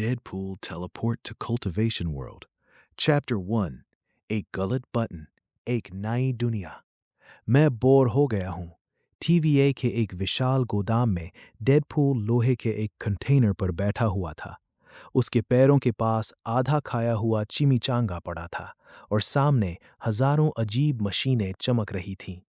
Deadpool teleport to cultivation world. Chapter 1. एक गलत button, एक नई दुनिया। मैं बोर हो गया हूँ। TVA के एक विशाल गोदाम में डेडपूल लोहे के एक कंटेनर पर बैठा हुआ था। उसके पैरों के पास आधा खाया हुआ चिमिचांगा पड़ा था और सामने हजारों अजीब मशीनें चमक रही थीं।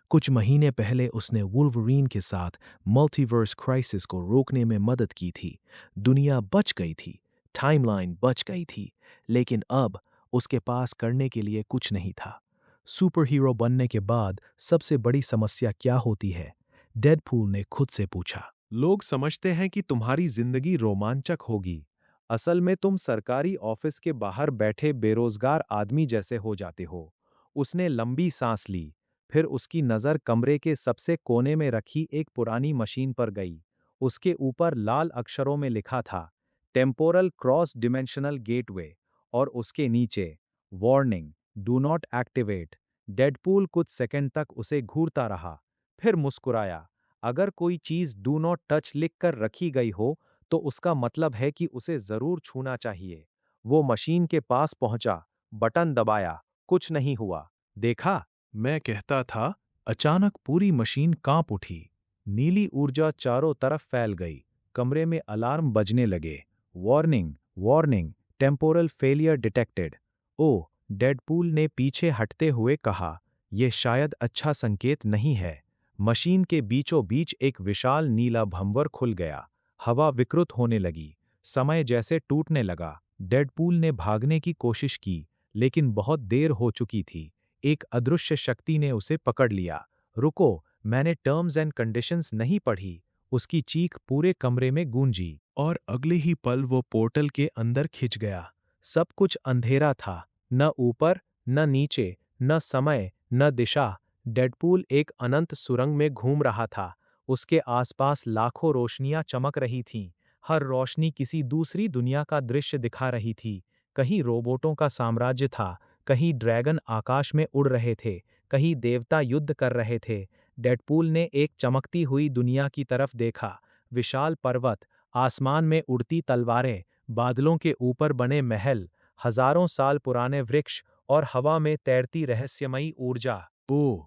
कुछ महीने पहले उसने वुल्वरीन के साथ मल्टीवर्स क्राइसिस को रोकने में मदद की थी। दुनिया बच गई थी, टाइमलाइन बच गई थी, लेकिन अब उसके पास करने के लिए कुछ नहीं था। सुपर हीरो बनने के बाद सबसे बड़ी समस्या क्या होती है? डेडपूल ने खुद से पूछा। लोग समझते हैं कि तुम्हारी जिंदगी रोमांचक होगी। असल में तुम सरकारी ऑफिस के बाहर बैठे बेरोजगार आदमी जैसे हो जाते हो। उसने लंबी सांस ली, फिर उसकी नज़र कमरे के सबसे कोने में रखी एक पुरानी मशीन पर गई। उसके ऊपर लाल अक्षरों में लिखा था, टेम्पोरल क्रॉस डिमेंशनल गेटवे, और उसके नीचे, warning, do not activate. Deadpool कुछ सेकंड तक उसे घूरता रहा, फिर मुस्कुराया। अगर कोई चीज डू नॉट टच लिख कर रखी गई हो, तो उसका मतलब है कि उसे जरूर छूना चाहिए। वो मशीन के पास पहुंचा, बटन दबाया, कुछ नहीं हुआ। देखा? मैं कहता था। अचानक पूरी मशीन कांप उठी। नीली ऊर्जा चारों तरफ फैल गई। कमरे में अलार्म बजने लगे। Warning, warning, temporal failure detected. Oh, Deadpool ने पीछे हटते हुए कहा, यह शायद अच्छा संकेत नहीं है। मशीन के बीचों बीच एक विशाल नीला भंवर खुल गया। हवा विकृत होने लगी। समय जैसे टूटने लगा। डेडपूल ने भागने की कोशिश की, लेकिन बहुत देर हो चुकी थी। एक अदृश्य शक्ति ने उसे पकड़ लिया। रुको, मैंने टर्म्स एंड कंडीशंस नहीं पढ़ी। उसकी चीख पूरे कमरे में गूंजी। और अगले ही पल वो पोर्टल के अंदर खिंच गया। सब कुछ अंधेरा था, न ऊपर, न नीचे, न समय, न दिशा। डेडपूल एक अनंत सुरंग में घूम रहा था। उसके आसपास लाखों रोशनियां चमक रही थीं। हर रोशनी किसी दूसरी दुनिया का दृश्य दिखा रही थी। कहीं रोबोटों का साम्राज्य था, कहीं ड्रैगन आकाश में उड़ रहे थे, कहीं देवता युद्ध कर रहे थे। डेडपूल ने एक चमकती हुई दुनिया की तरफ देखा। विशाल पर्वत, आसमान में उड़ती तलवारें, बादलों के ऊपर बने महल, हजारों साल पुराने वृक्ष और हवा में तैरती रहस्यमयी ऊर्जा। ओ,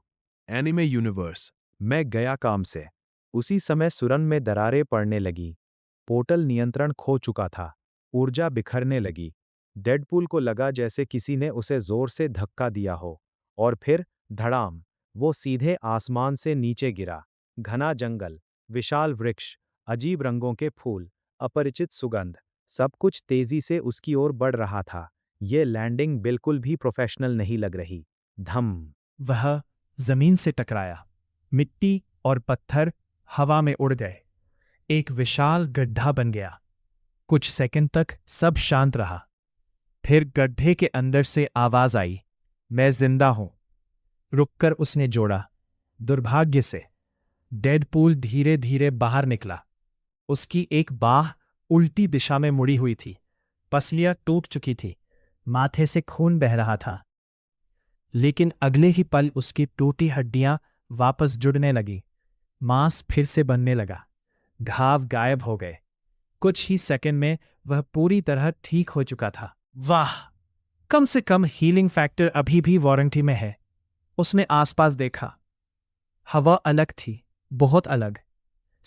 एनिमे यूनिवर्स। मैं गया काम से। उसी समय सुरंग में दरारें पड़ने लगी। पोर्टल नियंत्रण खो चुका था। ऊर्जा बिखरने लगी। डेडपूल को लगा जैसे किसी ने उसे जोर से धक्का दिया हो। और फिर धड़ाम, वो सीधे आसमान से नीचे गिरा। घना जंगल, विशाल वृक्ष, अजीब रंगों के फूल, अपरिचित सुगंध, सब कुछ तेजी से उसकी ओर बढ़ रहा था। ये लैंडिंग बिल्कुल भी प्रोफेशनल नहीं लग रही। धम। वह जमीन से टकराया। मिट्टी और पत्थर हवा में उड़ गए। एक विशाल गड्ढा बन गया। कुछ सेकंड तक सब शांत रहा। फिर गड्ढे के अंदर से आवाज आई, मैं जिंदा हूं। रुककर उसने जोड़ा। दुर्भाग्य से डेडपूल धीरे धीरे बाहर निकला। उसकी एक बाह उल्टी दिशा में मुड़ी हुई थी। पसलियां टूट चुकी थी। माथे से खून बह रहा था। लेकिन अगले ही पल उसकी टूटी हड्डियां वापस जुड़ने लगी। मांस फिर से बनने लगा। घाव गायब हो गए। कुछ ही सेकंड में वह पूरी तरह ठीक हो चुका था। वाह! कम से कम हीलिंग फैक्टर अभी भी वारंटी में है। उसने आसपास देखा। हवा अलग थी, बहुत अलग।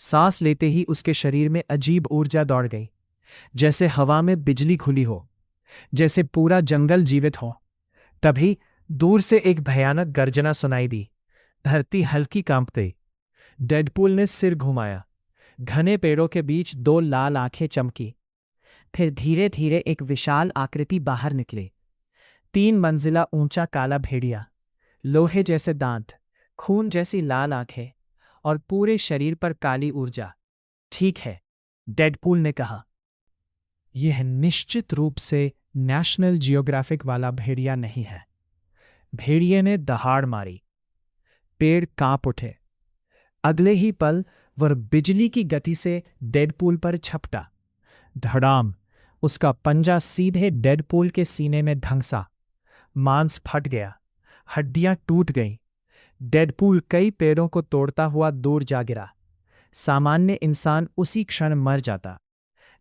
सांस लेते ही उसके शरीर में अजीब ऊर्जा दौड़ गई, जैसे हवा में बिजली खुली हो, जैसे पूरा जंगल जीवित हो। तभी दूर से एक भयानक गर्जना सुनाई दी। धरती हल्की कांप गई। डेडपूल ने सिर घुमाया। घने पेड़ों के बीच दो लाल आंखें चमकी। फिर धीरे धीरे एक विशाल आकृति बाहर निकली। 3 मंजिला ऊंचा काला भेड़िया, लोहे जैसे दांत, खून जैसी लाल आंखें और पूरे शरीर पर काली ऊर्जा। ठीक है, डेडपूल ने कहा। यह निश्चित रूप से नेशनल जियोग्राफिक वाला भेड़िया नहीं है। भेड़िए ने दहाड़ मारी। पेड़ कांप उठे। अगले ही पल वह बिजली की गति से डेडपूल पर झपटा। धड़ाम, उसका पंजा सीधे डेडपूल के सीने में धंसा। मांस फट गया। हड्डियां टूट गईं। डेडपूल कई पेड़ों को तोड़ता हुआ दूर जा गिरा। सामान्य इंसान उसी क्षण मर जाता।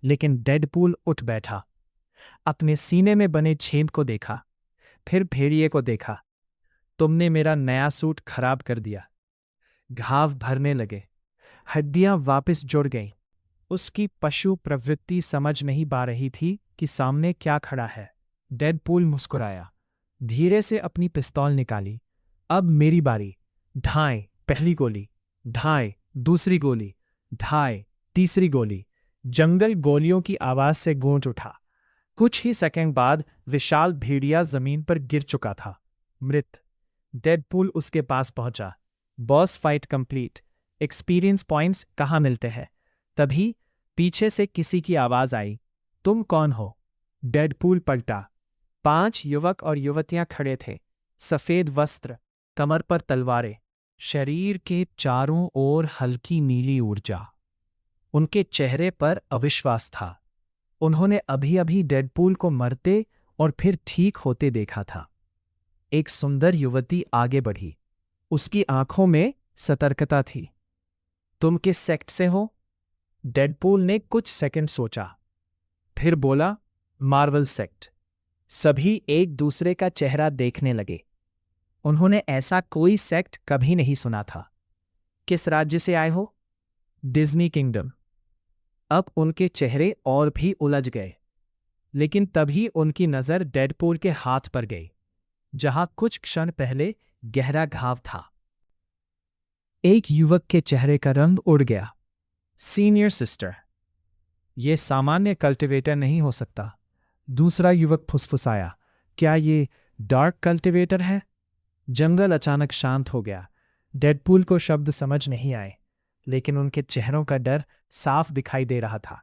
लेकिन डेडपूल उठ बैठा। अपने सीने में बने छेद को देखा, फिर भेड़िए को देखा। तुमने मेरा नया सूट खराब कर दिया। घाव भरने लगे, हड्डियां वापस जुड़ गईं। उसकी पशु प्रवृत्ति समझ नहीं पा रही थी कि सामने क्या खड़ा है। डेडपूल मुस्कुराया, धीरे से अपनी पिस्तौल निकाली। अब मेरी बारी। ढाई, पहली गोली। ढाई, दूसरी गोली। ढाई, तीसरी गोली। जंगल गोलियों की आवाज से गूंज उठा। कुछ ही सेकंड बाद विशाल भेड़िया जमीन पर गिर चुका था, मृत। डेडपूल उसके पास पहुंचा। Boss fight complete. Experience points कहाँ मिलते हैं? तभी पीछे से किसी की आवाज आई, तुम कौन हो? डेडपूल पलटा। 5 युवक और युवतियां खड़े थे, सफेद वस्त्र, कमर पर तलवारें, शरीर के चारों ओर हल्की नीली ऊर्जा। उनके चेहरे पर अविश्वास था। उन्होंने अभी अभी डेडपूल को मरते और फिर ठीक होते देखा था। एक सुंदर युवती आगे बढ़ी, उसकी आंखों में सतर्कता थी। तुम किस सेक्ट से हो? डेडपूल ने कुछ सेकंड सोचा, फिर बोला, मार्वल सेक्ट। सभी एक दूसरे का चेहरा देखने लगे। उन्होंने ऐसा कोई सेक्ट कभी नहीं सुना था। किस राज्य से आए हो? Disney kingdom. अब उनके चेहरे और भी उलझ गए, लेकिन तभी उनकी नजर डेडपूल के हाथ पर गई, जहां कुछ क्षण पहले गहरा घाव था। एक युवक के चेहरे का रंग उड़ गया। Senior sister. यह सामान्य कल्टिवेटर नहीं हो सकता। दूसरा युवक फुसफुसाया, क्या ये डार्क कल्टिवेटर है? जंगल अचानक शांत हो गया। डेडपूल को शब्द समझ नहीं आए, लेकिन उनके चेहरों का डर साफ दिखाई दे रहा था।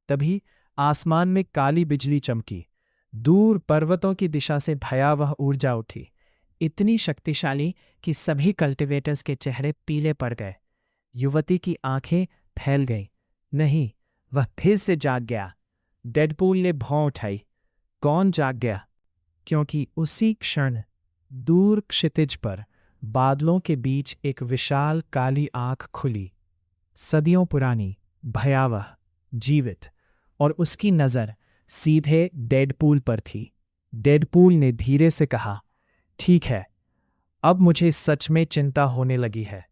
तभी आसमान में काली बिजली चमकी। दूर पर्वतों की दिशा से भयावह ऊर्जा उठी, इतनी शक्तिशाली कि सभी कल्टिवेटर्स के चेहरे पीले पड़ गए। युवती की आंखें फैल गईं। नहीं, वह फिर से जाग गया। डेडपूल ने भौं उठाई। कौन जाग गया? क्योंकि उसी क्षण दूर क्षितिज पर बादलों के बीच एक विशाल काली आंख खुली, सदियों पुरानी, भयावह, जीवित, और उसकी नजर सीधे डेडपूल पर थी। डेडपूल ने धीरे से कहा, ठीक है, अब मुझे सच में चिंता होने लगी है।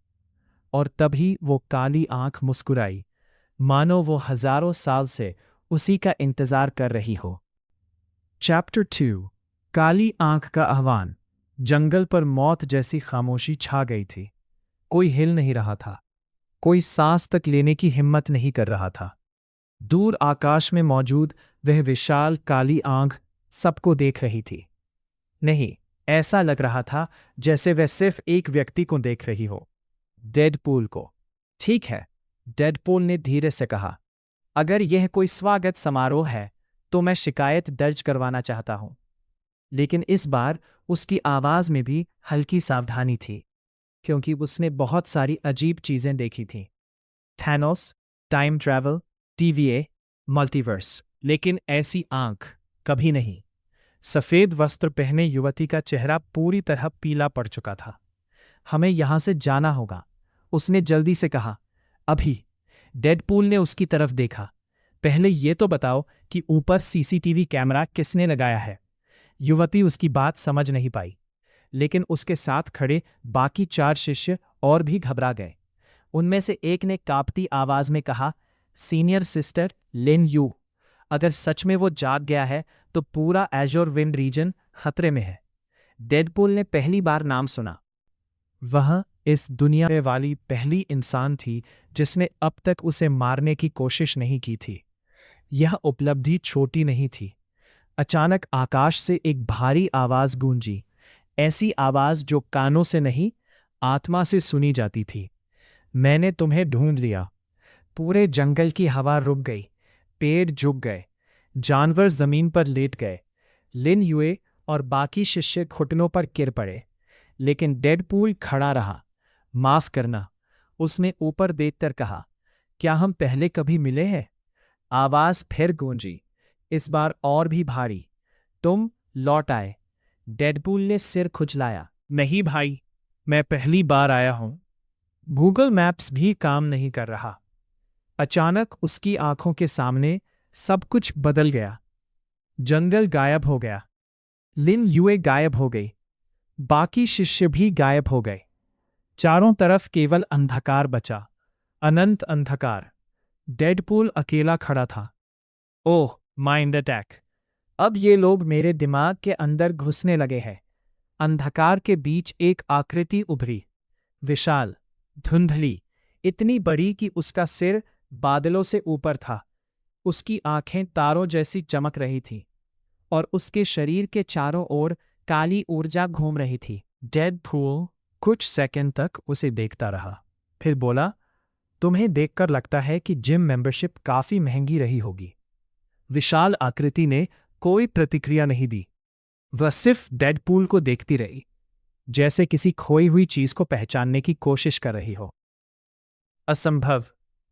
और तभी वो काली आंख मुस्कुराई, मानो वो हजारों साल से उसी का इंतजार कर रही हो। चैप्टर 2। काली आंख का आह्वान। जंगल पर मौत जैसी खामोशी छा गई थी। कोई हिल नहीं रहा था, कोई सांस तक लेने की हिम्मत नहीं कर रहा था। दूर आकाश में मौजूद वह विशाल काली आंख सबको देख रही थी। नहीं, ऐसा लग रहा था जैसे वह सिर्फ एक व्यक्ति को देख रही हो, डेडपूल को। ठीक है, डेडपूल ने धीरे से कहा, अगर यह कोई स्वागत समारोह है तो मैं शिकायत दर्ज करवाना चाहता हूं। लेकिन इस बार उसकी आवाज में भी हल्की सावधानी थी, क्योंकि उसने बहुत सारी अजीब चीजें देखी थीं। Thanos, time travel, TVA, multiverse, लेकिन ऐसी आंख कभी नहीं। सफेद वस्त्र पहने युवती का चेहरा पूरी तरह पीला पड़ चुका था। हमें यहां से जाना होगा, उसने जल्दी से कहा। अभी। डेडपूल ने उसकी तरफ देखा। पहले ये तो बताओ कि ऊपर CCTV कैमरा किसने लगाया है? युवती उसकी बात समझ नहीं पाई, लेकिन उसके साथ खड़े बाकी 4 शिष्य और भी घबरा गए। उनमें से एक ने कांपती आवाज में कहा, सीनियर सिस्टर लिन यू। अगर सच में वो जाग गया है तो पूरा एज़ोर विंड रीजन खतरे में है। डेडपूल ने पहली बार नाम सुना। वह इस दुनिया में वाली पहली इंसान थी जिसने अब तक उसे मारने की कोशिश नहीं की थी। यह उपलब्धि छोटी नहीं थी। अचानक आकाश से एक भारी आवाज गूंजी, ऐसी आवाज जो कानों से नहीं, आत्मा से सुनी जाती थी। मैंने तुम्हें ढूंढ लिया। पूरे जंगल की हवा रुक गई, पेड़ झुक गए, जानवर जमीन पर लेट गए। लिन यूए और बाकी शिष्य घुटनों पर गिर पड़े, लेकिन डेडपूल खड़ा रहा। माफ करना, उसने ऊपर देखकर कहा, क्या हम पहले कभी मिले हैं? आवाज फिर गूंजी, इस बार और भी भारी। तुम लौट आए। डेडपूल ने सिर खुजलाया। नहीं भाई, मैं पहली बार आया हूं। गूगल मैप्स भी काम नहीं कर रहा। अचानक उसकी आंखों के सामने सब कुछ बदल गया। जंगल गायब हो गया। लिन युए गायब हो गई। बाकी शिष्य भी गायब हो गए। चारों तरफ केवल अंधकार बचा, अनंत अंधकार। डेडपूल अकेला खड़ा था। ओह, माइंड अटैक। अब ये लोग मेरे दिमाग के अंदर घुसने लगे हैं। अंधकार के बीच एक आकृति उभरी, विशाल, धुंधली, इतनी बड़ी कि उसका सिर बादलों से ऊपर था। उसकी आंखें तारों जैसी चमक रही थीं और उसके शरीर के चारों ओर काली ऊर्जा घूम रही थी। डेडपूल कुछ सेकंड तक उसे देखता रहा, फिर बोला, तुम्हें देखकर लगता है कि जिम मेंबरशिप काफी महंगी रही होगी। विशाल आकृति ने कोई प्रतिक्रिया नहीं दी। वह सिर्फ डेडपूल को देखती रही, जैसे किसी खोई हुई चीज को पहचानने की कोशिश कर रही हो। असंभव,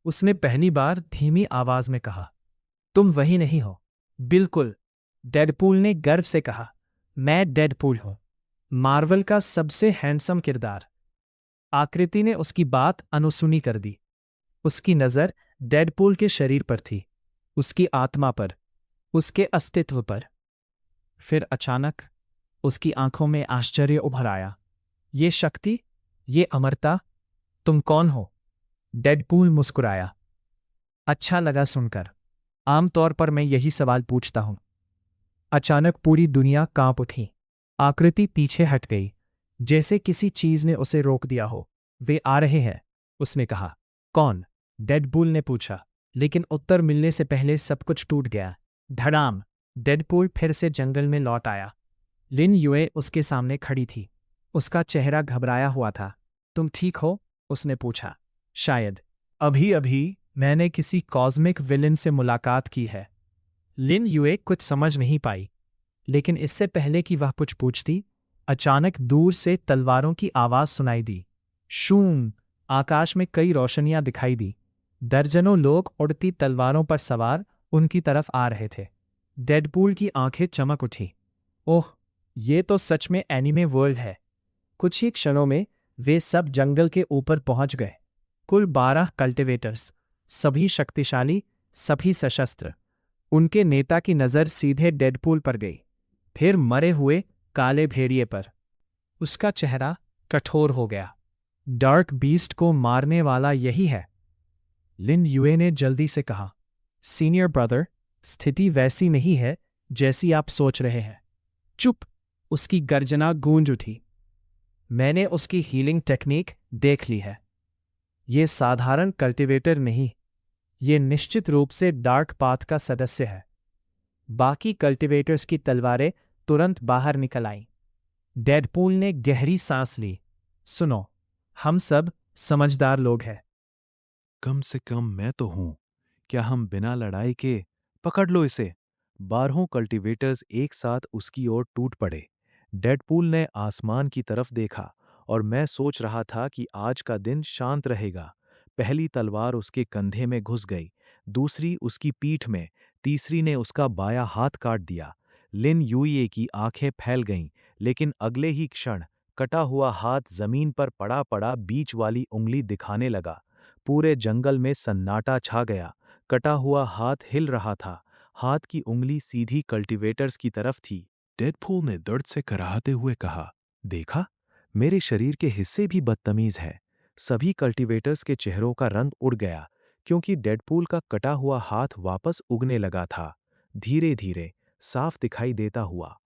उसने पहली बार धीमी आवाज में कहा। तुम वही नहीं हो। बिल्कुल, डेडपूल ने गर्व से कहा। मैं डेडपूल हूं, मार्वल का सबसे हैंडसम किरदार। आकृति ने उसकी बात अनसुनी कर दी। उसकी नजर डेडपूल के शरीर पर थी, उसकी आत्मा पर, उसके अस्तित्व पर। फिर अचानक उसकी आंखों में आश्चर्य उभर आया। ये शक्ति, ये अमरता, तुम कौन हो? डेडपूल मुस्कुराया। अच्छा लगा सुनकर। आमतौर पर मैं यही सवाल पूछता हूं। अचानक पूरी दुनिया कांप उठी। आकृति पीछे हट गई, जैसे किसी चीज ने उसे रोक दिया हो। वे आ रहे हैं, उसने कहा। कौन? डेडपूल ने पूछा, लेकिन उत्तर मिलने से पहले सब कुछ टूट गया। धड़ाम! डेडपूल फिर से जंगल में लौट आया। लिन युए उसके सामने खड़ी थी। उसका चेहरा घबराया हुआ था। तुम ठीक हो? उसने पूछा। शायद। अभी अभी मैंने किसी कॉस्मिक विलन से मुलाकात की है। लिन युए कुछ समझ नहीं पाई, लेकिन इससे पहले कि वह कुछ पूछती, अचानक दूर से तलवारों की आवाज सुनाई दी। शूं! आकाश में कई रोशनियां दिखाई दी। दर्जनों लोग उड़ती तलवारों पर सवार उनकी तरफ आ रहे थे। डेडपूल की आंखें चमक उठी। ओह, ये तो सच में एनिमे वर्ल्ड है। कुछ ही क्षणों में वे सब जंगल के ऊपर पहुंच गए। कुल 12 कल्टिवेटर्स, सभी शक्तिशाली, सभी सशस्त्र। उनके नेता की नज़र सीधे डेडपूल पर गई, फिर मरे हुए काले भेड़िए पर। उसका चेहरा कठोर हो गया। डार्क बीस्ट को मारने वाला यही है। लिन युए ने जल्दी से कहा, सीनियर ब्रदर, स्थिति वैसी नहीं है जैसी आप सोच रहे हैं। चुप! उसकी गर्जना गूंज उठी। मैंने उसकी हीलिंग टेक्निक देख ली है। ये साधारण कल्टिवेटर नहीं, ये निश्चित रूप से डार्क पाथ का सदस्य है। बाकी कल्टिवेटर्स की तलवारें तुरंत बाहर निकल आईं। डेडपूल ने गहरी सांस ली। सुनो, हम सब समझदार लोग हैं। कम से कम मैं तो हूं। क्या हम बिना लड़ाई के? पकड़ लो इसे। 12 कल्टीवेटर्स एक साथ उसकी ओर टूट पड़े। डेडपूल ने आसमान की तरफ देखा और मैं सोच रहा था कि आज का दिन शांत रहेगा। पहली तलवार उसके कंधे में घुस गई, दूसरी उसकी पीठ में, तीसरी ने उसका बायां हाथ काट दिया। लिन यूए की आंखें फैल गईं, लेकिन अगले ही क्षण कटा हुआ हाथ जमीन पर पड़ा पड़ा बीच वाली उंगली दिखाने लगा। पूरे जंगल में सन्नाटा छा गया। कटा हुआ हाथ हिल रहा था। हाथ की उंगली सीधी कल्टीवेटर्स की तरफ थी। डेडपूल ने दर्द से कराहते हुए कहा, देखा, मेरे शरीर के हिस्से भी बदतमीज हैं। सभी कल्टीवेटर्स के चेहरों का रंग उड़ गया, क्योंकि डेडपूल का कटा हुआ हाथ वापस उगने लगा था, धीरे धीरे, साफ दिखाई देता हुआ।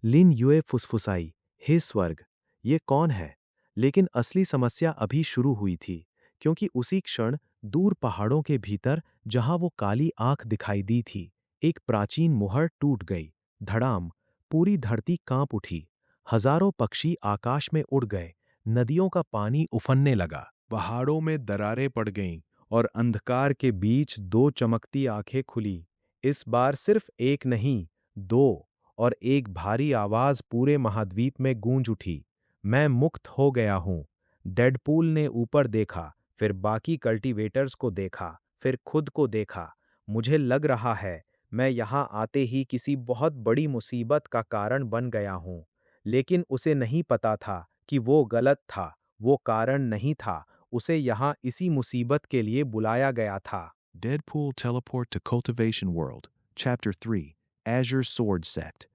लिन युए फुसफुसाई, हे स्वर्ग, ये कौन है? लेकिन असली समस्या अभी शुरू हुई थी, क्योंकि उसी क्षण दूर पहाड़ों के भीतर, जहां वो काली आंख दिखाई दी थी, एक प्राचीन मुहर टूट गई। धड़ाम! पूरी धरती कांप उठी। हजारों पक्षी आकाश में उड़ गए। नदियों का पानी उफनने लगा। पहाड़ों में दरारें पड़ गईं और अंधकार के बीच 2 चमकती आंखें खुली। इस बार सिर्फ एक नहीं, 2, और एक भारी आवाज पूरे महाद्वीप में गूंज उठी। मैं मुक्त हो गया हूं। डेडपूल ने ऊपर देखा, फिर बाकी कल्टीवेटर्स को देखा, फिर खुद को देखा। मुझे लग रहा है मैं यहाँ आते ही किसी बहुत बड़ी मुसीबत का कारण बन गया हूँ। लेकिन उसे नहीं पता था कि वो गलत था, वो कारण नहीं था, उसे यहाँ इसी मुसीबत के लिए बुलाया गया था। Deadpool Teleport to Cultivation World, Chapter 3, Azure Sword Sect.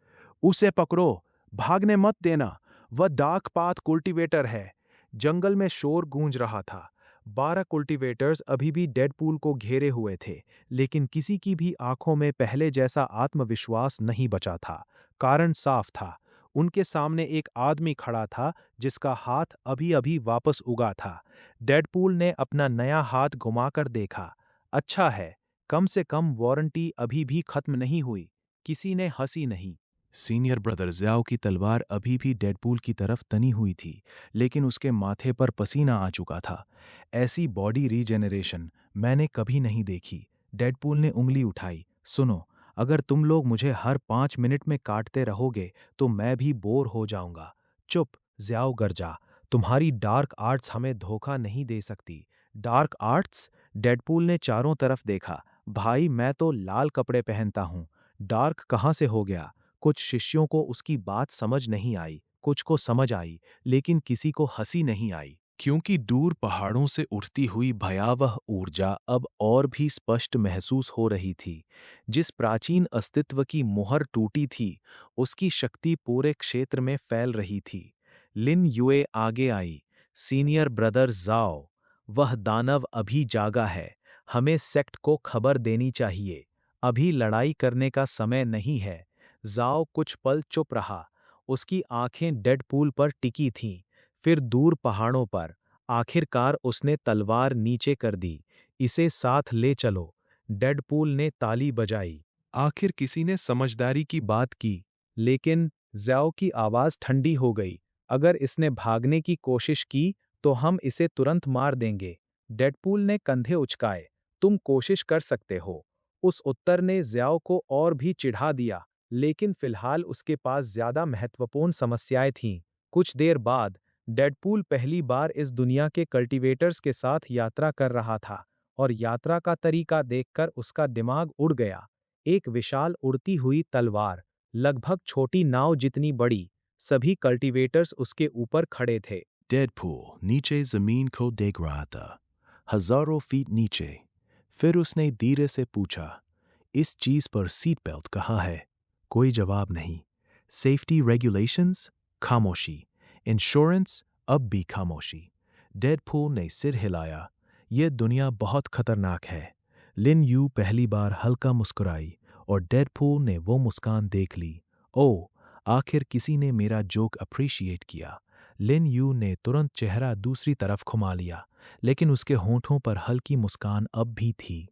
उसे पकड़ो, भागने मत देना, वह डार्क पाथ कल्टीवेटर है। जंगल में शोर गूंज रहा था। 12 कल्टीवेटर्स अभी भी डेडपूल को घेरे हुए थे, लेकिन किसी की भी आंखों में पहले जैसा आत्मविश्वास नहीं बचा था। कारण साफ था, उनके सामने एक आदमी खड़ा था जिसका हाथ अभी-अभी वापस उगा था। डेडपूल ने अपना नया हाथ घुमाकर देखा। अच्छा है, कम से कम वारंटी अभी भी खत्म नहीं हुई। किसी ने हंसी नहीं। सीनियर ब्रदर ज़्याओ की तलवार अभी भी डेडपूल की तरफ तनी हुई थी, लेकिन उसके माथे पर पसीना आ चुका था। ऐसी बॉडी रीजेनरेशन मैंने कभी नहीं देखी। डेडपूल ने उंगली उठाई। सुनो, अगर तुम लोग मुझे हर 5 मिनट में काटते रहोगे तो मैं भी बोर हो जाऊंगा। चुप, ज़्याओ गरजा। तुम्हारी डार्क आर्ट्स हमें धोखा नहीं दे सकती। Dark arts? डेडपूल ने चारों तरफ देखा। भाई, मैं तो लाल कपड़े पहनता हूँ। डार्क कहाँ से हो गया? कुछ शिष्यों को उसकी बात समझ नहीं आई, कुछ को समझ आई, लेकिन किसी को हंसी नहीं आई, क्योंकि दूर पहाड़ों से उठती हुई भयावह ऊर्जा अब और भी स्पष्ट महसूस हो रही थी। जिस प्राचीन अस्तित्व की मुहर टूटी थी, उसकी शक्ति पूरे क्षेत्र में फैल रही थी। लिन युए आगे आई। सीनियर ब्रदर ज़ाओ, वह दानव अभी जागा है। हमें सेक्ट को खबर देनी चाहिए। अभी लड़ाई करने का समय नहीं है। ज़ाओ कुछ पल चुप रहा। उसकी आंखें डेडपूल पर टिकी थीं, फिर दूर पहाड़ों पर। आखिरकार उसने तलवार नीचे कर दी। इसे साथ ले चलो। डेडपूल ने ताली बजाई। आखिर किसी ने समझदारी की बात की। लेकिन ज़ाओ की आवाज़ ठंडी हो गई। अगर इसने भागने की कोशिश की तो हम इसे तुरंत मार देंगे। डेडपूल ने कंधे उचकाए। तुम कोशिश कर सकते हो। उस उत्तर ने ज़ाओ को और भी चिढ़ा दिया, लेकिन फिलहाल उसके पास ज्यादा महत्वपूर्ण समस्याएं थीं। कुछ देर बाद डेडपूल पहली बार इस दुनिया के कल्टीवेटर्स के साथ यात्रा कर रहा था, और यात्रा का तरीका देखकर उसका दिमाग उड़ गया। एक विशाल उड़ती हुई तलवार, लगभग छोटी नाव जितनी बड़ी, सभी कल्टीवेटर्स उसके ऊपर खड़े थे। डेडपूल नीचे जमीन को देख रहा था, हजारों फीट नीचे। फिर उसने धीरे से पूछा, इस चीज पर सीट बेल्ट कहाँ है? कोई जवाब नहीं। Safety regulations? खामोशी। इंश्योरेंस? अब भी खामोशी। डेडपूल ने सिर हिलाया। यह दुनिया बहुत खतरनाक है। लिन यू पहली बार हल्का मुस्कुराई, और डेडपूल ने वो मुस्कान देख ली। ओह, आखिर किसी ने मेरा जोक अप्रिशिएट किया। लिन यू ने तुरंत चेहरा दूसरी तरफ घुमा लिया, लेकिन उसके होंठों पर हल्की मुस्कान अब भी थी।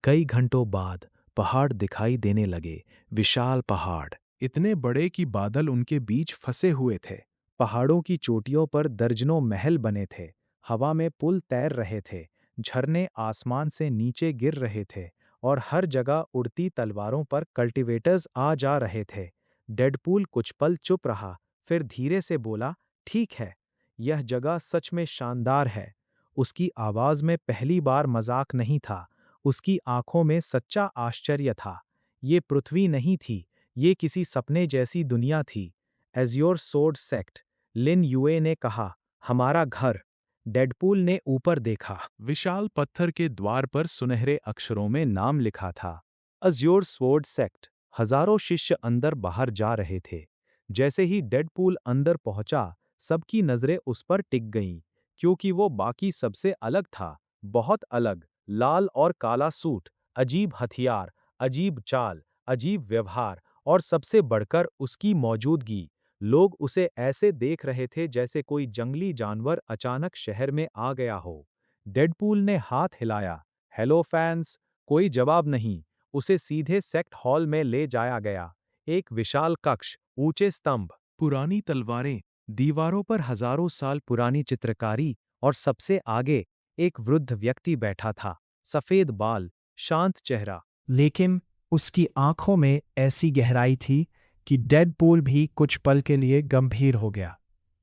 कई घंटों बाद पहाड़ दिखाई देने लगे, विशाल पहाड़, इतने बड़े कि बादल उनके बीच फंसे हुए थे। पहाड़ों की चोटियों पर दर्जनों महल बने थे। हवा में पुल तैर रहे थे, झरने आसमान से नीचे गिर रहे थे, और हर जगह उड़ती तलवारों पर कल्टीवेटर्स आ जा रहे थे। डेडपूल कुछ पल चुप रहा, फिर धीरे से बोला, ठीक है, यह जगह सच में शानदार है। उसकी आवाज में पहली बार मजाक नहीं था, उसकी आंखों में सच्चा आश्चर्य था। ये पृथ्वी नहीं थी, ये किसी सपने जैसी दुनिया थी। एज़्योर सोर्ड सेक्ट, लिन युए ने कहा, हमारा घर। डेडपूल ने ऊपर देखा। विशाल पत्थर के द्वार पर सुनहरे अक्षरों में नाम लिखा था, अज़्योर स्वॉर्ड सेक्ट। हजारों शिष्य अंदर बाहर जा रहे थे। जैसे ही डेडपूल अंदर पहुंचा, सबकी नजरें उस पर टिक गईं, क्योंकि वो बाकी सबसे अलग था, बहुत अलग। लाल और काला सूट, अजीब हथियार, अजीब चाल, अजीब व्यवहार, और सबसे बढ़कर उसकी मौजूदगी। लोग उसे ऐसे देख रहे थे जैसे कोई जंगली जानवर अचानक शहर में आ गया हो। डेडपूल ने हाथ हिलाया, हेलो फैंस। कोई जवाब नहीं। उसे सीधे सेक्ट हॉल में ले जाया गया। एक विशाल कक्ष, ऊंचे स्तंभ, पुरानी तलवारें, दीवारों पर हजारों साल पुरानी चित्रकारी, और सबसे आगे एक वृद्ध व्यक्ति बैठा था, सफेद बाल, शांत चेहरा। लेकिन उसकी आंखों में ऐसी गहराई थी कि डेडपूल भी कुछ पल के लिए गंभीर हो गया।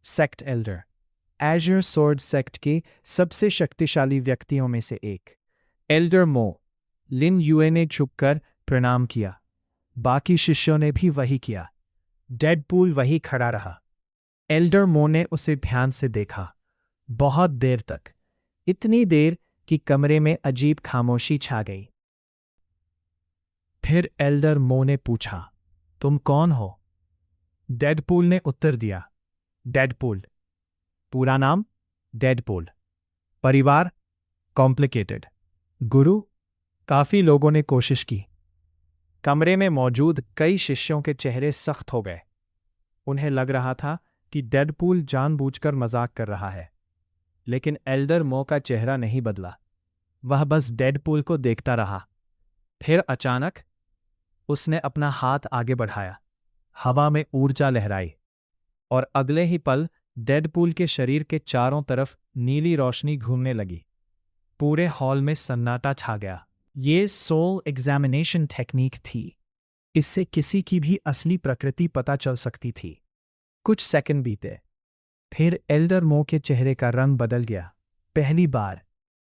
Sect Elder, Azure sword sect के सबसे शक्तिशाली व्यक्तियों में से एक। एल्डर मो। लिन युए ने झुककर प्रणाम किया। बाकी शिष्यों ने भी वही किया। डेडपूल वही खड़ा रहा। एल्डर मो ने उसे ध्यान से देखा, बहुत देर तक, इतनी देर कि कमरे में अजीब खामोशी छा गई। फिर एल्डर मो ने पूछा, तुम कौन हो? डेडपूल ने उत्तर दिया, डेडपूल। पूरा नाम? डेडपूल। परिवार? कॉम्प्लिकेटेड। गुरु? काफी लोगों ने कोशिश की। कमरे में मौजूद कई शिष्यों के चेहरे सख्त हो गए। उन्हें लग रहा था कि डेडपूल जानबूझकर मजाक कर रहा है। लेकिन एल्डर मो का चेहरा नहीं बदला। वह बस डेडपूल को देखता रहा। फिर अचानक उसने अपना हाथ आगे बढ़ाया, हवा में ऊर्जा लहराई, और अगले ही पल डेडपूल के शरीर के चारों तरफ नीली रोशनी घूमने लगी। पूरे हॉल में सन्नाटा छा गया। ये सोल एग्जामिनेशन टेक्निक थी। इससे किसी की भी असली प्रकृति पता चल सकती थी। कुछ सेकंड बीते, फिर एल्डर मो के चेहरे का रंग बदल गया। पहली बार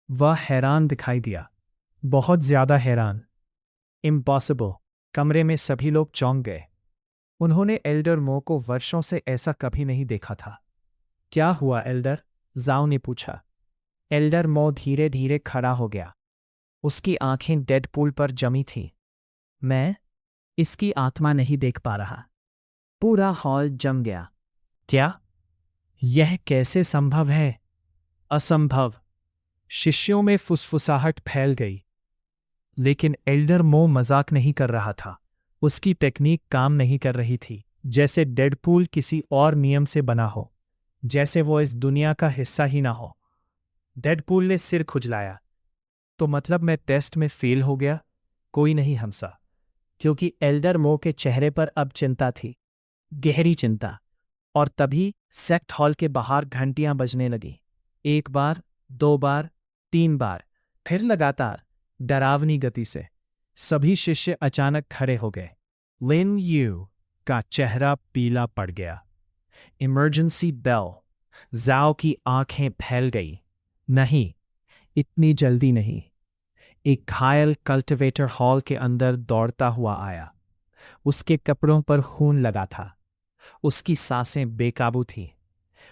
वह हैरान दिखाई दिया, बहुत ज्यादा हैरान। इम्पॉसिबल। कमरे में सभी लोग चौंक गए। उन्होंने एल्डर मो को वर्षों से ऐसा कभी नहीं देखा था। क्या हुआ एल्डर? जाओ ने पूछा। एल्डर मो धीरे धीरे खड़ा हो गया। उसकी आंखें डेडपूल पर जमी थीं। मैं इसकी आत्मा नहीं देख पा रहा। पूरा हॉल जम गया। क्या? यह कैसे संभव है? असंभव। शिष्यों में फुसफुसाहट फैल गई। लेकिन एल्डर मो मजाक नहीं कर रहा था। उसकी टेक्निक काम नहीं कर रही थी। जैसे डेडपूल किसी और नियम से बना हो, जैसे वो इस दुनिया का हिस्सा ही ना हो। डेडपूल ने सिर खुजलाया। तो मतलब मैं टेस्ट में फेल हो गया? कोई नहीं हंसा, क्योंकि एल्डर मो के चेहरे पर अब चिंता थी, गहरी चिंता। और तभी सेक्ट हॉल के बाहर घंटियां बजने लगी। 1 बार, 2 बार, 3 बार, फिर लगातार, डरावनी गति से। सभी शिष्य अचानक खड़े हो गए। लिन यू का चेहरा पीला पड़ गया। Emergency bell. जाओ की आंखें फैल गई। नहीं, इतनी जल्दी नहीं। एक घायल कल्टिवेटर हॉल के अंदर दौड़ता हुआ आया। उसके कपड़ों पर खून लगा था। उसकी सांसें बेकाबू थीं।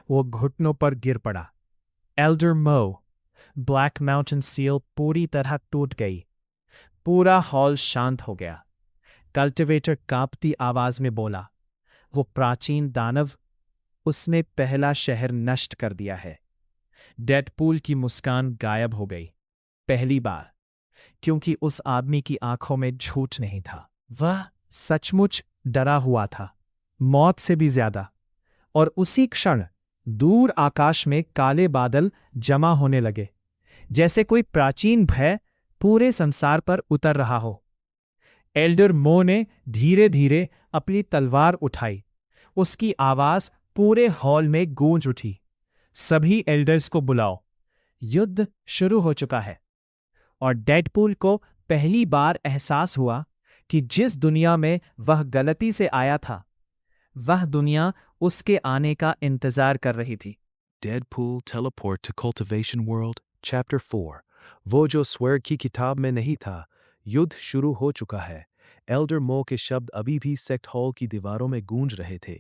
वो घुटनों पर गिर पड़ा। एल्डर मो, ब्लैक माउंटेन सील पूरी तरह टूट गई। पूरा हॉल शांत हो गया। कल्टिवेटर कांपती आवाज में बोला, वो प्राचीन दानव, उसने पहला शहर नष्ट कर दिया है। डेडपूल की मुस्कान गायब हो गई। पहली बार, क्योंकि उस आदमी की आंखों में झूठ नहीं था। वह सचमुच डरा हुआ था, मौत से भी ज्यादा। और उसी क्षण दूर आकाश में काले बादल जमा होने लगे, जैसे कोई प्राचीन भय पूरे संसार पर उतर रहा हो। एल्डर मो ने धीरे धीरे अपनी तलवार उठाई। उसकी आवाज पूरे हॉल में गूंज उठी, सभी एल्डर्स को बुलाओ, युद्ध शुरू हो चुका है। और डेडपूल को पहली बार एहसास हुआ कि जिस दुनिया में वह गलती से आया था, वह दुनिया उसके आने का इंतजार कर रही थी। Deadpool Teleport to Cultivation World, Chapter 4। वो जो स्वर्ग की किताब में नहीं था, युद्ध शुरू हो चुका है। एल्डर मो के शब्द अभी भी सेक्ट हॉल की दीवारों में गूंज रहे थे।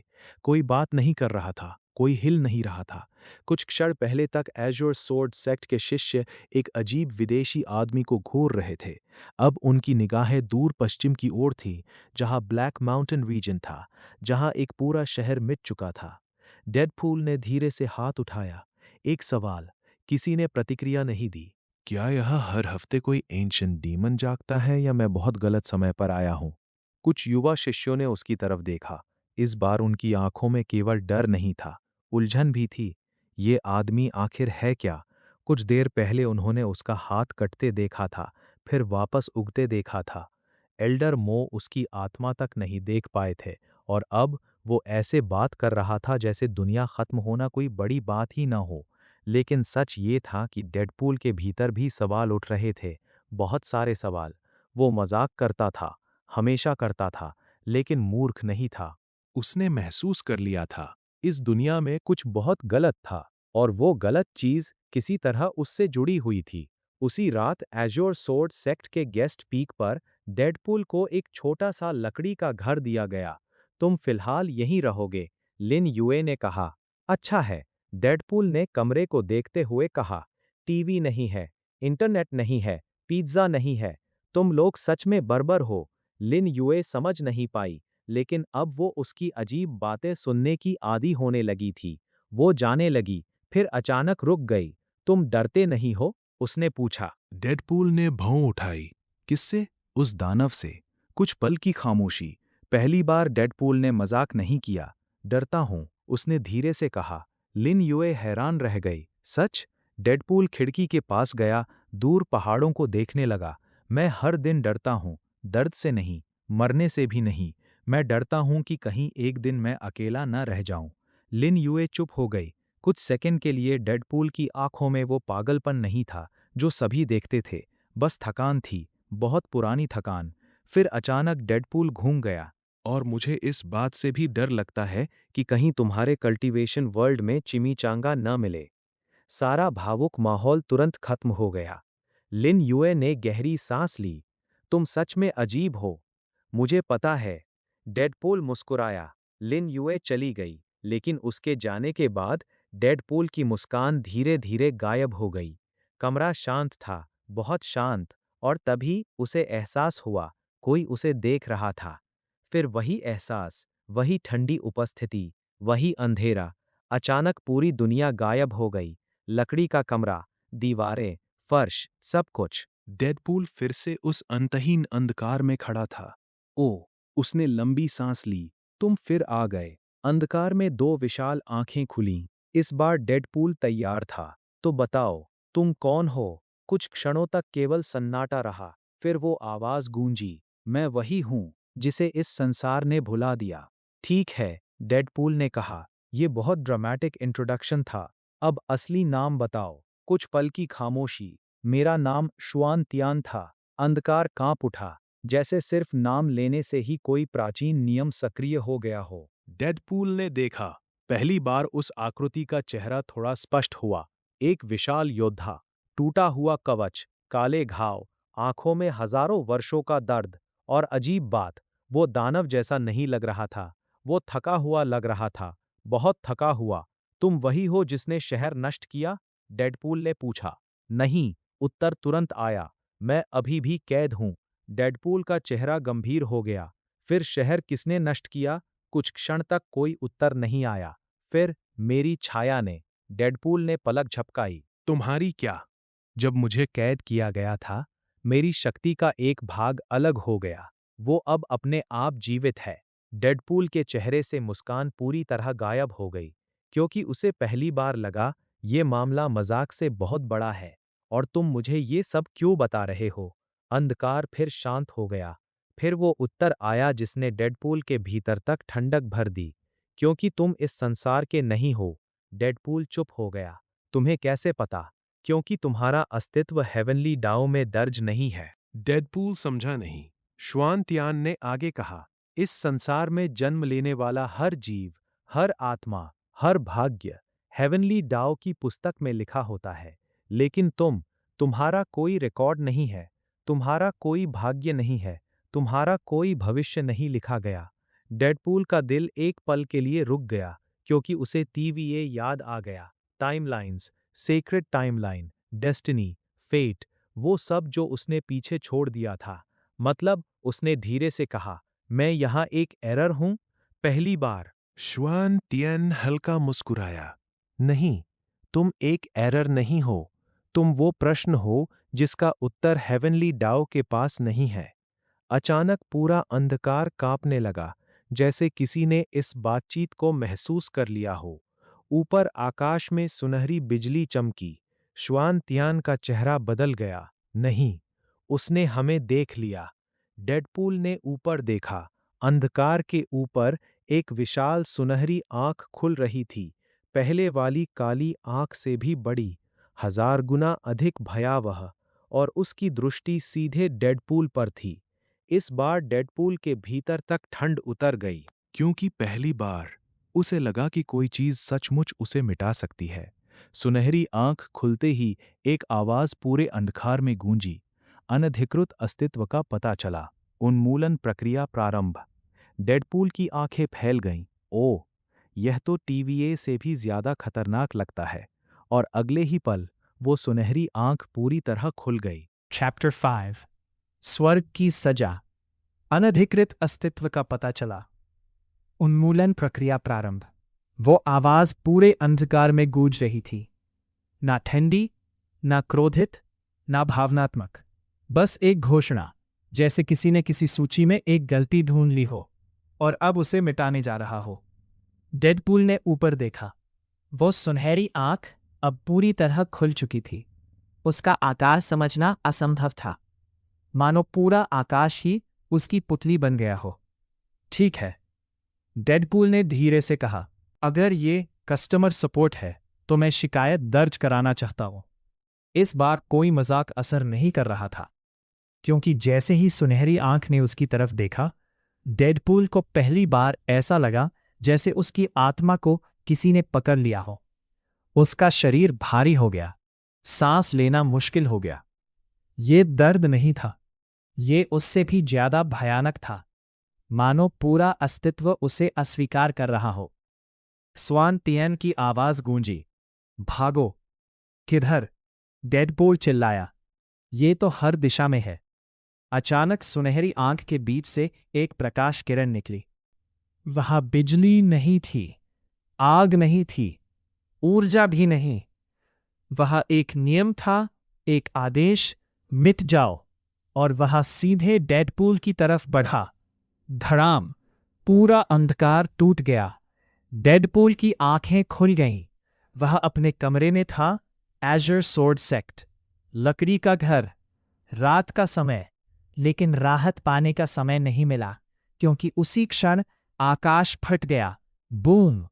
कोई बात नहीं कर रहा था, कोई हिल नहीं रहा था। कुछ क्षण पहले तक एज़्योर सोर्ड सेक्ट के शिष्य एक अजीब विदेशी आदमी को घूर रहे थे। अब उनकी निगाहें दूर पश्चिम की ओर थीं, जहां ब्लैक माउंटेन रीजन था, जहां एक पूरा शहर मिट चुका था। डेडपूल ने धीरे से हाथ उठाया। एक सवाल। किसी ने प्रतिक्रिया नहीं दी। क्या यह हर हफ्ते कोई एंशिएंट डीमन जागता है या मैं बहुत गलत समय पर आया हूं? कुछ युवा शिष्यों ने उसकी तरफ देखा। इस बार उनकी आंखों में केवल डर नहीं था, उलझन भी थी। ये आदमी आखिर है क्या? कुछ देर पहले उन्होंने उसका हाथ कटते देखा था, फिर वापस उगते देखा था। एल्डर मो उसकी आत्मा तक नहीं देख पाए थे, और अब वो ऐसे बात कर रहा था जैसे दुनिया खत्म होना कोई बड़ी बात ही ना हो। लेकिन सच ये था कि डेडपूल के भीतर भी सवाल उठ रहे थे, बहुत सारे सवाल। वो मजाक करता था, हमेशा करता था, लेकिन मूर्ख नहीं था। उसने महसूस कर लिया था, इस दुनिया में कुछ बहुत गलत था, और वो गलत चीज किसी तरह उससे जुड़ी हुई थी। उसी रात एज़्योर सोर्ड सेक्ट के गेस्ट पीक पर डेडपूल को एक छोटा सा लकड़ी का घर दिया गया। तुम फिलहाल यहीं रहोगे, लिन यूए ने कहा। अच्छा है, डेडपूल ने कमरे को देखते हुए कहा। टीवी नहीं है, इंटरनेट नहीं है, पिज्जा नहीं है। तुम लोग सच में बर्बर हो। लिन युए समझ नहीं पाई, लेकिन अब वो उसकी अजीब बातें सुनने की आदी होने लगी थी। वो जाने लगी, फिर अचानक रुक गई। तुम डरते नहीं हो? उसने पूछा। डेडपूल ने भौं उठाई। किससे? उस दानव से। कुछ पल की खामोशी। पहली बार डेडपूल ने मजाक नहीं किया। डरता हूं, उसने धीरे से कहा। लिन युए हैरान रह गई। सच? डेडपूल खिड़की के पास गया, दूर पहाड़ों को देखने लगा। मैं हर दिन डरता हूं, दर्द से नहीं, मरने से भी नहीं। मैं डरता हूं कि कहीं एक दिन मैं अकेला न रह जाऊं। लिन युए चुप हो गई। कुछ सेकंड के लिए डेडपूल की आंखों में वो पागलपन नहीं था जो सभी देखते थे, बस थकान थी, बहुत पुरानी थकान। फिर अचानक डेडपूल घूम गया। और मुझे इस बात से भी डर लगता है कि कहीं तुम्हारे कल्टीवेशन वर्ल्ड में चिमीचांगा न मिले। सारा भावुक माहौल तुरंत खत्म हो गया। लिन युए ने गहरी सांस ली। तुम सच में अजीब हो। मुझे पता है। डेडपूल मुस्कुराया। लिन युए चली गई, लेकिन उसके जाने के बाद डेडपूल की मुस्कान धीरे धीरे गायब हो गई। कमरा शांत था, बहुत शांत, और तभी उसे एहसास हुआ, कोई उसे देख रहा था। फिर वही एहसास, वही ठंडी उपस्थिति, वही अंधेरा। अचानक पूरी दुनिया गायब हो गई। लकड़ी का कमरा, दीवारें, फर्श, सब कुछ। डेडपूल फिर से उस अंतहीन अंधकार में खड़ा था। ओ, उसने लंबी सांस ली। तुम फिर आ गए। अंधकार में दो विशाल आंखें खुलीं। इस बार डेडपूल तैयार था। तो बताओ, तुम कौन हो? कुछ क्षणों तक केवल सन्नाटा रहा, फिर वो आवाज गूंजी। मैं वही हूं, जिसे इस संसार ने भुला दिया। ठीक है, डेडपूल ने कहा। ये बहुत ड्रामेटिक इंट्रोडक्शन था। अब असली नाम बताओ। कुछ पल की खामोशी। मेरा नाम शुआन तियान था। अंधकार कांप उठा, जैसे सिर्फ नाम लेने से ही कोई प्राचीन नियम सक्रिय हो गया हो। डेडपूल ने देखा। पहली बार उस आकृति का चेहरा थोड़ा स्पष्ट हुआ। एक विशाल योद्धा, टूटा हुआ कवच, काले घाव, आंखों में हजारों वर्षों का दर्द। और अजीब बात, वो दानव जैसा नहीं लग रहा था। वो थका हुआ लग रहा था, बहुत थका हुआ। तुम वही हो जिसने शहर नष्ट किया? डेडपूल ने पूछा। नहीं, उत्तर तुरंत आया। मैं अभी भी कैद हूं। डेडपूल का चेहरा गंभीर हो गया। फिर शहर किसने नष्ट किया? कुछ क्षण तक कोई उत्तर नहीं आया। फिर मेरी छाया ने। डेडपूल ने पलक झपकाई। तुम्हारी क्या? जब मुझे कैद किया गया था, मेरी शक्ति का एक भाग अलग हो गया। वो अब अपने आप जीवित है। डेडपूल के चेहरे से मुस्कान पूरी तरह गायब हो गई, क्योंकि उसे पहली बार लगा, ये मामला मजाक से बहुत बड़ा है। और तुम मुझे ये सब क्यों बता रहे हो? अंधकार फिर शांत हो गया। फिर वो उत्तर आया जिसने डेडपूल के भीतर तक ठंडक भर दी। क्योंकि तुम इस संसार के नहीं हो। डेडपूल चुप हो गया। तुम्हें कैसे पता? क्योंकि तुम्हारा अस्तित्व हेवनली डाओ में दर्ज नहीं है। डेडपूल समझा नहीं। शुआन तियान ने आगे कहा, इस संसार में जन्म लेने वाला हर जीव, हर आत्मा, हर भाग्य हेवनली डाओ की पुस्तक में लिखा होता है। लेकिन तुम्हारा कोई रिकॉर्ड नहीं है। तुम्हारा कोई भाग्य नहीं है। तुम्हारा कोई भविष्य नहीं लिखा गया। डेडपूल का दिल एक पल के लिए रुक गया, क्योंकि उसे TVA याद आ गया। Timelines, secret timeline, destiny, fate, वो सब जो उसने पीछे छोड़ दिया था। मतलब, उसने धीरे से कहा, मैं यहाँ एक एरर हूँ? पहली बार। शुआन तियन हल्का मुस्कुराया। नहीं, तुम एक एरर नहीं हो। तुम वो प्रश्न हो जिसका उत्तर हेवनली डाओ के पास नहीं है। अचानक पूरा अंधकार कांपने लगा, जैसे किसी ने इस बातचीत को महसूस कर लिया हो। ऊपर आकाश में सुनहरी बिजली चमकी। शुआन तियान का चेहरा बदल गया। नहीं, उसने हमें देख लिया। डेडपूल ने ऊपर देखा। अंधकार के ऊपर एक विशाल सुनहरी आंख खुल रही थी, पहले वाली काली आंख से भी बड़ी, 1000 गुना अधिक भयावह, और उसकी दृष्टि सीधे डेडपूल पर थी। इस बार डेडपूल के भीतर तक ठंड उतर गई। क्योंकि पहली बार उसे लगा कि कोई चीज सचमुच उसे मिटा सकती है। सुनहरी आंख खुलते ही एक आवाज पूरे अंधकार में गूंजी। अनधिकृत अस्तित्व का पता चला। उन्मूलन प्रक्रिया प्रारंभ। डेडपूल की आंखें फैल गईं। ओह, यह तो TVA से भी ज्यादा खतरनाक लगता है। और अगले ही पल वो सुनहरी आंख पूरी तरह खुल गई। Chapter 5 स्वर्ग की सजा। अनधिकृत अस्तित्व का पता चला। उन्मूलन प्रक्रिया प्रारंभ। वो आवाज पूरे अंधकार में गूंज रही थी। ना ठंडी, ना क्रोधित, ना भावनात्मक। बस एक घोषणा, जैसे किसी ने किसी सूची में एक गलती ढूंढ ली हो और अब उसे मिटाने जा रहा हो। डेडपूल ने ऊपर देखा। वो सुनहरी आंख अब पूरी तरह खुल चुकी थी। उसका आकार समझना असंभव था, मानो पूरा आकाश ही उसकी पुतली बन गया हो। ठीक है, डेडपूल ने धीरे से कहा, अगर ये कस्टमर सपोर्ट है तो मैं शिकायत दर्ज कराना चाहता हूं। इस बार कोई मजाक असर नहीं कर रहा था, क्योंकि जैसे ही सुनहरी आंख ने उसकी तरफ देखा, डेडपूल को पहली बार ऐसा लगा जैसे उसकी आत्मा को किसी ने पकड़ लिया हो। उसका शरीर भारी हो गया, सांस लेना मुश्किल हो गया। ये दर्द नहीं था, ये उससे भी ज्यादा भयानक था, मानो पूरा अस्तित्व उसे अस्वीकार कर रहा हो। स्वान तियन की आवाज गूंजी, भागो। किधर? डेडपूल चिल्लाया। ये तो हर दिशा में है। अचानक सुनहरी आंख के बीच से एक प्रकाश किरण निकली। वहां बिजली नहीं थी, आग नहीं थी, ऊर्जा भी नहीं। वहां एक नियम था, एक आदेश, मिट जाओ। और वह सीधे डेडपूल की तरफ बढ़ा। धड़ाम, पूरा अंधकार टूट गया। डेडपूल की आंखें खुल गईं। वह अपने कमरे में था। एजर सोर्ड सेक्ट, लकड़ी का घर, रात का समय। लेकिन राहत पाने का समय नहीं मिला, क्योंकि उसी क्षण आकाश फट गया। बूम!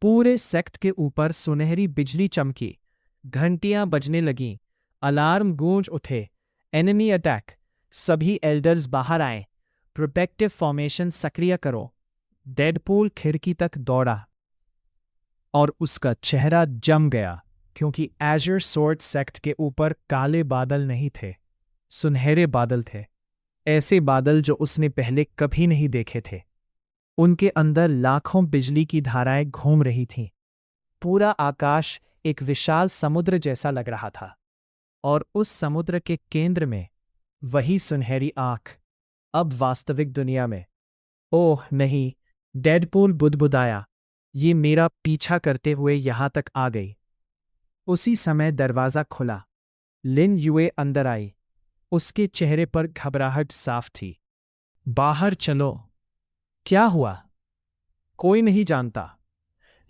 पूरे सेक्ट के ऊपर सुनहरी बिजली चमकी, घंटियां बजने लगीं, अलार्म गूंज उठे। Enemy attack! सभी एल्डर्स बाहर आए। प्रोटेक्टिव फॉर्मेशन सक्रिय करो। डेडपूल खिड़की तक दौड़ा और उसका चेहरा जम गया, क्योंकि एजर सोर्ड सेक्ट के ऊपर काले बादल नहीं थे, सुनहरे बादल थे। ऐसे बादल जो उसने पहले कभी नहीं देखे थे। उनके अंदर लाखों बिजली की धाराएं घूम रही थीं। पूरा आकाश एक विशाल समुद्र जैसा लग रहा था, और उस समुद्र के केंद्र में वही सुनहरी आंख, अब वास्तविक दुनिया में। ओह नहीं! डेडपूल बुदबुदाया, ये मेरा पीछा करते हुए यहां तक आ गई। उसी समय दरवाजा खुला। लिन यूए अंदर आई। उसके चेहरे पर घबराहट साफ थी। बाहर चलो। क्या हुआ? कोई नहीं जानता,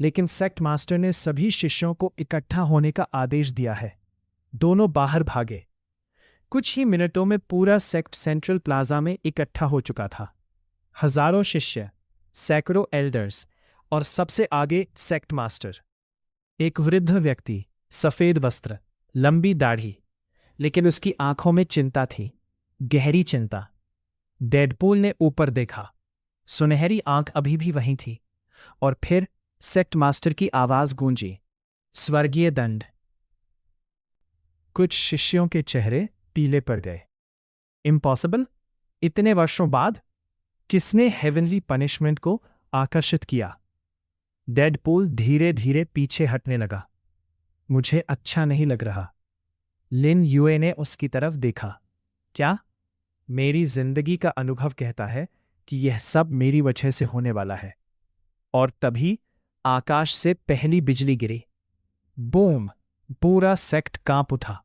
लेकिन सेक्ट मास्टर ने सभी शिष्यों को इकट्ठा होने का आदेश दिया है। दोनों बाहर भागे। कुछ ही मिनटों में पूरा सेक्ट सेंट्रल प्लाजा में इकट्ठा हो चुका था। हजारों शिष्य, सैकड़ों एल्डर्स और सबसे आगे सेक्ट मास्टर। एक वृद्ध व्यक्ति, सफेद वस्त्र, लंबी दाढ़ी, लेकिन उसकी आंखों में चिंता थी, गहरी चिंता। डेडपूल ने ऊपर देखा। सुनहरी आंख अभी भी वहीं थी, और फिर सेक्ट मास्टर की आवाज गूंजी, स्वर्गीय दंड। कुछ शिष्यों के चेहरे पीले पड़ गए। इम्पॉसिबल? इतने वर्षों बाद? किसने हेवनली पनिशमेंट को आकर्षित किया? डेडपूल धीरे धीरे पीछे हटने लगा। मुझे अच्छा नहीं लग रहा। लिन यूए ने उसकी तरफ देखा। क्या? मेरी जिंदगी का अनुभव कहता है कि यह सब मेरी वजह से होने वाला है। और तभी आकाश से पहली बिजली गिरी। बूम! पूरा सेक्ट कांप उठा।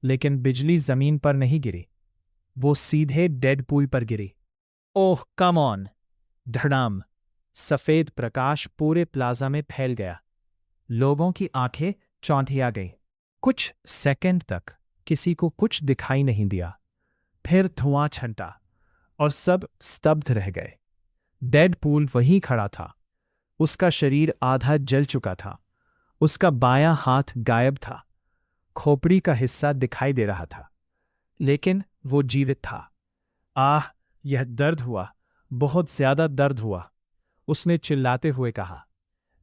लेकिन बिजली जमीन पर नहीं गिरी, वो सीधे डेडपूल पर गिरी। ओह कम ऑन! धड़ाम! सफेद प्रकाश पूरे प्लाजा में फैल गया। लोगों की आंखें चौंधिया गईं। कुछ सेकंड तक किसी को कुछ दिखाई नहीं दिया। फिर धुआं छंटा और सब स्तब्ध रह गए। डेडपूल वहीं खड़ा था। उसका शरीर आधा जल चुका था। उसका बायां हाथ गायब था। खोपड़ी का हिस्सा दिखाई दे रहा था, लेकिन वो जीवित था। आह! यह दर्द हुआ, बहुत ज्यादा दर्द हुआ, उसने चिल्लाते हुए कहा।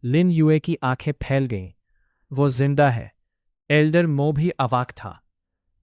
लिन यूए की आंखें फैल गईं। वो जिंदा है। एल्डर मो भी अवाक था।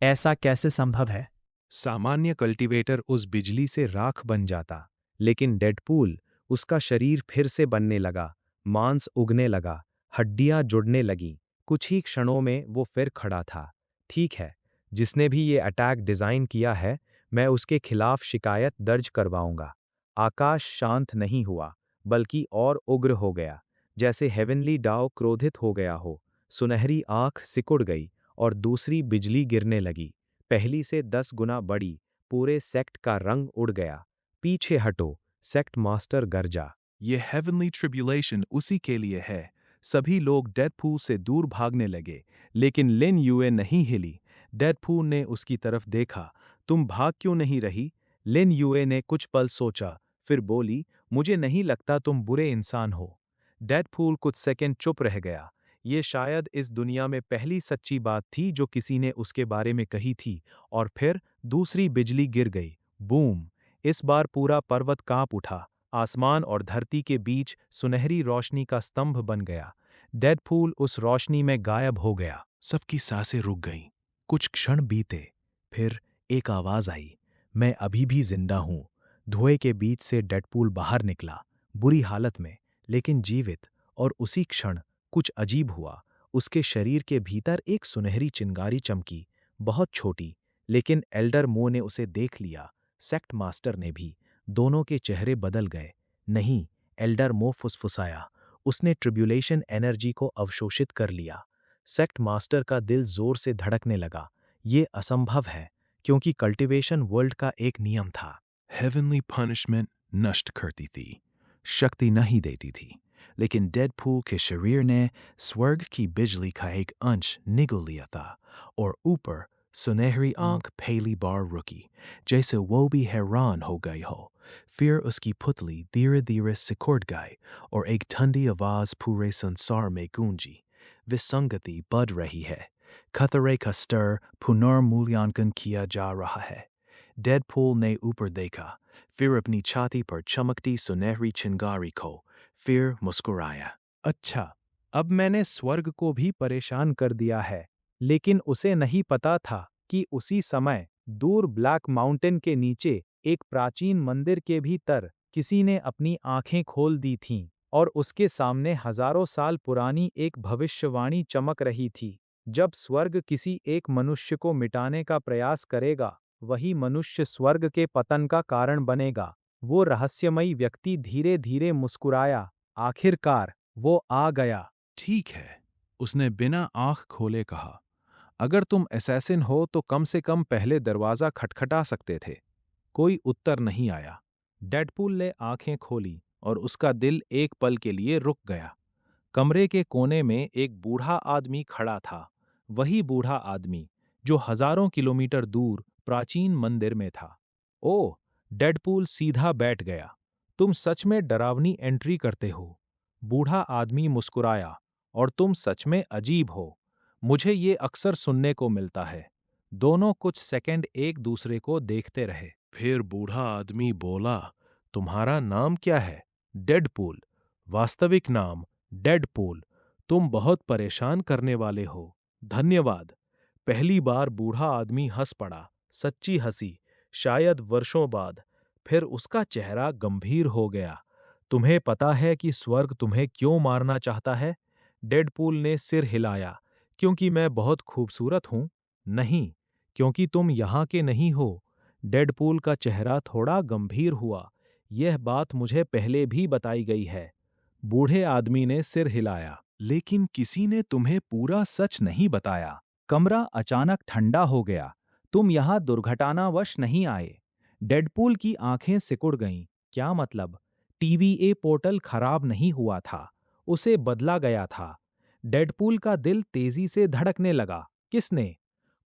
ऐसा कैसे संभव है? सामान्य कल्टीवेटर उस बिजली से राख बन जाता, लेकिन डेडपूल, उसका शरीर फिर से बनने लगा, मांस उगने लगा, हड्डियां जुड़ने लगीं। कुछ ही क्षणों में वो फिर खड़ा था। ठीक है, जिसने भी ये अटैक डिजाइन किया है, मैं उसके खिलाफ शिकायत दर्ज करवाऊंगा। आकाश शांत नहीं हुआ, बल्कि और उग्र हो गया, जैसे हेवनली डाओ क्रोधित हो गया हो। सुनहरी आंख सिकुड़ गई और दूसरी बिजली गिरने लगी, पहली से 10 गुना बड़ी। पूरे सेक्ट का रंग उड़ गया। पीछे हटो, सेक्ट मास्टर गरजा। ये हेवनली ट्रिब्यूलेशन उसी के लिए है। सभी लोग डेडपूल से दूर भागने लगे, लेकिन लिन यूए नहीं हिली। डेडपूल ने उसकी तरफ देखा। तुम भाग क्यों नहीं रही? लिन यूए ने कुछ पल सोचा, फिर बोली, मुझे नहीं लगता तुम बुरे इंसान हो। डेडपूल कुछ सेकंड चुप रह गया। ये शायद इस दुनिया में पहली सच्ची बात थी जो किसी ने उसके बारे में कही थी। और फिर दूसरी बिजली गिर गई। बूम! इस बार पूरा पर्वत कांप उठा। आसमान और धरती के बीच सुनहरी रोशनी का स्तंभ बन गया। डेडपूल उस रोशनी में गायब हो गया। सबकी सांसें रुक गईं। कुछ क्षण बीते, फिर एक आवाज आई, मैं अभी भी जिंदा हूं। धुएं के बीच से डेडपूल बाहर निकला, बुरी हालत में, लेकिन जीवित। और उसी क्षण कुछ अजीब हुआ। उसके शरीर के भीतर एक सुनहरी चिंगारी चमकी, बहुत छोटी, लेकिन एल्डर मो ने उसे देख लिया, सेक्ट मास्टर ने भी। दोनों के चेहरे बदल गए। नहीं, एल्डर मो फुसफुसाया, उसने ट्रिब्यूलेशन एनर्जी को अवशोषित कर लिया। सेक्ट मास्टर का दिल जोर से धड़कने लगा। ये असंभव है, क्योंकि कल्टीवेशन वर्ल्ड का एक नियम था। हेवनली पनिशमेंट नष्ट करती थी, शक्ति नहीं देती थी। लेकिन डेडपूल के शरीर ने स्वर्ग की बिजली का एक अंश निगल लिया था, और ऊपर सुनहरी आंख पहली बार रुकी, जैसे वो भी हैरान हो गई हो। फिर उसकी पुतली धीरे धीरे सिकुड़ गई और एक ठंडी आवाज पूरे संसार में गूंजी, विसंगति बढ़ रही है, खतरे का स्तर पुनर्मूल्यांकन किया जा रहा है। डेडपूल ने ऊपर देखा, फिर अपनी छाती पर चमकती सुनहरी चिंगारी को, फिर मुस्कुराया। अच्छा, अब मैंने स्वर्ग को भी परेशान कर दिया है। लेकिन उसे नहीं पता था कि उसी समय दूर ब्लैक माउंटेन के नीचे एक प्राचीन मंदिर के भीतर किसी ने अपनी आंखें खोल दी थीं, और उसके सामने हजारों साल पुरानी एक भविष्यवाणी चमक रही थी। जब स्वर्ग किसी एक मनुष्य को मिटाने का प्रयास करेगा, वही मनुष्य स्वर्ग के पतन का कारण बनेगा। वो रहस्यमयी व्यक्ति धीरे धीरे मुस्कुराया। आखिरकार वो आ गया। ठीक है, उसने बिना आंख खोले कहा। अगर तुम असैसिन हो तो कम से कम पहले दरवाजा खटखटा सकते थे। कोई उत्तर नहीं आया। डेडपूल ने आंखें खोली और उसका दिल एक पल के लिए रुक गया। कमरे के कोने में एक बूढ़ा आदमी खड़ा था, वही बूढ़ा आदमी जो हजारों किलोमीटर दूर प्राचीन मंदिर में था। ओह! डेडपूल सीधा बैठ गया। तुम सच में डरावनी एंट्री करते हो। बूढ़ा आदमी मुस्कुराया, और तुम सच में अजीब हो। मुझे ये अक्सर सुनने को मिलता है। दोनों कुछ सेकंड एक दूसरे को देखते रहे। फिर बूढ़ा आदमी बोला, तुम्हारा नाम क्या है? डेडपूल। वास्तविक नाम डेडपूल। तुम बहुत परेशान करने वाले हो। धन्यवाद। पहली बार बूढ़ा आदमी हंस पड़ा, सच्ची हंसी, शायद वर्षों बाद। फिर उसका चेहरा गंभीर हो गया। तुम्हें पता है कि स्वर्ग तुम्हें क्यों मारना चाहता है? डेडपूल ने सिर हिलाया। क्योंकि मैं बहुत खूबसूरत हूं? नहीं, क्योंकि तुम यहाँ के नहीं हो। डेडपूल का चेहरा थोड़ा गंभीर हुआ। यह बात मुझे पहले भी बताई गई है। बूढ़े आदमी ने सिर हिलाया। लेकिन किसी ने तुम्हें पूरा सच नहीं बताया। कमरा अचानक ठंडा हो गया। तुम यहाँ दुर्घटनावश नहीं आए। डेडपूल की आंखें सिकुड़ गईं। क्या मतलब? टीवीए पोर्टल खराब नहीं हुआ था, उसे बदला गया था। डेडपूल का दिल तेजी से धड़कने लगा। किसने?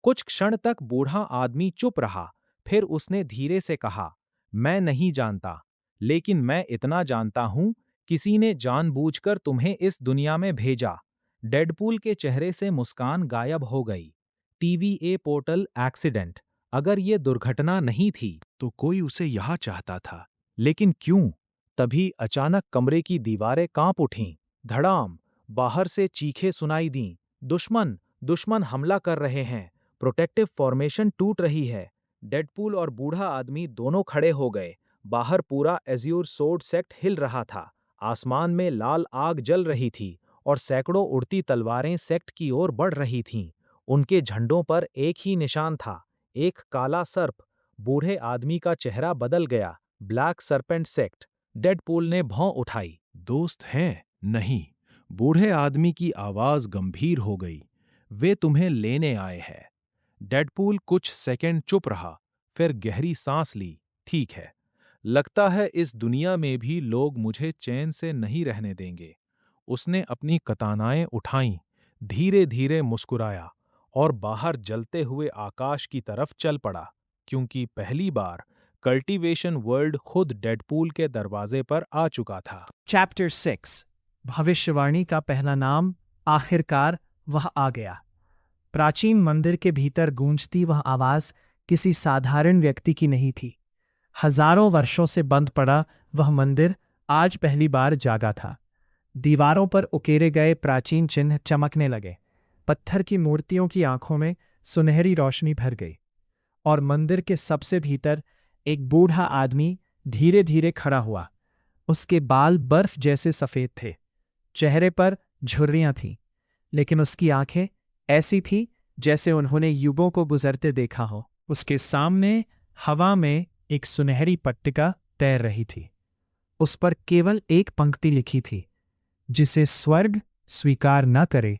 कुछ क्षण तक बूढ़ा आदमी चुप रहा, फिर उसने धीरे से कहा, मैं नहीं जानता, लेकिन मैं इतना जानता हूं, किसी ने जानबूझकर तुम्हें इस दुनिया में भेजा। डेडपूल के चेहरे से मुस्कान गायब हो गई। TVA portal accident. अगर ये दुर्घटना नहीं थी, तो कोई उसे यहाँ चाहता था। लेकिन क्यों? तभी अचानक कमरे की दीवारें कांप उठीं। धड़ाम! बाहर से चीखें सुनाई दीं। दुश्मन! दुश्मन हमला कर रहे हैं। प्रोटेक्टिव फॉर्मेशन टूट रही है। डेडपूल और बूढ़ा आदमी दोनों खड़े हो गए। बाहर पूरा एज्योर सोर्ड सेक्ट हिल रहा था। आसमान में लाल आग जल रही थी, और सैकड़ों उड़ती तलवारें सेक्ट की ओर बढ़ रही थीं। उनके झंडों पर एक ही निशान था, एक काला सर्प। बूढ़े आदमी का चेहरा बदल गया। Black serpent sect. डेडपूल ने भौं उठाई। दोस्त हैं? नहीं। बूढ़े आदमी की आवाज गंभीर हो गई। वे तुम्हें लेने आए हैं। डेडपूल कुछ सेकंड चुप रहा, फिर गहरी सांस ली। ठीक है, लगता है इस दुनिया में भी लोग मुझे चैन से नहीं रहने देंगे। उसने अपनी कतानाएं उठाईं, धीरे धीरे मुस्कुराया और बाहर जलते हुए आकाश की तरफ चल पड़ा, क्योंकि पहली बार कल्टीवेशन वर्ल्ड खुद डेडपूल के दरवाजे पर आ चुका था। चैप्टर 6 भविष्यवाणी का पहला नाम। आखिरकार वह आ गया। प्राचीन मंदिर के भीतर गूंजती वह आवाज किसी साधारण व्यक्ति की नहीं थी। हजारों वर्षों से बंद पड़ा वह मंदिर आज पहली बार जागा था। दीवारों पर उकेरे गए प्राचीन चिन्ह चमकने लगे। पत्थर की मूर्तियों की आंखों में सुनहरी रोशनी भर गई और मंदिर के सबसे भीतर एक बूढ़ा आदमी धीरे धीरे खड़ा हुआ। उसके बाल बर्फ जैसे सफेद थे, चेहरे पर झुर्रियां थीं, लेकिन उसकी आंखें ऐसी थीं जैसे उन्होंने युगों को गुजरते देखा हो। उसके सामने हवा में एक सुनहरी पट्टिका तैर रही थी। उस पर केवल एक पंक्ति लिखी थी, जिसे स्वर्ग स्वीकार न करे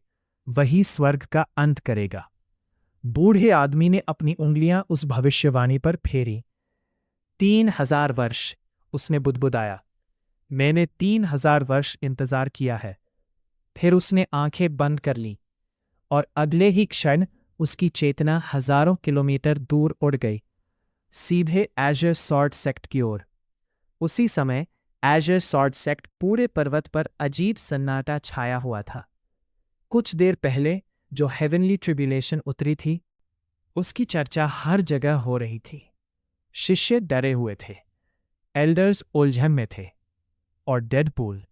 वही स्वर्ग का अंत करेगा। बूढ़े आदमी ने अपनी उंगलियां उस भविष्यवाणी पर फेरी। 3000 वर्ष, उसने बुदबुदाया। मैंने 3000 वर्ष इंतजार किया है। फिर उसने आंखें बंद कर लीं और अगले ही क्षण उसकी चेतना हजारों किलोमीटर दूर उड़ गई, सीधे एजर सॉर्ड सेक्ट की ओर। उसी समय एजर सॉर्ड सेक्ट पूरे पर्वत पर अजीब सन्नाटा छाया हुआ था। कुछ देर पहले जो हेवनली ट्रिब्यूलेशन उतरी थी, उसकी चर्चा हर जगह हो रही थी। शिष्य डरे हुए थे, एल्डर्स उलझन में थे, और डेडपूल,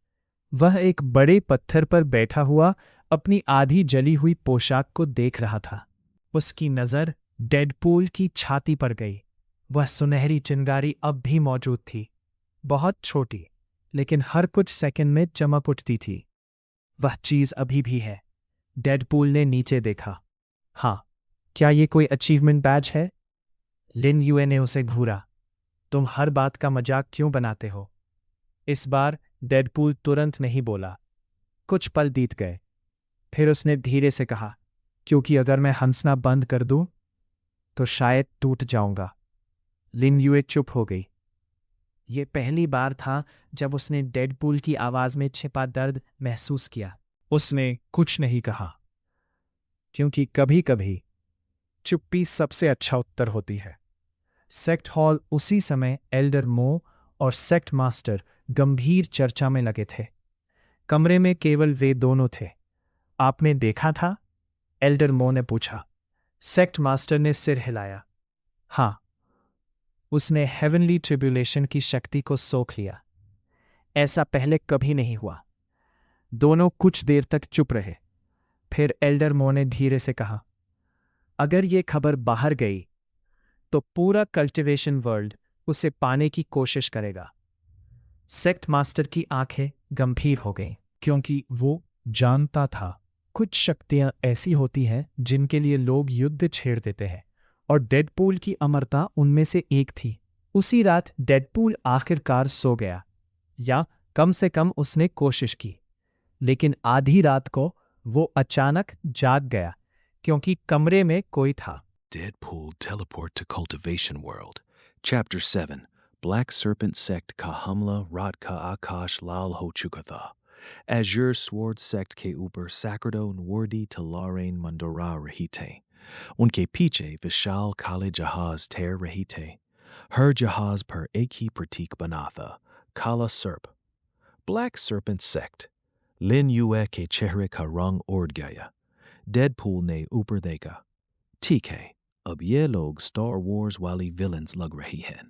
वह एक बड़े पत्थर पर बैठा हुआ अपनी आधी जली हुई पोशाक को देख रहा था। उसकी नज़र डेडपूल की छाती पर गई। वह सुनहरी चिंगारी अब भी मौजूद थी, बहुत छोटी, लेकिन हर कुछ सेकंड में चमक उठती थी। वह चीज़ अभी भी है। डेडपूल ने नीचे देखा। हाँ, क्या ये कोई अचीवमेंट बैज है? लिन यूए ने उसे घूरा। तुम हर बात का मजाक क्यों बनाते हो? इस बार डेडपूल तुरंत नहीं बोला। कुछ पल बीत गए। फिर उसने धीरे से कहा, क्योंकि अगर मैं हंसना बंद कर दूं, तो शायद टूट जाऊंगा। लिन यूए चुप हो गई। ये पहली बार था जब उसने डेडपूल की आवाज में छिपा दर्द महसूस किया। उसने कुछ नहीं कहा, क्योंकि कभी कभी चुप्पी सबसे अच्छा उत्तर होती है। सेक्ट हॉल उसी समय एल्डर मो और सेक्ट मास्टर गंभीर चर्चा में लगे थे। कमरे में केवल वे दोनों थे। आपने देखा था? एल्डर मो ने पूछा। सेक्ट मास्टर ने सिर हिलाया। हाँ, उसने हेवनली ट्रिब्यूलेशन की शक्ति को सोख लिया। ऐसा पहले कभी नहीं हुआ। दोनों कुछ देर तक चुप रहे। फिर एल्डर मो ने धीरे से कहा, अगर ये खबर बाहर गई तो पूरा कल्टीवेशन वर्ल्ड उसे पाने की कोशिश करेगा। सेक्ट मास्टर की आंखें गंभीर हो गईं, क्योंकि वो जानता था कुछ शक्तियां ऐसी होती हैं जिनके लिए लोग युद्ध छेड़ देते हैं, और डेडपूल की अमरता उनमें से एक थी। उसी रात डेडपूल आखिरकार सो गया, या कम से कम उसने कोशिश की। लेकिन आधी रात को वो अचानक जाग गया, क्योंकि कमरे में कोई था। Deadpool teleport to Cultivation World. Chapter 7 Black Serpent Sect Ka Hamla Rat Ka Akash Lal Ho Chukatha. Azure Sword Sect Ke Upar Sakrado Nwardi Talarain Mandora Rahite. Unke Piche Vishal Kale Jahaz Ter Rahite. Her Jahaz per Eki Pratik Banatha. Kala Serp. Black Serpent Sect. Lin Yue Ke Chehre Ka Rung Ord Gaya. Deadpool Ne Upar Deka. ठीक है, अब ये लोग star Wars वाली villains लग रही हैं।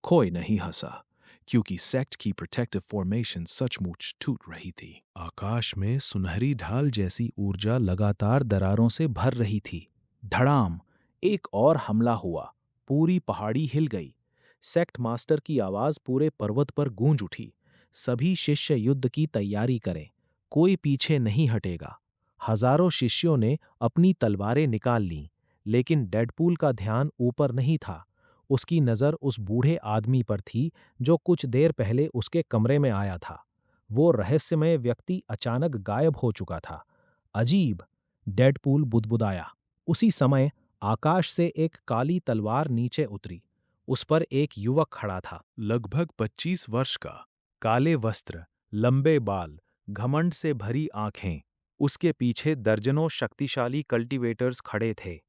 कोई नहीं हंसा, क्योंकि सेक्ट की प्रोटेक्टिव फॉर्मेशन सचमुच टूट रही थी। आकाश में सुनहरी ढाल जैसी ऊर्जा लगातार दरारों से भर रही थी। धड़ाम, एक और हमला हुआ। पूरी पहाड़ी हिल गई। सेक्ट मास्टर की आवाज पूरे पर्वत पर गूंज उठी। सभी शिष्य युद्ध की तैयारी करें, कोई पीछे नहीं हटेगा। हजारों शिष्यों ने अपनी तलवारें निकाल लीं, लेकिन डेडपूल का ध्यान ऊपर नहीं था। उसकी नज़र उस बूढ़े आदमी पर थी जो कुछ देर पहले उसके कमरे में आया था। वो रहस्यमय व्यक्ति अचानक गायब हो चुका था। अजीब, डेडपूल बुदबुदाया। उसी समय आकाश से एक काली तलवार नीचे उतरी। उस पर एक युवक खड़ा था, लगभग 25 वर्ष का। काले वस्त्र, लंबे बाल, घमंड से भरी आंखें। उसके पीछे दर्जनों शक्तिशाली कल्टीवेटर्स खड़े थे।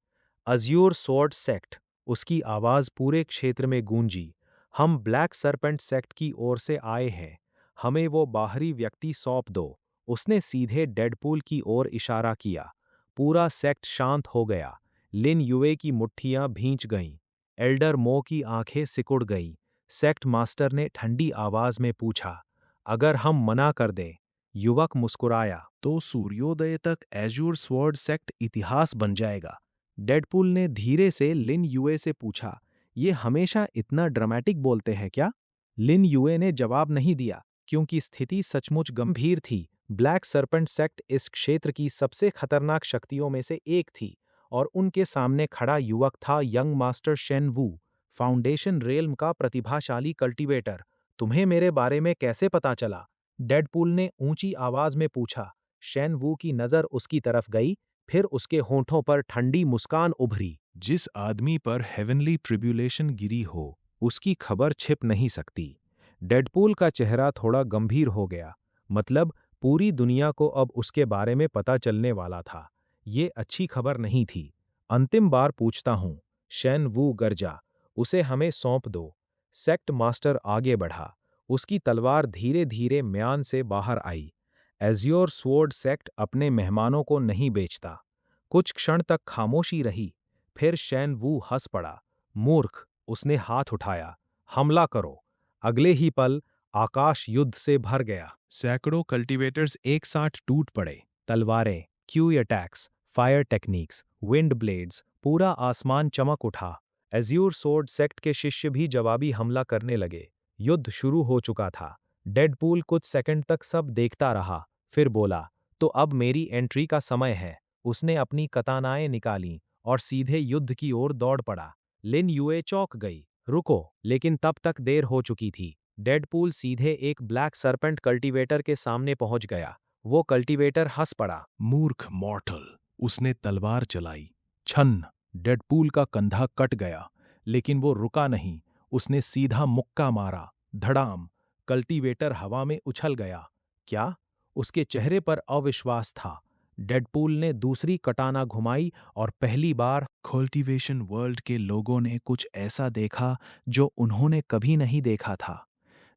अज्योर स्वॉर्ड सेक्ट, उसकी आवाज पूरे क्षेत्र में गूंजी। हम ब्लैक सरपेंट सेक्ट की ओर से आए हैं। हमें वो बाहरी व्यक्ति सौंप दो। उसने सीधे डेडपूल की ओर इशारा किया। पूरा सेक्ट शांत हो गया। लिन युए की मुट्ठियां भींच गईं। एल्डर मो की आंखें सिकुड़ गईं। सेक्ट मास्टर ने ठंडी आवाज में पूछा, अगर हम मना कर दें? युवक मुस्कुराया। तो सूर्योदय तक एज्योर स्वॉर्ड सेक्ट इतिहास बन जाएगा। डेडपूल ने धीरे से लिन युए से पूछा, ये हमेशा इतना ड्रामेटिक बोलते हैं क्या? लिन युए ने जवाब नहीं दिया, क्योंकि स्थिति सचमुच गंभीर थी। ब्लैक सरपेंट सेक्ट इस क्षेत्र की सबसे खतरनाक शक्तियों में से एक थी, और उनके सामने खड़ा युवक था यंग मास्टर शेन वू, फाउंडेशन रेल्म का प्रतिभाशाली कल्टीवेटर। तुम्हें मेरे बारे में कैसे पता चला? डेडपूल ने ऊंची आवाज में पूछा। शेन वू की नजर उसकी तरफ गई, फिर उसके होंठों पर ठंडी मुस्कान उभरी। जिस आदमी पर हेवनली ट्रिब्यूलेशन गिरी हो, उसकी खबर छिप नहीं सकती। डेडपूल का चेहरा थोड़ा गंभीर हो गया। मतलब पूरी दुनिया को अब उसके बारे में पता चलने वाला था। ये अच्छी खबर नहीं थी। अंतिम बार पूछता हूं, शेन वू गरजा, उसे हमें सौंप दो। सेक्ट मास्टर आगे बढ़ा। उसकी तलवार धीरे धीरे म्यान से बाहर आई। एज्योर स्वॉर्ड सेक्ट अपने मेहमानों को नहीं बेचता। कुछ क्षण तक खामोशी रही। फिर शेन वू हंस पड़ा। मूर्ख, उसने हाथ उठाया। हमला करो। अगले ही पल आकाश युद्ध से भर गया। सैकड़ों कल्टीवेटर्स एक साथ टूट पड़े। तलवारें, Q attacks, fire techniques, wind blades, पूरा आसमान चमक उठा। एज्योर स्वॉर्ड सेक्ट के शिष्य भी जवाबी हमला करने लगे। युद्ध शुरू हो चुका था। डेडपूल कुछ सेकंड तक सब देखता रहा, फिर बोला, तो अब मेरी एंट्री का समय है। उसने अपनी कतानाएं निकालीं और सीधे युद्ध की ओर दौड़ पड़ा। लिन युए चौंक गई। रुको, लेकिन तब तक देर हो चुकी थी। डेडपूल सीधे एक ब्लैक सरपेंट कल्टीवेटर के सामने पहुंच गया। वो कल्टीवेटर हंस पड़ा। मूर्ख मॉर्टल, उसने तलवार चलाई। छन्न, डेडपूल का कंधा कट गया, लेकिन वो रुका नहीं। उसने सीधा मुक्का मारा। धड़ाम, कल्टीवेटर हवा में उछल गया। क्या? उसके चेहरे पर अविश्वास था। डेडपूल ने दूसरी कटाना घुमाई और पहली बार कल्टीवेशन वर्ल्ड के लोगों ने कुछ ऐसा देखा जो उन्होंने कभी नहीं देखा था।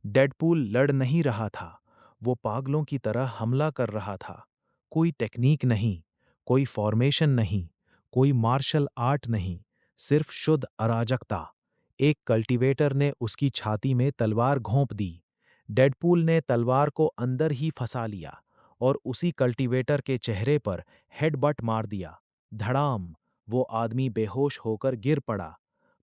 डेडपूल लड़ नहीं रहा था। वो पागलों की तरह हमला कर रहा था। कोई टेक्निक नहीं, कोई फॉर्मेशन नहीं, कोई मार्शल आर्ट नहीं, सिर्फ शुद्ध अराजकता। एक कल्टीवेटर ने उसकी छाती में तलवार घोंप दी। डेडपूल ने तलवार को अंदर ही फंसा लिया और उसी कल्टीवेटर के चेहरे पर हेडबट मार दिया। धड़ाम, वो आदमी बेहोश होकर गिर पड़ा।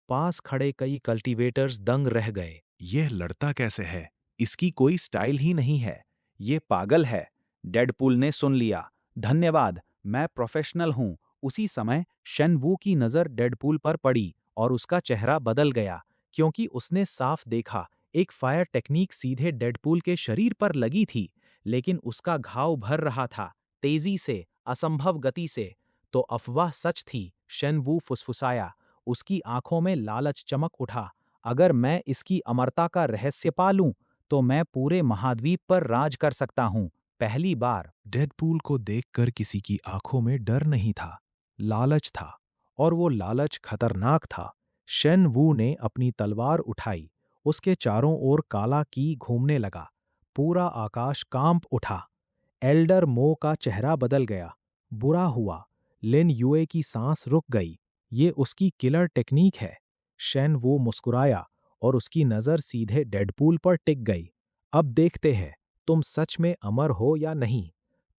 पास खड़े कई कल्टीवेटर्स दंग रह गए। यह लड़ता कैसे है? इसकी कोई स्टाइल ही नहीं है। ये पागल है। डेडपूल ने सुन लिया। धन्यवाद, मैं प्रोफेशनल हूं। उसी समय शेन वू की नजर डेडपूल पर पड़ी और उसका चेहरा बदल गया, क्योंकि उसने साफ देखा एक फायर टेक्निक सीधे डेडपूल के शरीर पर लगी थी, लेकिन उसका घाव भर रहा था, तेजी से, असंभव गति से। तो अफवाह सच थी, शेन वू फुसफुसाया। उसकी आंखों में लालच चमक उठा। अगर मैं इसकी अमरता का रहस्य पालूं, तो मैं पूरे महाद्वीप पर राज कर सकता हूं, पहली बार। डेडपूल को देखकर किसी की आंखों में डर नहीं था, लालच था, और वो लालच खतरनाक था। शेन वू ने अपनी तलवार उठाई। उसके चारों ओर काला की घूमने लगा। पूरा आकाश कांप उठा। एल्डर मो का चेहरा बदल गया। बुरा हुआ। लिन युए की सांस रुक गई। ये उसकी किलर टेक्निक है। शेन वू मुस्कुराया और उसकी नजर सीधे डेडपूल पर टिक गई। अब देखते हैं, तुम सच में अमर हो या नहीं।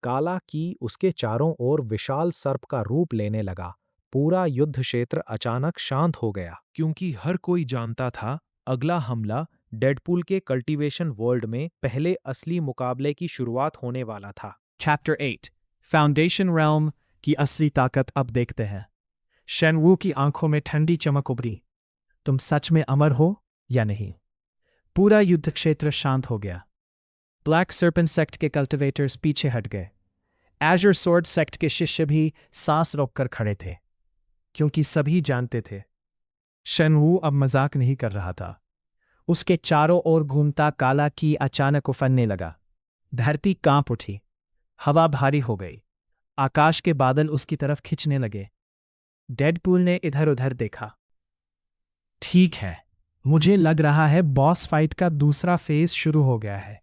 काला की उसके चारों ओर विशाल सर्प का रूप लेने लगा। पूरा युद्ध क्षेत्र अचानक शांत हो गया, क्योंकि हर कोई जानता था अगला हमला डेडपूल के कल्टीवेशन वर्ल्ड में पहले असली मुकाबले की शुरुआत होने वाला था। Chapter 8 Foundation Realm की असली ताकत अब देखते हैं। शेन वू की आंखों में ठंडी चमक उभरी। तुम सच में अमर हो या नहीं। पूरा युद्ध क्षेत्र शांत हो गया। ब्लैक सर्पेंट सेक्ट के कल्टिवेटर्स पीछे हट गए। एजर स्वॉर्ड सेक्ट के शिष्य भी सांस रोककर खड़े थे, क्योंकि सभी जानते थे शन वू अब मजाक नहीं कर रहा था। उसके चारों ओर घूमता काला की अचानक उफनने लगा। धरती कांप उठी, हवा भारी हो गई, आकाश के बादल उसकी तरफ खिंचने लगे। डेडपूल ने इधर उधर देखा। ठीक है, मुझे लग रहा है बॉस फाइट का दूसरा फेज शुरू हो गया है।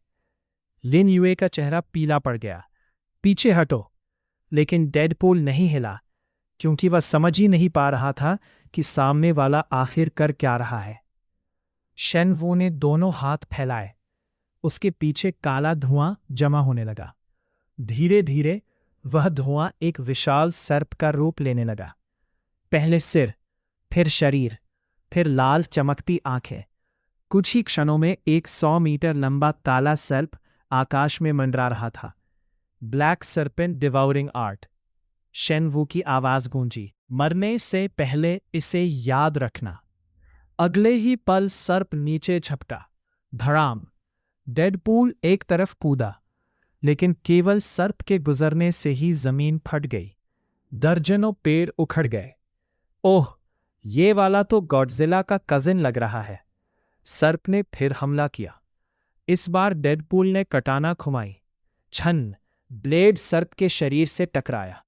लिन यूए का चेहरा पीला पड़ गया। पीछे हटो। लेकिन डेडपूल नहीं हिला, क्योंकि वह समझ ही नहीं पा रहा था कि सामने वाला आखिर कर क्या रहा है। शन वू ने दोनों हाथ फैलाए। उसके पीछे काला धुआं जमा होने लगा। धीरे धीरे वह धुआं एक विशाल सर्प का रूप लेने लगा। पहले सिर, फिर शरीर, फिर लाल चमकती आंखें। कुछ ही क्षणों में एक 100 मीटर लंबा काला सर्प आकाश में मंडरा रहा था। Black serpent devouring art. शन वू की आवाज गूंजी, मरने से पहले इसे याद रखना। अगले ही पल सर्प नीचे झपटा। धड़ाम। डेडपूल एक तरफ कूदा, लेकिन केवल सर्प के गुजरने से ही जमीन फट गई। दर्जनों पेड़ उखड़ गए। ओह, ये वाला तो गॉडजिला का कजिन लग रहा है। सर्प ने फिर हमला किया। इस बार डेडपूल ने कटाना घुमाई। छन, ब्लेड सर्प के शरीर से टकराया,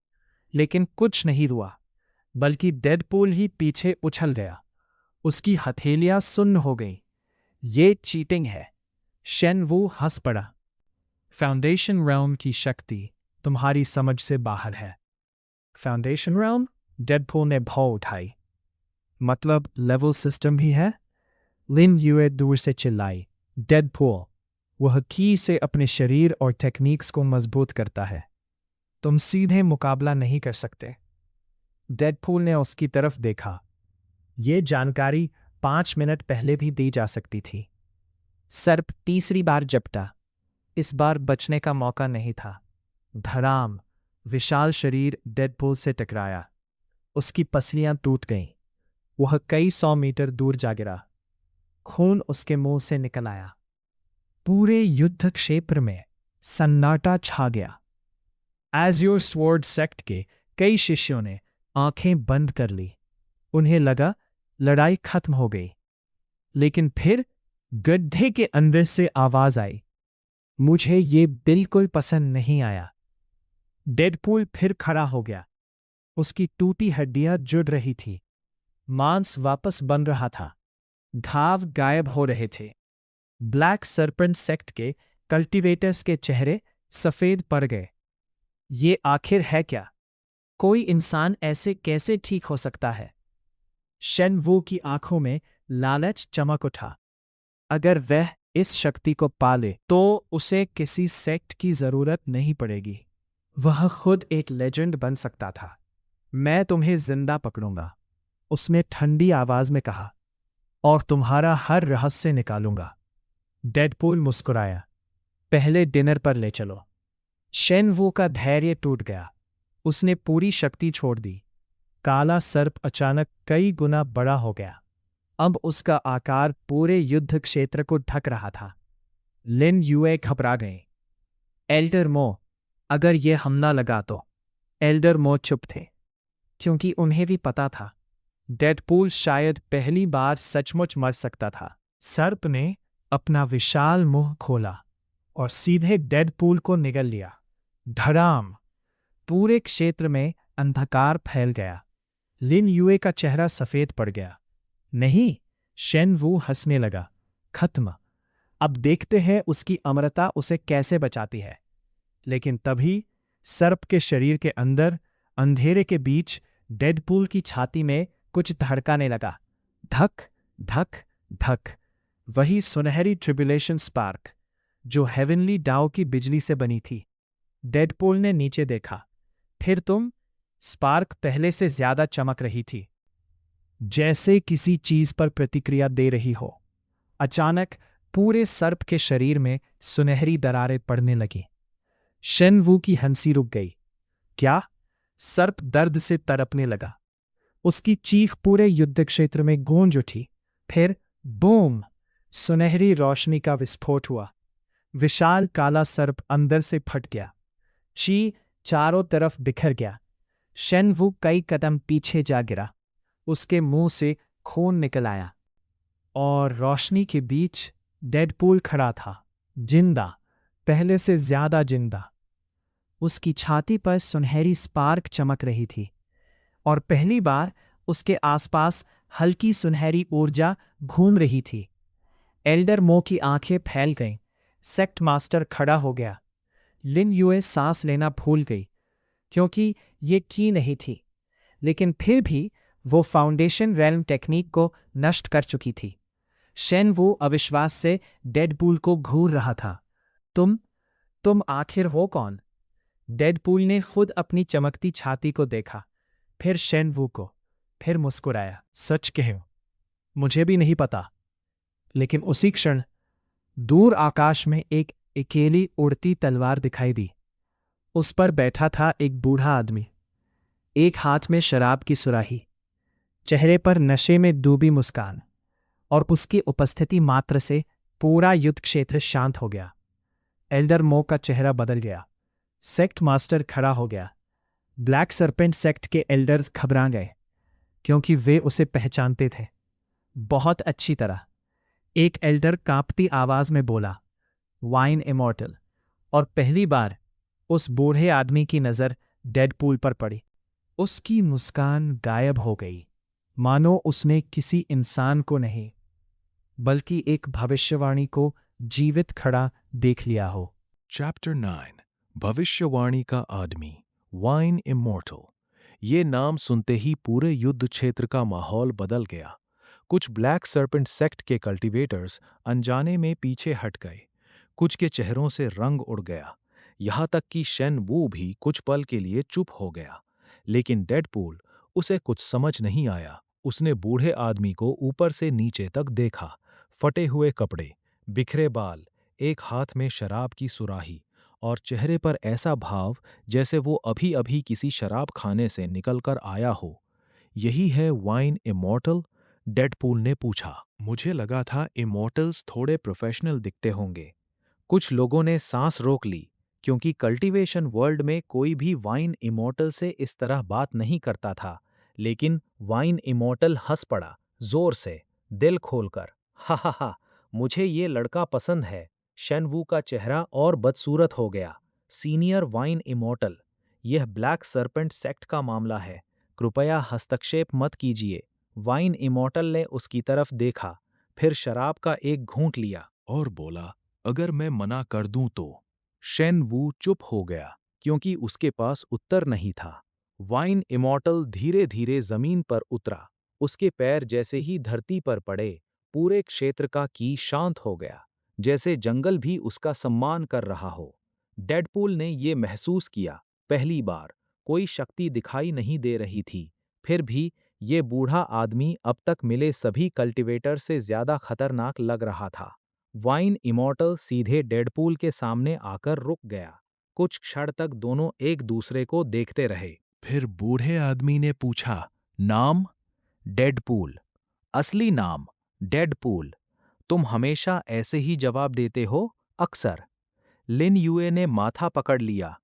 लेकिन कुछ नहीं हुआ, बल्कि डेडपूल ही पीछे उछल गया। उसकी हथेलियां सुन्न हो गईं। ये चीटिंग है। शन वू हंस पड़ा। फाउंडेशन realm की शक्ति तुम्हारी समझ से बाहर है। Foundation realm? डेडपूल ने भौं उठाई। मतलब लेवल सिस्टम भी है? लिन यूए दूर से चिल्लाई। डेडपूल, वह की से अपने शरीर और टेक्निक्स को मजबूत करता है। तुम सीधे मुकाबला नहीं कर सकते। डेडपूल ने उसकी तरफ देखा। ये जानकारी 5 मिनट पहले भी दी जा सकती थी। सर्प तीसरी बार झपटा। इस बार बचने का मौका नहीं था। धड़ाम। विशाल शरीर डेडपूल से टकराया। उसकी पसलियां टूट गईं। वह कई 100 मीटर दूर जा गिरा। खून उसके मुंह से निकल आया। पूरे युद्ध क्षेत्र में सन्नाटा छा गया। एज़्योर स्वॉर्ड सेक्ट के कई शिष्यों ने आंखें बंद कर ली। उन्हें लगा लड़ाई खत्म हो गई। लेकिन फिर गड्ढे के अंदर से आवाज आई, मुझे ये बिल्कुल पसंद नहीं आया। डेडपूल फिर खड़ा हो गया। उसकी टूटी हड्डियां जुड़ रही थी। मांस वापस बन रहा था। घाव गायब हो रहे थे। ब्लैक सर्पेंट सेक्ट के कल्टीवेटर्स के चेहरे सफेद पड़ गए। ये आखिर है क्या? कोई इंसान ऐसे कैसे ठीक हो सकता है? शन वू की आंखों में लालच चमक उठा। अगर वह इस शक्ति को पाले तो उसे किसी सेक्ट की जरूरत नहीं पड़ेगी। वह खुद एक लेजेंड बन सकता था। मैं तुम्हें जिंदा पकड़ूंगा, उसने ठंडी आवाज में कहा, और तुम्हारा हर रहस्य निकालूंगा। डेडपूल मुस्कुराया। पहले डिनर पर ले चलो। शन वू का धैर्य टूट गया। उसने पूरी शक्ति छोड़ दी। काला सर्प अचानक कई गुना बड़ा हो गया। अब उसका आकार पूरे युद्ध क्षेत्र को ढक रहा था। लिन यूए घबरा गए। एल्डर मो, अगर यह हमला लगा तो? एल्डर मो चुप थे, क्योंकि उन्हें भी पता था डेडपूल शायद पहली बार सचमुच मर सकता था। सर्प ने अपना विशाल मुंह खोला और सीधे डेडपूल को निगल लिया। धड़ाम। पूरे क्षेत्र में अंधकार फैल गया। लिन यूए का चेहरा सफेद पड़ गया। नहीं, शन वू हंसने लगा। खत्म। अब देखते हैं उसकी अमरता उसे कैसे बचाती है। लेकिन तभी सर्प के शरीर के अंदर अंधेरे के बीच डेडपूल की छाती में कुछ धड़काने लगा। धक धक धक। वही सुनहरी ट्रिब्यूलेशन स्पार्क जो हेवनली डाउ की बिजली से बनी थी। डेडपूल ने नीचे देखा। फिर स्पार्क पहले से ज्यादा चमक रही थी, जैसे किसी चीज पर प्रतिक्रिया दे रही हो। अचानक पूरे सर्प के शरीर में सुनहरी दरारें पड़ने लगीं। शन वू की हंसी रुक गई। क्या? सर्प दर्द से तड़पने लगा। उसकी चीख पूरे युद्ध क्षेत्र में गूंज उठी। फिर बूम! सुनहरी रोशनी का विस्फोट हुआ। विशाल काला सर्प अंदर से फट गया। ची चारों तरफ बिखर गया। शेनवू कई कदम पीछे जा गिरा। उसके मुंह से खून निकल आया। और रोशनी के बीच डेडपूल खड़ा था, जिंदा, पहले से ज्यादा जिंदा। उसकी छाती पर सुनहरी स्पार्क चमक रही थी और पहली बार उसके आसपास हल्की सुनहरी ऊर्जा घूम रही थी। एल्डर मो की आंखें फैल गईं। सेक्ट मास्टर खड़ा हो गया। लिन यूए सांस लेना भूल गई, क्योंकि ये की नहीं थी, लेकिन फिर भी वो फाउंडेशन रेल्म टेक्निक को नष्ट कर चुकी थी। शेन वो अविश्वास से डेडपूल को घूर रहा था। तुम आखिर हो कौन? डेडपूल ने खुद अपनी चमकती छाती को देखा, फिर शेन वू को, फिर मुस्कुराया। सच कहो, मुझे भी नहीं पता। लेकिन उसी क्षण दूर आकाश में एक अकेली उड़ती तलवार दिखाई दी। उस पर बैठा था एक बूढ़ा आदमी, एक हाथ में शराब की सुराही, चेहरे पर नशे में डूबी मुस्कान, और उसकी उपस्थिति मात्र से पूरा युद्ध क्षेत्र शांत हो गया। एल्डर मो का चेहरा बदल गया। सेक्ट मास्टर खड़ा हो गया। ब्लैक सरपेंट सेक्ट के एल्डर्स घबरा गए, क्योंकि वे उसे पहचानते थे बहुत अच्छी तरह। एक एल्डर कांपती आवाज में बोला, वाइन इमॉर्टल। और पहली बार उस बूढ़े आदमी की नज़र डेडपूल पर पड़ी। उसकी मुस्कान गायब हो गई, मानो उसने किसी इंसान को नहीं, बल्कि एक भविष्यवाणी को जीवित खड़ा देख लिया हो। चैप्टर 9 भविष्यवाणी का आदमी, वाइन इमॉर्टल। ये नाम सुनते ही पूरे युद्ध क्षेत्र का माहौल बदल गया। कुछ ब्लैक सर्पेंट सेक्ट के कल्टीवेटर्स अनजाने में पीछे हट गए। कुछ के चेहरों से रंग उड़ गया। यहाँ तक कि शेन वू भी कुछ पल के लिए चुप हो गया। लेकिन डेडपूल, उसे कुछ समझ नहीं आया। उसने बूढ़े आदमी को ऊपर से नीचे तक देखा। फटे हुए कपड़े, बिखरे बाल, एक हाथ में शराब की सुराही, और चेहरे पर ऐसा भाव जैसे वो अभी अभी किसी शराब खाने से निकलकर आया हो। यही है वाइन इमॉर्टल? डेडपूल ने पूछा। मुझे लगा था इमॉर्टल्स थोड़े प्रोफेशनल दिखते होंगे। कुछ लोगों ने सांस रोक ली, क्योंकि कल्टीवेशन वर्ल्ड में कोई भी वाइन इमॉर्टल से इस तरह बात नहीं करता था। लेकिन वाइन इमॉर्टल हंस पड़ा, जोर से, दिल खोलकर। हा हा हा, मुझे ये लड़का पसंद है। शेनवू का चेहरा और बदसूरत हो गया। सीनियर वाइन इमॉर्टल, यह ब्लैक सरपेंट सेक्ट का मामला है, कृपया हस्तक्षेप मत कीजिए। वाइन इमॉर्टल ने उसकी तरफ देखा, फिर शराब का एक घूंट लिया और बोला, अगर मैं मना कर दूं तो? शेन वू चुप हो गया, क्योंकि उसके पास उत्तर नहीं था। वाइन इमॉर्टल धीरे धीरे जमीन पर उतरा। उसके पैर जैसे ही धरती पर पड़े, पूरे क्षेत्र का की शांत हो गया, जैसे जंगल भी उसका सम्मान कर रहा हो। डेडपूल ने ये महसूस किया, पहली बार कोई शक्ति दिखाई नहीं दे रही थी, फिर भी ये बूढ़ा आदमी अब तक मिले सभी कल्टीवेटर से ज्यादा खतरनाक लग रहा था। वाइन इमॉर्टल सीधे डेडपूल के सामने आकर रुक गया। कुछ क्षण तक दोनों एक दूसरे को देखते रहे। फिर बूढ़े आदमी ने पूछा, नाम? डेडपूल। असली नाम? डेडपूल। तुम हमेशा ऐसे ही जवाब देते हो? अक्सर। लिन यूए ने माथा पकड़ लिया।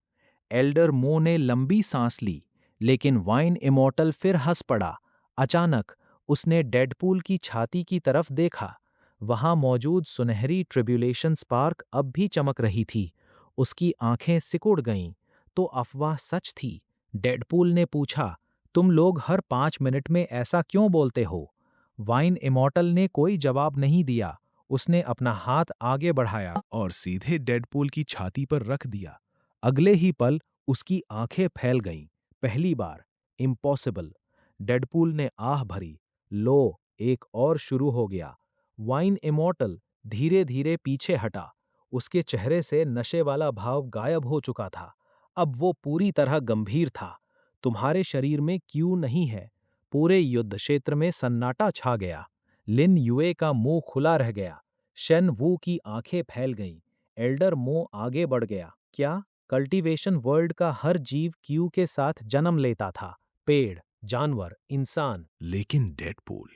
एल्डर मो ने लंबी सांस ली, लेकिन वाइन इमॉर्टल फिर हंस पड़ा। अचानक उसने डेडपूल की छाती की तरफ देखा। वहां मौजूद सुनहरी ट्रिब्यूलेशन स्पार्क अब भी चमक रही थी। उसकी आंखें सिकुड़ गईं। तो अफवाह सच थी? डेडपूल ने पूछा, तुम लोग हर 5 मिनट में ऐसा क्यों बोलते हो? वाइन इमॉर्टल ने कोई जवाब नहीं दिया। उसने अपना हाथ आगे बढ़ाया और सीधे डेडपूल की छाती पर रख दिया। अगले ही पल उसकी आंखें फैल गईं। पहली बार। इम्पॉसिबल। डेडपूल ने आह भरी। लो, एक और शुरू हो गया। वाइन इमॉर्टल धीरे धीरे पीछे हटा। उसके चेहरे से नशे वाला भाव गायब हो चुका था। अब वो पूरी तरह गंभीर था। तुम्हारे शरीर में क्यों नहीं है? पूरे युद्ध क्षेत्र में सन्नाटा छा गया। लिन यूए का मुंह खुला रह गया। शेन वू की आंखें फैल गईं। एल्डर मो आगे बढ़ गया। क्या? कल्टीवेशन वर्ल्ड का हर जीव क्यू के साथ जन्म लेता था, पेड़, जानवर, इंसान। लेकिन डेडपूल,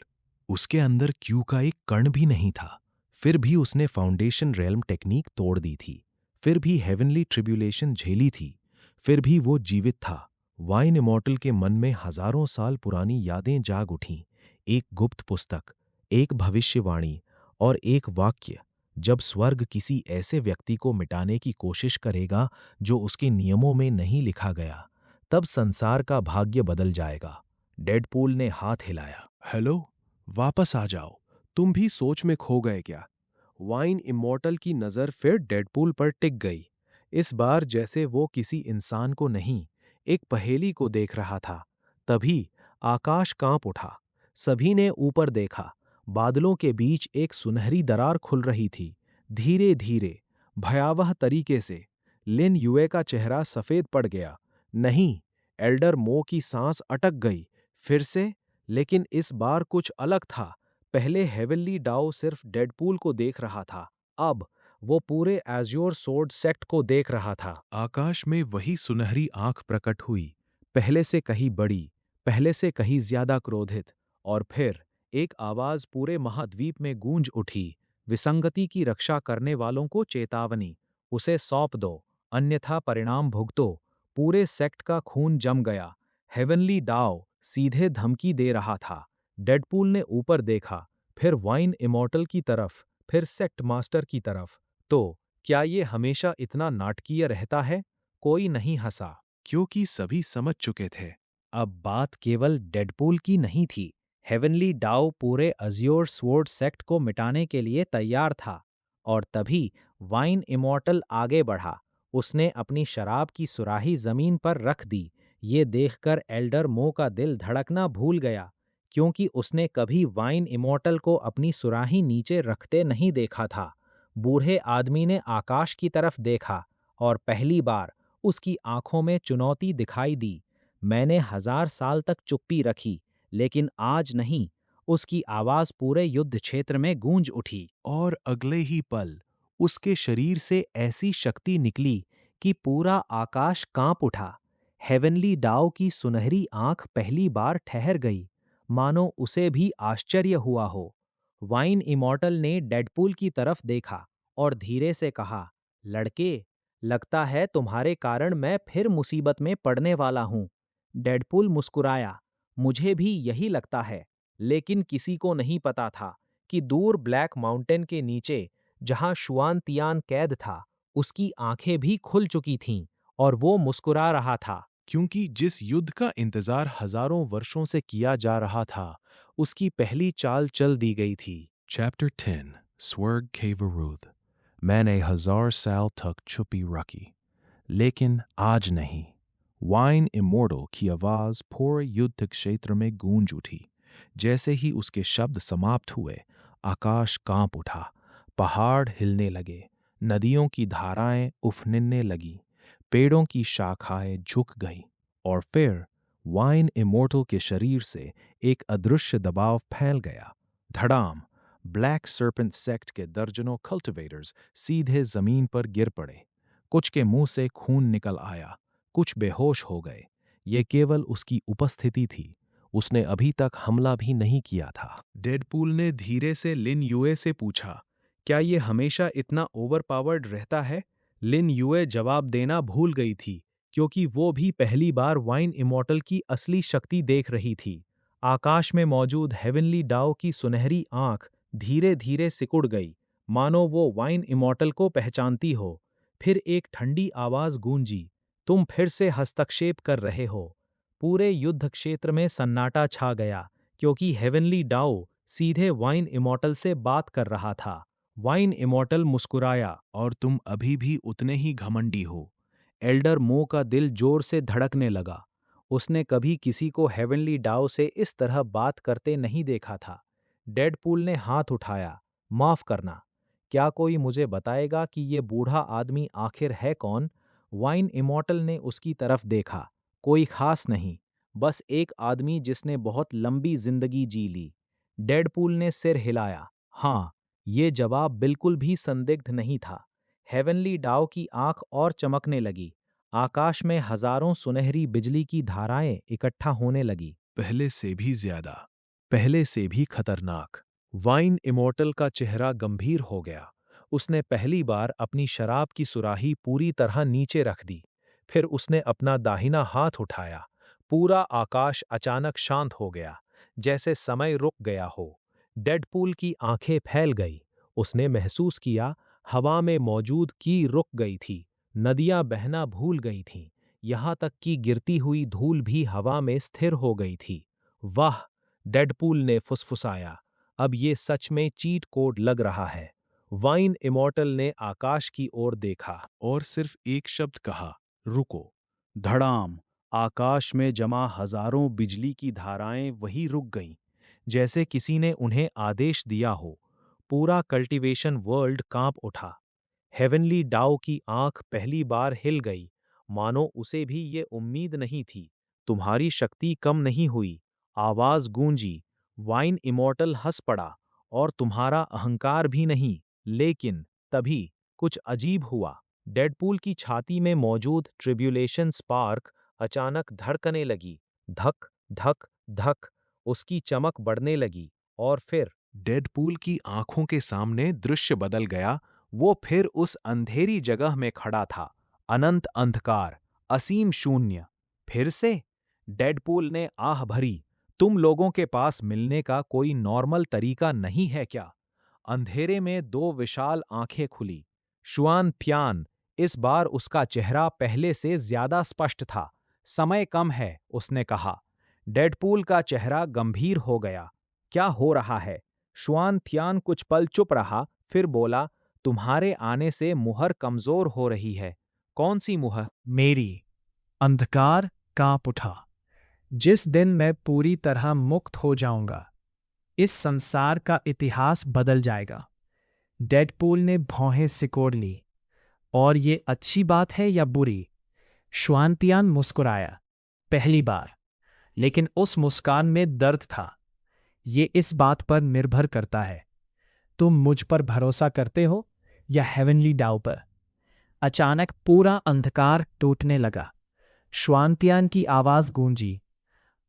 उसके अंदर क्यू का एक कण भी नहीं था। फिर भी उसने फाउंडेशन रेल्म टेक्निक तोड़ दी थी। फिर भी हेवनली ट्रिब्यूलेशन झेली थी। फिर भी वो जीवित था। वाइन इमॉर्टल के मन में हजारों साल पुरानी यादें जाग उठीं। एक गुप्त पुस्तक, एक भविष्यवाणी और एक वाक्य। जब स्वर्ग किसी ऐसे व्यक्ति को मिटाने की कोशिश करेगा जो उसके नियमों में नहीं लिखा गया, तब संसार का भाग्य बदल जाएगा। डेडपूल ने हाथ हिलाया। हेलो, वापस आ जाओ। तुम भी सोच में खो गए क्या? वाइन इमॉर्टल की नज़र फिर डेडपूल पर टिक गई। इस बार जैसे वो किसी इंसान को नहीं, एक पहेली को देख रहा था। तभी आकाश कांप उठा। सभी ने ऊपर देखा। बादलों के बीच एक सुनहरी दरार खुल रही थी। धीरे धीरे, भयावह तरीके से। लिन युए का चेहरा सफेद पड़ गया। नहीं, एल्डर मो की सांस अटक गई। फिर से, लेकिन इस बार कुछ अलग था। पहले हेवनली डाओ सिर्फ डेडपूल को देख रहा था। अब वो पूरे एज्योर सोर्ड सेक्ट को देख रहा था। आकाश में वही सुनहरी आंख प्रकट हुई, पहले से कहीं बड़ी, पहले से कहीं ज्यादा क्रोधित। और फिर एक आवाज पूरे महाद्वीप में गूंज उठी, विसंगति की रक्षा करने वालों को चेतावनी, उसे सौंप दो, अन्यथा परिणाम भुगतो। पूरे सेक्ट का खून जम गया। हेवनली डाओ सीधे धमकी दे रहा था। डेडपूल ने ऊपर देखा, फिर वाइन इमॉर्टल की तरफ, फिर सेक्ट मास्टर की तरफ। तो क्या ये हमेशा इतना नाटकीय रहता है? कोई नहीं हंसा, क्योंकि सभी समझ चुके थे। अब बात केवल डेडपूल की नहीं थी। हेवनली डाओ पूरे अज्योर स्वॉर्ड सेक्ट को मिटाने के लिए तैयार था। और तभी वाइन इमॉर्टल आगे बढ़ा। उसने अपनी शराब की सुराही जमीन पर रख दी। ये देखकर एल्डर मो का दिल धड़कना भूल गया, क्योंकि उसने कभी वाइन इमॉर्टल को अपनी सुराही नीचे रखते नहीं देखा था। बूढ़े आदमी ने आकाश की तरफ देखा और पहली बार उसकी आंखों में चुनौती दिखाई दी। मैंने 1000 साल तक चुप्पी रखी, लेकिन आज नहीं। उसकी आवाज पूरे युद्ध क्षेत्र में गूंज उठी। और अगले ही पल उसके शरीर से ऐसी शक्ति निकली कि पूरा आकाश कांप उठा। हेवनली डाओ की सुनहरी आंख पहली बार ठहर गई, मानो उसे भी आश्चर्य हुआ हो। वाइन इमॉर्टल ने डेडपूल की तरफ देखा और धीरे से कहा, लड़के, लगता है तुम्हारे कारण मैं फिर मुसीबत में पड़ने वाला हूं। डेडपूल मुस्कुराया, मुझे भी यही लगता है। लेकिन किसी को नहीं पता था कि दूर ब्लैक माउंटेन के नीचे, जहां शुआन तियान कैद था, उसकी आंखें भी खुल चुकी थीं और वो मुस्कुरा रहा था। क्योंकि जिस युद्ध का इंतजार हजारों वर्षों से किया जा रहा था, उसकी पहली चाल चल दी गई थी। चैप्टर 10 स्वर्ग के विरुद्ध। मैंने 1000 साल तक चुप्पी रखी, लेकिन आज नहीं। वाइन इमॉर्टल की आवाज पूरे युद्ध क्षेत्र में गूंज उठी। जैसे ही उसके शब्द समाप्त हुए, आकाश कांप उठा, पहाड़ हिलने लगे, नदियों की धाराएं उफनने लगी, पेड़ों की शाखाएं झुक गईं। और फिर वाइन इमॉर्टल के शरीर से एक अदृश्य दबाव फैल गया। धड़ाम! ब्लैक सर्पेंट सेक्ट के दर्जनों कल्टिवेटर्स सीधे जमीन पर गिर पड़े। कुछ के मुंह से खून निकल आया, कुछ बेहोश हो गए। ये केवल उसकी उपस्थिति थी। उसने अभी तक हमला भी नहीं किया था। डेडपूल ने धीरे से लिन युए से पूछा, क्या ये हमेशा इतना ओवरपावर्ड रहता है? लिन युए जवाब देना भूल गई थी, क्योंकि वो भी पहली बार वाइन इमॉर्टल की असली शक्ति देख रही थी। आकाश में मौजूद हेवनली डाओ की सुनहरी आंख धीरे धीरे सिकुड़ गई, मानो वो वाइन इमॉर्टल को पहचानती हो। फिर एक ठंडी आवाज गूंजी, तुम फिर से हस्तक्षेप कर रहे हो। पूरे युद्ध क्षेत्र में सन्नाटा छा गया, क्योंकि हेवनली डाओ सीधे वाइन इमॉर्टल से बात कर रहा था। वाइन इमॉर्टल मुस्कुराया, और तुम अभी भी उतने ही घमंडी हो। एल्डर मो का दिल जोर से धड़कने लगा। उसने कभी किसी को हेवनली डाओ से इस तरह बात करते नहीं देखा था। डेडपूल ने हाथ उठाया, माफ करना। क्या कोई मुझे बताएगा कि ये बूढ़ा आदमी आखिर है कौन? वाइन इमॉर्टल ने उसकी तरफ देखा। कोई खास नहीं, बस एक आदमी जिसने बहुत लंबी जिंदगी जी ली। डेडपूल ने सिर हिलाया। हाँ, ये जवाब बिल्कुल भी संदिग्ध नहीं था। हेवनली डाओ की आंख और चमकने लगी। आकाश में हजारों सुनहरी बिजली की धाराएं इकट्ठा होने लगी। पहले से भी ज्यादा। पहले से भी खतरनाक। वाइन इमॉर्टल का चेहरा गंभीर हो गया। उसने पहली बार अपनी शराब की सुराही पूरी तरह नीचे रख दी। फिर उसने अपना दाहिना हाथ उठाया। पूरा आकाश अचानक शांत हो गया, जैसे समय रुक गया हो। डेडपूल की आंखें फैल गई। उसने महसूस किया हवा में मौजूद की रुक गई थी। नदियां बहना भूल गई थीं। यहाँ तक कि गिरती हुई धूल भी हवा में स्थिर हो गई थी। वाह! डेडपूल ने फुसफुसाया। अब ये सच में चीट कोड लग रहा है। वाइन इमॉर्टल ने आकाश की ओर देखा और सिर्फ एक शब्द कहा, रुको। धड़ाम! आकाश में जमा हजारों बिजली की धाराएं वहीं रुक गईं, जैसे किसी ने उन्हें आदेश दिया हो। पूरा कल्टीवेशन वर्ल्ड कांप उठा। हेवनली डाओ की आंख पहली बार हिल गई, मानो उसे भी ये उम्मीद नहीं थी। तुम्हारी शक्ति कम नहीं हुई। आवाज गूंजी। वाइन इमॉर्टल हंस पड़ा। और तुम्हारा अहंकार भी नहीं। लेकिन तभी कुछ अजीब हुआ। डेडपूल की छाती में मौजूद ट्रिब्यूलेशन स्पार्क अचानक धड़कने लगी। धक धक धक। उसकी चमक बढ़ने लगी। और फिर डेडपूल की आंखों के सामने दृश्य बदल गया। वो फिर उस अंधेरी जगह में खड़ा था। अनंत अंधकार, असीम शून्य। फिर से? डेडपूल ने आह भरी। तुम लोगों के पास मिलने का कोई नॉर्मल तरीका नहीं है क्या? अंधेरे में दो विशाल आंखें खुली। शुआन प्यान। इस बार उसका चेहरा पहले से ज्यादा स्पष्ट था। समय कम है, उसने कहा। डेडपूल का चेहरा गंभीर हो गया। क्या हो रहा है? शुआन प्यान कुछ पल चुप रहा, फिर बोला, तुम्हारे आने से मुहर कमजोर हो रही है। कौन सी मुहर? मेरी। अंधकार कांप उठा। जिस दिन मैं पूरी तरह मुक्त हो जाऊंगा, इस संसार का इतिहास बदल जाएगा। डेडपूल ने भौहें सिकोड़ ली। और ये अच्छी बात है या बुरी? श्वानतियान मुस्कुराया। पहली बार। लेकिन उस मुस्कान में दर्द था। ये इस बात पर निर्भर करता है, तुम मुझ पर भरोसा करते हो या हेवनली डाउ पर। अचानक पूरा अंधकार टूटने लगा। श्वानतियान की आवाज गूंजी।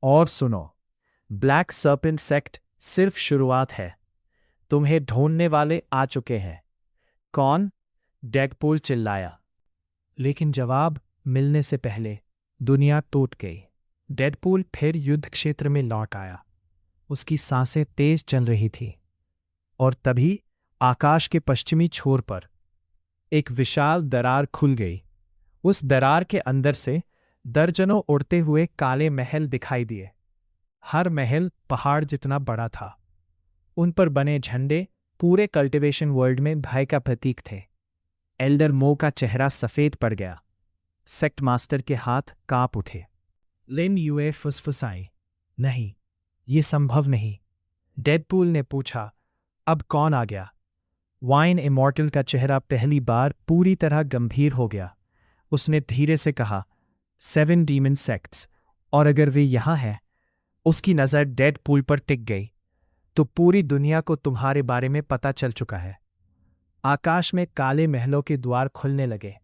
और सुनो, ब्लैक सर्पेंट सेक्ट सिर्फ शुरुआत है। तुम्हें ढूंढने वाले आ चुके हैं। कौन? डेडपूल चिल्लाया। लेकिन जवाब मिलने से पहले दुनिया टूट गई। डेडपूल फिर युद्ध क्षेत्र में लौट आया। उसकी सांसें तेज चल रही थी। और तभी आकाश के पश्चिमी छोर पर एक विशाल दरार खुल गई। उस दरार के अंदर से दर्जनों उड़ते हुए काले महल दिखाई दिए। हर महल पहाड़ जितना बड़ा था। उन पर बने झंडे पूरे कल्टीवेशन वर्ल्ड में भय का प्रतीक थे। एल्डर मो का चेहरा सफेद पड़ गया। सेक्ट मास्टर के हाथ कांप उठे। लिन यूए फुसफुसाई, नहीं, ये संभव नहीं। डेडपूल ने पूछा, अब कौन आ गया? वाइन इमॉर्टल का चेहरा पहली बार पूरी तरह गंभीर हो गया। उसने धीरे से कहा, 7 डीमन सेक्ट्स, और अगर वे यहां हैं। उसकी नज़र डेडपूल पर टिक गई। तो पूरी दुनिया को तुम्हारे बारे में पता चल चुका है। आकाश में काले महलों के द्वार खुलने लगे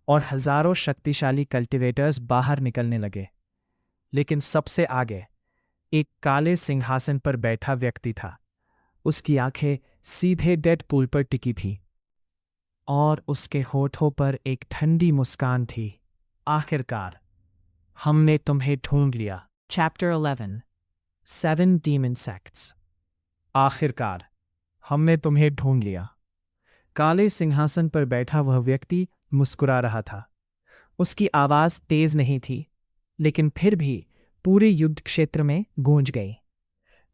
और हजारों शक्तिशाली कल्टीवेटर्स बाहर निकलने लगे। लेकिन सबसे आगे एक काले सिंहासन पर बैठा व्यक्ति था। उसकी आंखें सीधे डेडपूल पर टिकी थीं और उसके होठों पर एक ठंडी मुस्कान थी। आखिरकार हमने तुम्हें ढूंढ लिया। Chapter 11 7 demon sects. आखिरकार हमने तुम्हें ढूंढ लिया। काले सिंहासन पर बैठा वह व्यक्ति मुस्कुरा रहा था। उसकी आवाज तेज नहीं थी, लेकिन फिर भी पूरे युद्ध क्षेत्र में गूंज गई।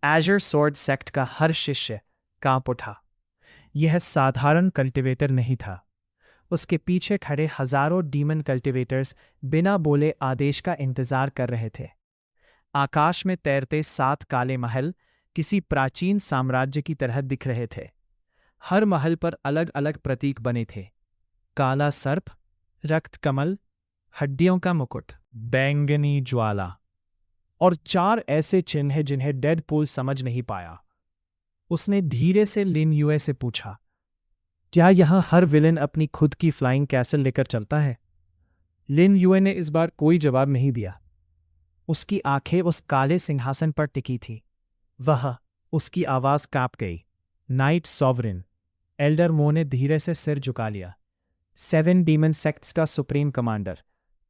एजर स्वॉर्ड सेक्ट का हर शिष्य कांप उठा। यह साधारण कल्टीवेटर नहीं था। उसके पीछे खड़े हजारों डीमन कल्टीवेटर्स बिना बोले आदेश का इंतजार कर रहे थे। आकाश में तैरते 7 काले महल किसी प्राचीन साम्राज्य की तरह दिख रहे थे। हर महल पर अलग अलग प्रतीक बने थे। काला सर्प, रक्त कमल, हड्डियों का मुकुट, बैंगनी ज्वाला और 4 ऐसे चिन्ह जिन्हें डेडपूल समझ नहीं पाया। उसने धीरे से लिन यूए से पूछा, क्या यहां हर विलेन अपनी खुद की फ्लाइंग कैसल लेकर चलता है? लिन यूए ने इस बार कोई जवाब नहीं दिया। उसकी आंखें उस काले सिंहासन पर टिकी थी। वह, उसकी आवाज कांप गई। Night sovereign. एल्डर मो ने धीरे से सिर झुका लिया। 7 डीमन सेक्ट्स का सुप्रीम कमांडर।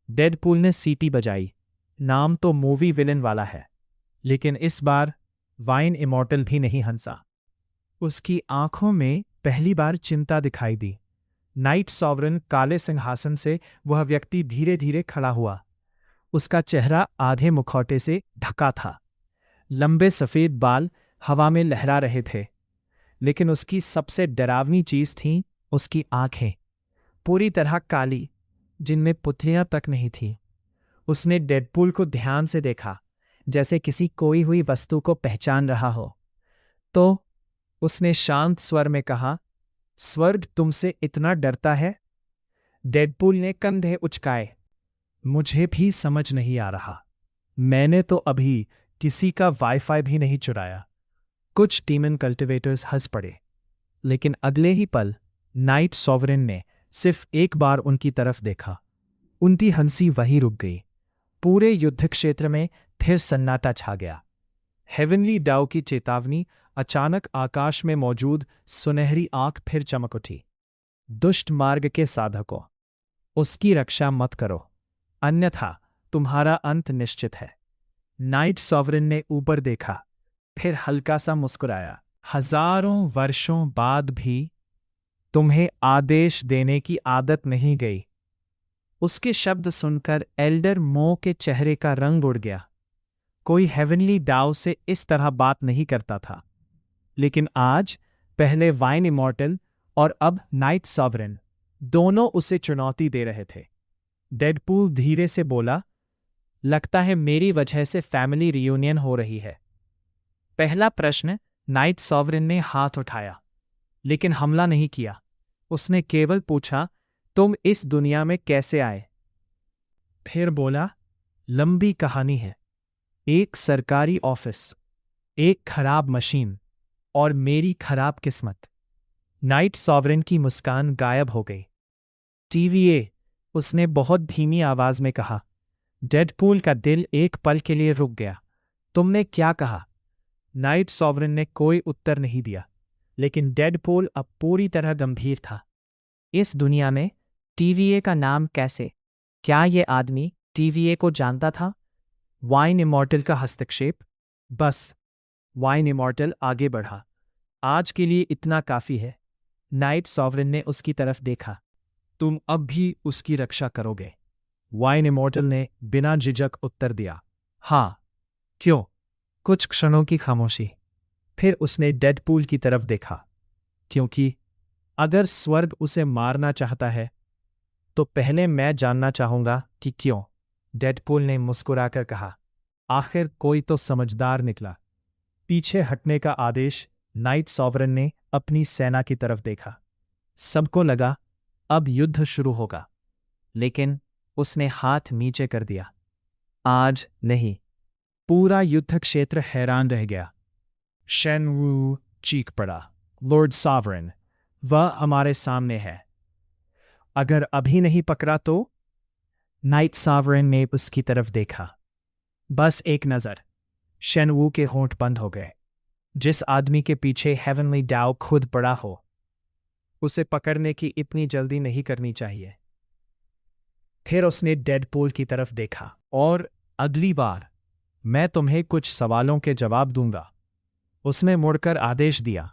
डेडपूल ने सीटी बजाई। नाम तो मूवी विलन वाला है, लेकिन इस बार वाइन इमॉर्टल भी नहीं हंसा। उसकी आंखों में पहली बार चिंता दिखाई दी। नाइट सॉवरन काले सिंहासन से वह व्यक्ति धीरे धीरे खड़ा हुआ। उसका चेहरा आधे मुखौटे से ढका था। लंबे सफेद बाल हवा में लहरा रहे थे, लेकिन उसकी सबसे डरावनी चीज थी उसकी आंखें, पूरी तरह काली, जिनमें पुतलियां तक नहीं थीं। उसने डेडपूल को ध्यान से देखा, जैसे किसी खोई हुई वस्तु को पहचान रहा हो। तो उसने शांत स्वर में कहा, स्वर्ग तुमसे इतना डरता है? डेडपूल ने कंधे उचकाए। मुझे भी समझ नहीं आ रहा। मैंने तो अभी किसी का वाईफाई भी नहीं चुराया। कुछ डीमन कल्टिवेटर्स हंस पड़े, लेकिन अगले ही पल नाइट सॉवरेन ने सिर्फ एक बार उनकी तरफ देखा। उनकी हंसी वहीं रुक गई। पूरे युद्ध क्षेत्र में फिर सन्नाटा छा गया। हेवनली डाउ की चेतावनी अचानक आकाश में मौजूद सुनहरी आंख फिर चमक उठी। दुष्ट मार्ग के साधकों, उसकी रक्षा मत करो, अन्यथा तुम्हारा अंत निश्चित है। नाइट सॉवरेन ने ऊपर देखा, फिर हल्का सा मुस्कुराया। हजारों वर्षों बाद भी तुम्हें आदेश देने की आदत नहीं गई। उसके शब्द सुनकर एल्डर मो के चेहरे का रंग उड़ गया। कोई हेवनली डाउ से इस तरह बात नहीं करता था, लेकिन आज, पहले वाइन इमॉर्टल और अब नाइट सॉवरेन, दोनों उसे चुनौती दे रहे थे। डेडपूल धीरे से बोला, लगता है मेरी वजह से फैमिली रियूनियन हो रही है। पहला प्रश्न। नाइट सॉवरेन ने हाथ उठाया, लेकिन हमला नहीं किया। उसने केवल पूछा, तुम इस दुनिया में कैसे आए? फिर बोला, लंबी कहानी है। एक सरकारी ऑफिस, एक खराब मशीन और मेरी खराब किस्मत। नाइट सॉवरेन की मुस्कान गायब हो गई। टीवीए, उसने बहुत धीमी आवाज में कहा। डेडपूल का दिल एक पल के लिए रुक गया। तुमने क्या कहा? नाइट सॉवरेन ने कोई उत्तर नहीं दिया, लेकिन डेडपूल अब पूरी तरह गंभीर था। इस दुनिया में टीवीए का नाम कैसे? क्या ये आदमी टीवीए को जानता था? वाइन इमॉर्टल का हस्तक्षेप। बस। वाइन इमॉर्टल आगे बढ़ा। आज के लिए इतना काफी है। नाइट सॉवरेन ने उसकी तरफ देखा। तुम अब भी उसकी रक्षा करोगे? वाइन इमॉर्टल ने बिना झिझक उत्तर दिया। हाँ। क्यों? कुछ क्षणों की खामोशी। फिर उसने डेडपूल की तरफ देखा। क्योंकि अगर स्वर्ग उसे मारना चाहता है, तो पहले मैं जानना चाहूंगा कि क्यों। डेडपूल ने मुस्कुराकर कहा। आखिर कोई तो समझदार निकला। पीछे हटने का आदेश। नाइट सॉवरेन ने अपनी सेना की तरफ देखा। सबको लगा अब युद्ध शुरू होगा, लेकिन उसने हाथ नीचे कर दिया। आज नहीं। पूरा युद्ध क्षेत्र हैरान रह गया। शेन वू चीख पड़ा, लॉर्ड सॉवरेन, वह हमारे सामने है। अगर अभी नहीं पकड़ा तो? नाइट सॉवरेन ने उसकी तरफ देखा। बस एक नजर। शेन वू के होंठ बंद हो गए। जिस आदमी के पीछे हेवनली डाउ खुद पड़ा हो, उसे पकड़ने की इतनी जल्दी नहीं करनी चाहिए। फिर उसने डेडपूल की तरफ देखा। और अगली बार मैं तुम्हें कुछ सवालों के जवाब दूंगा। उसने मुड़कर आदेश दिया,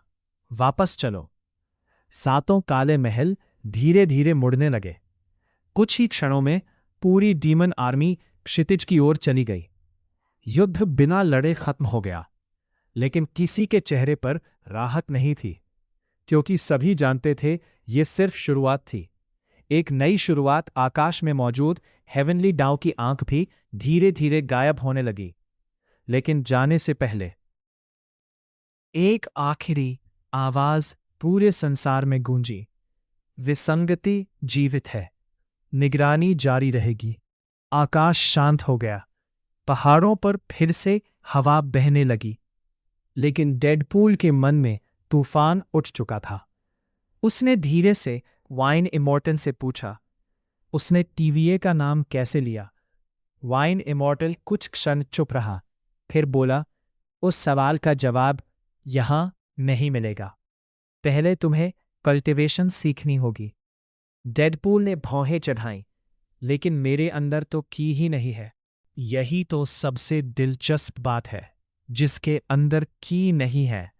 वापस चलो। सातों काले महल धीरे धीरे मुड़ने लगे। कुछ ही क्षणों में पूरी डीमन आर्मी क्षितिज की ओर चली गई। युद्ध बिना लड़े खत्म हो गया, लेकिन किसी के चेहरे पर राहत नहीं थी, क्योंकि सभी जानते थे ये सिर्फ शुरुआत थी। एक नई शुरुआत। आकाश में मौजूद हेवनली डाउ की आंख भी धीरे धीरे गायब होने लगी। लेकिन जाने से पहले एक आखिरी आवाज पूरे संसार में गूंजी। विसंगति जीवित है, निगरानी जारी रहेगी। आकाश शांत हो गया। पहाड़ों पर फिर से हवा बहने लगी, लेकिन डेडपूल के मन में तूफान उठ चुका था। उसने धीरे से वाइन इमॉर्टल से पूछा, उसने टीवीए का नाम कैसे लिया? वाइन इमॉर्टल कुछ क्षण चुप रहा, फिर बोला, उस सवाल का जवाब यहाँ नहीं मिलेगा। पहले तुम्हें कल्टीवेशन सीखनी होगी। डेडपूल ने भौहें चढ़ाईं, लेकिन मेरे अंदर तो की ही नहीं है। यही तो सबसे दिलचस्प बात है, जिसके अंदर की नहीं है,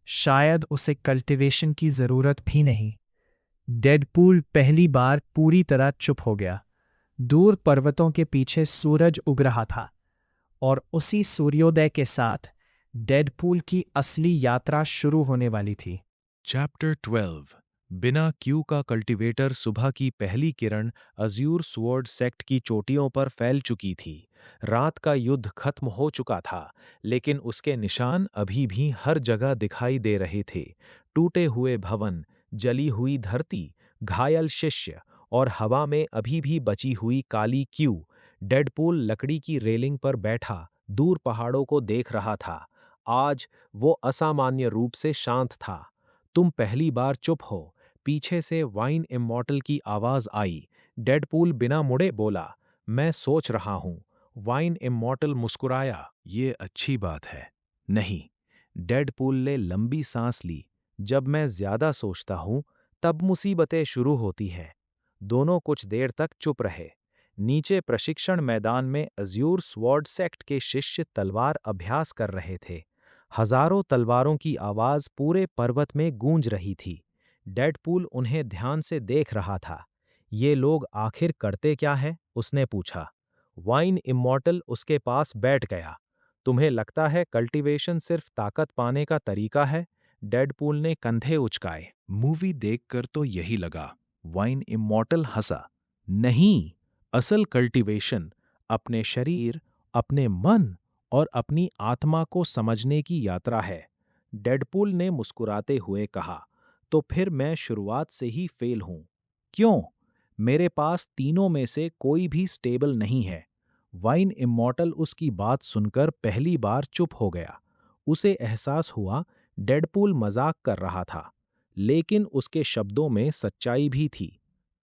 शायद उसे कल्टीवेशन की जरूरत भी नहीं। डेडपूल पहली बार पूरी तरह चुप हो गया। दूर पर्वतों के पीछे सूरज उग रहा था, और उसी सूर्योदय के साथ डेडपूल की असली यात्रा शुरू होने वाली थी। चैप्टर 12 बिना क्यू का कल्टीवेटर सुबह की पहली किरण अज्यूर स्वॉर्ड सेक्ट की चोटियों पर फैल चुकी थी। रात का युद्ध खत्म हो चुका था, लेकिन उसके निशान अभी भी हर जगह दिखाई दे रहे थे। टूटे हुए भवन, जली हुई धरती, घायल शिष्य और हवा में अभी भी बची हुई काली क्यू। डेडपूल लकड़ी की रेलिंग पर बैठा दूर पहाड़ों को देख रहा था। आज वो असामान्य रूप से शांत था। तुम पहली बार चुप हो, पीछे से वाइन इमॉर्टल की आवाज आई। डेडपूल बिना मुड़े बोला, मैं सोच रहा हूं। वाइन इमॉर्टल मुस्कुराया, ये अच्छी बात है। नहीं। डेडपूल ने लंबी सांस ली। जब मैं ज्यादा सोचता हूं, तब मुसीबतें शुरू होती हैं। दोनों कुछ देर तक चुप रहे। नीचे प्रशिक्षण मैदान में अज्यूर स्वॉर्ड सेक्ट के शिष्य तलवार अभ्यास कर रहे थे। हजारों तलवारों की आवाज पूरे पर्वत में गूंज रही थी। डेडपूल उन्हें ध्यान से देख रहा था। ये लोग आखिर करते क्या है? उसने पूछा। वाइन इमॉर्टल उसके पास बैठ गया। तुम्हें लगता है कल्टीवेशन सिर्फ ताकत पाने का तरीका है? डेडपूल ने कंधे उचकाए। मूवी देखकर तो यही लगा। वाइन इमॉर्टल हंसा। नहीं, असल कल्टीवेशन अपने शरीर, अपने मन और अपनी आत्मा को समझने की यात्रा है। डेडपूल ने मुस्कुराते हुए कहा, तो फिर मैं शुरुआत से ही फेल हूं। क्यों? मेरे पास तीनों में से कोई भी स्टेबल नहीं है। वाइन इमॉर्टल उसकी बात सुनकर पहली बार चुप हो गया। उसे एहसास हुआ डेडपूल मजाक कर रहा था, लेकिन उसके शब्दों में सच्चाई भी थी।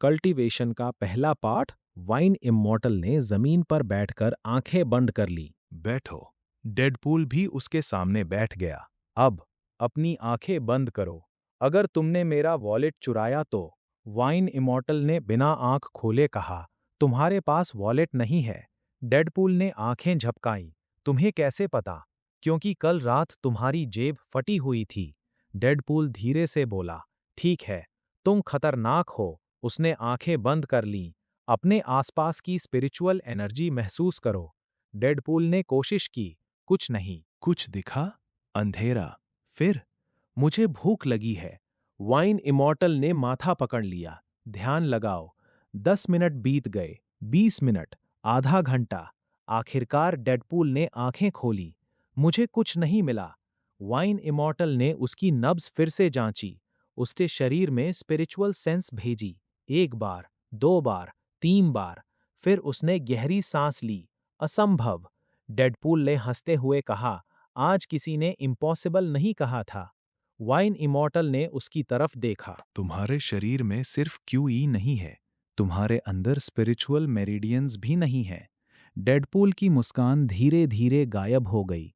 कल्टीवेशन का पहला पाठ वाइन इमॉर्टल ने जमीन पर बैठकर आंखें बंद कर ली। बैठो। डेडपूल भी उसके सामने बैठ गया। अब अपनी आंखें बंद करो। अगर तुमने मेरा वॉलेट चुराया तो? वाइन इमॉर्टल ने बिना आंख खोले कहा, तुम्हारे पास वॉलेट नहीं है। डेडपूल ने आंखें झपकाईं। तुम्हें कैसे पता? क्योंकि कल रात तुम्हारी जेब फटी हुई थी। डेडपूल धीरे से बोला, ठीक है, तुम खतरनाक हो। उसने आंखें बंद कर लीं। अपने आसपास की स्पिरिचुअल एनर्जी महसूस करो। डेडपूल ने कोशिश की। कुछ नहीं। कुछ दिखा? अंधेरा। फिर? मुझे भूख लगी है। वाइन इमॉर्टल ने माथा पकड़ लिया। ध्यान लगाओ। 10 मिनट बीत गए, 20 मिनट, आधा घंटा। आखिरकार डेडपूल ने आंखें खोली। मुझे कुछ नहीं मिला। वाइन इमॉर्टल ने उसकी नब्ज फिर से जांची। उसके शरीर में स्पिरिचुअल सेंस भेजी। 1 बार, 2 बार, 3 बार। फिर उसने गहरी सांस ली। असंभव। डेडपूल ने हंसते हुए कहा, आज किसी ने इम्पॉसिबल नहीं कहा था। वाइन इमॉर्टल ने उसकी तरफ देखा। तुम्हारे शरीर में सिर्फ क्यूई नहीं है, तुम्हारे अंदर स्पिरिचुअल मेरिडियंस भी नहीं है। डेडपूल की मुस्कान धीरे धीरे गायब हो गई।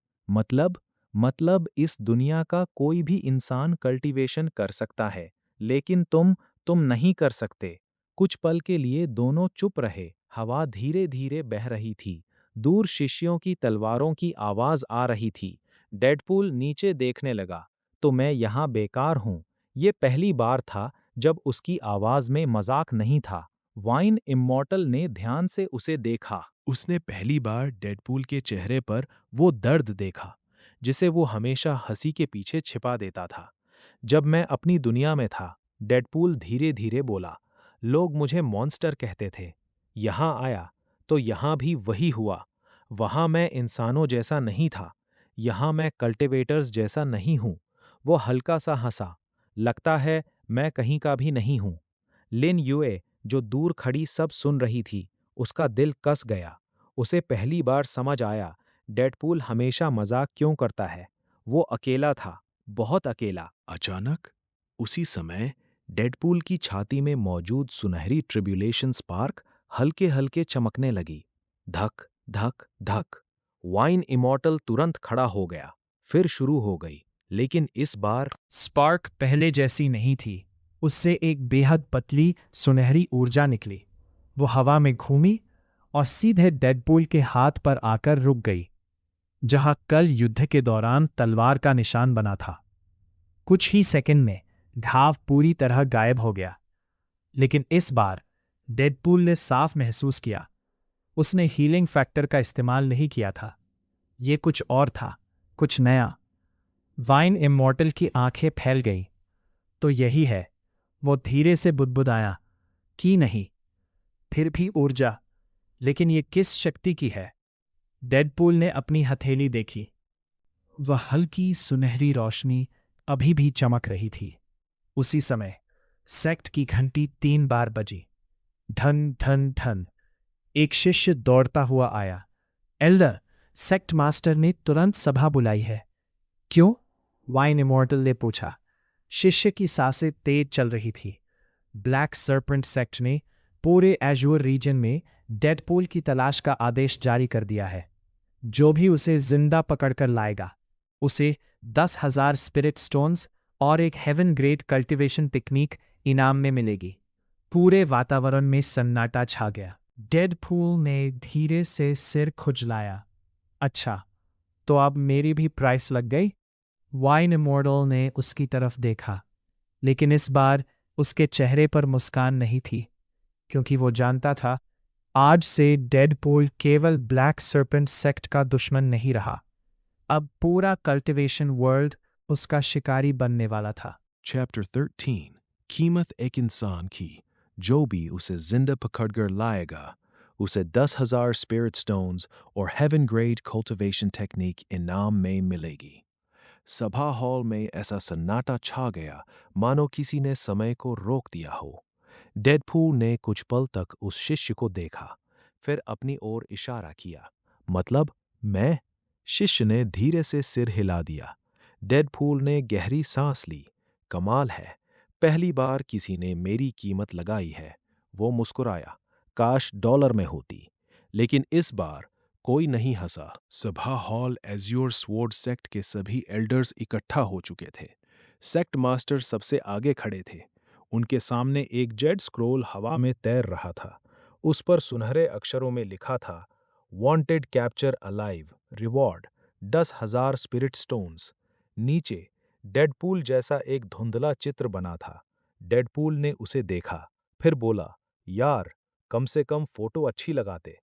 मतलब इस दुनिया का कोई भी इंसान कल्टीवेशन कर सकता है, लेकिन तुम नहीं कर सकते। कुछ पल के लिए दोनों चुप रहे। हवा धीरे धीरे बह रही थी। दूर शिष्यों की तलवारों की आवाज आ रही थी। डेडपूल नीचे देखने लगा। तो मैं यहाँ बेकार हूँ। ये पहली बार था जब उसकी आवाज में मजाक नहीं था। वाइन इमॉर्टल ने ध्यान से उसे देखा। उसने पहली बार डेडपूल के चेहरे पर वो दर्द देखा, जिसे वो हमेशा हंसी के पीछे छिपा देता था। जब मैं अपनी दुनिया में था, डेडपूल धीरे धीरे बोला, लोग मुझे मॉन्स्टर कहते थे। यहाँ आया तो यहाँ भी वही हुआ। वहाँ मैं इंसानों जैसा नहीं था, यहाँ मैं कल्टिवेटर्स जैसा नहीं हूँ। वो हल्का सा हंसा। लगता है मैं कहीं का भी नहीं हूँ। लिन यूए, जो दूर खड़ी सब सुन रही थी, उसका दिल कस गया। उसे पहली बार समझ आया डेडपूल हमेशा मजाक क्यों करता है। वो अकेला था, बहुत अकेला। अचानक उसी समय डेडपूल की छाती में मौजूद सुनहरी ट्रिब्यूलेशन स्पार्क हल्के हल्के चमकने लगी। धक धक धक। वाइन इमॉर्टल तुरंत खड़ा हो गया। फिर शुरू हो गई, लेकिन इस बार स्पार्क पहले जैसी नहीं थी। उससे एक बेहद पतली सुनहरी ऊर्जा निकली। वो हवा में घूमी और सीधे डेडपूल के हाथ पर आकर रुक गई, जहां कल युद्ध के दौरान तलवार का निशान बना था। कुछ ही सेकंड में घाव पूरी तरह गायब हो गया, लेकिन इस बार डेडपूल ने साफ महसूस किया, उसने हीलिंग फैक्टर का इस्तेमाल नहीं किया था। ये कुछ और था, कुछ नया। वाइन इमॉर्टल की आंखें फैल गईं। तो यही है, वो धीरे से बुदबुदाया, कि नहीं, फिर भी ऊर्जा, लेकिन ये किस शक्ति की है? डेडपूल ने अपनी हथेली देखी। वह हल्की सुनहरी रोशनी अभी भी चमक रही थी। उसी समय सेक्ट की घंटी 3 बार बजी। ढन ढन ढन। एक शिष्य दौड़ता हुआ आया। एल्डर, सेक्ट मास्टर ने तुरंत सभा बुलाई है। क्यों? वाइन इमॉर्टल ने पूछा। शिष्य की सांसें तेज चल रही थी। ब्लैक सर्पेंट सेक्ट ने पूरे एज़्योर रीजन में डेडपूल की तलाश का आदेश जारी कर दिया है। जो भी उसे जिंदा पकड़कर लाएगा, उसे 10,000 स्पिरिट स्टोन्स और एक हेवन ग्रेड कल्टीवेशन टेक्निक इनाम में मिलेगी। पूरे वातावरण में सन्नाटा छा गया। डेडपूल ने धीरे से सिर खुजलाया। अच्छा, तो अब मेरी भी प्राइस लग गई? वाइन इमॉर्टल ने उसकी तरफ देखा, लेकिन इस बार उसके चेहरे पर मुस्कान नहीं थी, क्योंकि वो जानता था आज से डेडपूल केवल ब्लैक सर्पेंट सेक्ट का दुश्मन नहीं रहा। अब पूरा कल्टीवेशन वर्ल्ड उसका शिकारी बनने वाला था। Chapter 13 कीमत एक इंसान की, जो भी उसे जिंदा पकड़कर लाएगा, उसे 10,000 स्पिरिट स्टोन्स और हेवन ग्रेड कल्टीवेशन टेक्निक इनाम में मिलेगी। सभा हॉल में ऐसा सन्नाटा छा गया मानो किसी ने समय को रोक दिया हो। डेडपूल ने कुछ पल तक उस शिष्य को देखा, फिर अपनी ओर इशारा किया। मतलब, मैं? शिष्य ने धीरे से सिर हिला दिया। डेडपूल ने गहरी सांस ली। कमाल है, पहली बार किसी ने मेरी कीमत लगाई है। वो मुस्कुराया। काश डॉलर में होती। लेकिन इस बार कोई नहीं हंसा। सभा हॉल एज़्योर स्वॉर्ड सेक्ट के सभी एल्डर्स इकट्ठा हो चुके थे। सेक्ट मास्टर सबसे आगे खड़े थे। उनके सामने एक जेड स्क्रॉल हवा में तैर रहा था। उस पर सुनहरे अक्षरों में लिखा था, wanted capture alive, reward 10,000 spirit stones. नीचे डेडपूल जैसा एक धुंधला चित्र बना था। डेडपूल ने उसे देखा, फिर बोला, यार, कम से कम फोटो अच्छी लगाते।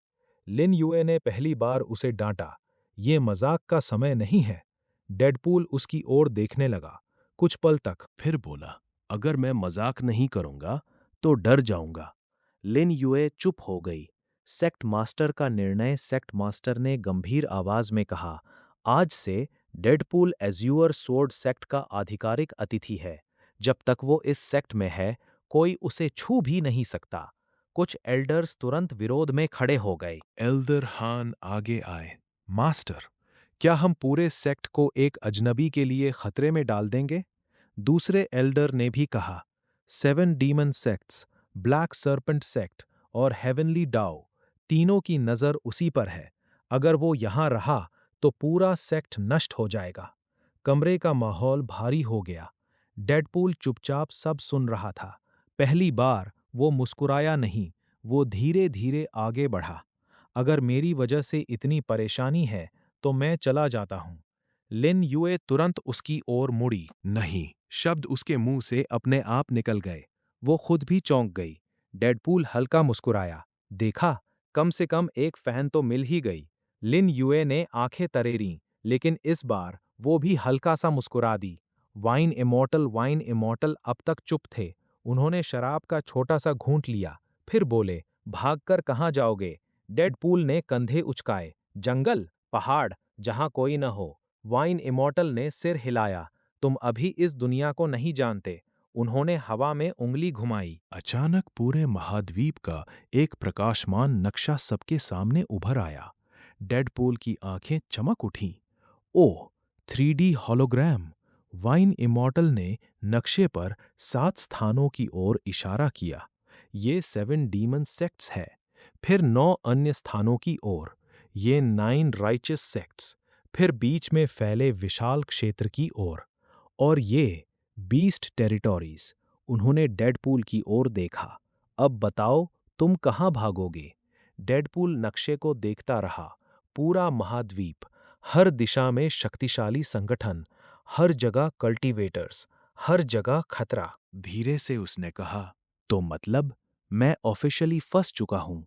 लिन यूए ने पहली बार उसे डांटा, ये मजाक का समय नहीं है। डेडपूल उसकी ओर देखने लगा कुछ पल तक, फिर बोला, अगर मैं मजाक नहीं करूंगा तो डर जाऊंगा। लिन यूए चुप हो गई। सेक्ट मास्टर का निर्णय। सेक्ट मास्टर ने गंभीर आवाज में कहा, आज से डेडपूल एज़्योर स्वॉर्ड सेक्ट का आधिकारिक अतिथि है। जब तक वो इस सेक्ट में है, कोई उसे छू भी नहीं सकता। कुछ एल्डर्स तुरंत विरोध में खड़े हो गए। एल्डर हान आगे आए। मास्टर, क्या हम पूरे सेक्ट को एक अजनबी के लिए खतरे में डाल देंगे? दूसरे एल्डर ने भी कहा, 7 demon sects, black serpent sect और हेवनली डाओ, तीनों की नज़र उसी पर है। अगर वो यहाँ रहा तो पूरा सेक्ट नष्ट हो जाएगा। कमरे का माहौल भारी हो गया। डेडपूल चुपचाप सब सुन रहा था। पहली बार वो मुस्कुराया नहीं, वो धीरे धीरे आगे बढ़ा। अगर मेरी वजह से इतनी परेशानी है तो मैं चला जाता हूँ। लिन यूए तुरंत उसकी ओर मुड़ी। नहीं, शब्द उसके मुंह से अपने आप निकल गए। वो खुद भी चौंक गई। डेडपूल हल्का मुस्कुराया। देखा, कम से कम एक फैन तो मिल ही गई। लिन यूए ने आंखें तरेरीं, लेकिन इस बार वो भी हल्का सा मुस्कुरा दी। वाइन इमॉर्टल अब तक चुप थे। उन्होंने शराब का छोटा सा घूंट लिया, फिर बोले, भागकर कहाँ जाओगे? डेडपूल ने कंधे उचकाए। जंगल, पहाड़, जहां कोई न हो। वाइन इमॉर्टल ने सिर हिलाया। तुम अभी इस दुनिया को नहीं जानते। उन्होंने हवा में उंगली घुमाई। अचानक पूरे महाद्वीप का एक प्रकाशमान नक्शा सबके सामने उभर आया। डेडपूल की आंखें चमक उठीं। ओह, 3D होलोग्राम! वाइन इमॉर्टल ने नक्शे पर 7 स्थानों की ओर इशारा किया। ये 7 डीमन सेक्ट्स है। फिर 9 अन्य स्थानों की ओर। ये 9 राइचस सेक्ट्स। फिर बीच में फैले विशाल क्षेत्र की ओर। और ये बीस्ट टेरिटोरीज। उन्होंने डेडपूल की ओर देखा। अब बताओ, तुम कहाँ भागोगे? डेडपूल नक्शे को देखता रहा। पूरा महाद्वीप, हर दिशा में शक्तिशाली संगठन, हर जगह कल्टीवेटर्स, हर जगह खतरा। धीरे से उसने कहा, तो मतलब मैं ऑफिशियली फंस चुका हूं।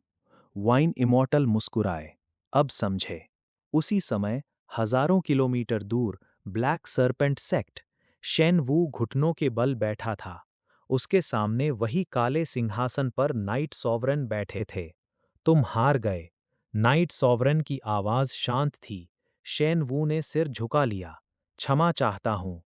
वाइन इमॉर्टल मुस्कुराए। अब समझे। उसी समय हजारों किलोमीटर दूर ब्लैक सरपेंट सेक्ट शेन वू घुटनों के बल बैठा था। उसके सामने वही काले सिंहासन पर नाइट सॉवरेन बैठे थे। तुम हार गए। नाइट सॉवरेन की आवाज शांत थी। शेन वू ने सिर झुका लिया। क्षमा चाहता हूं।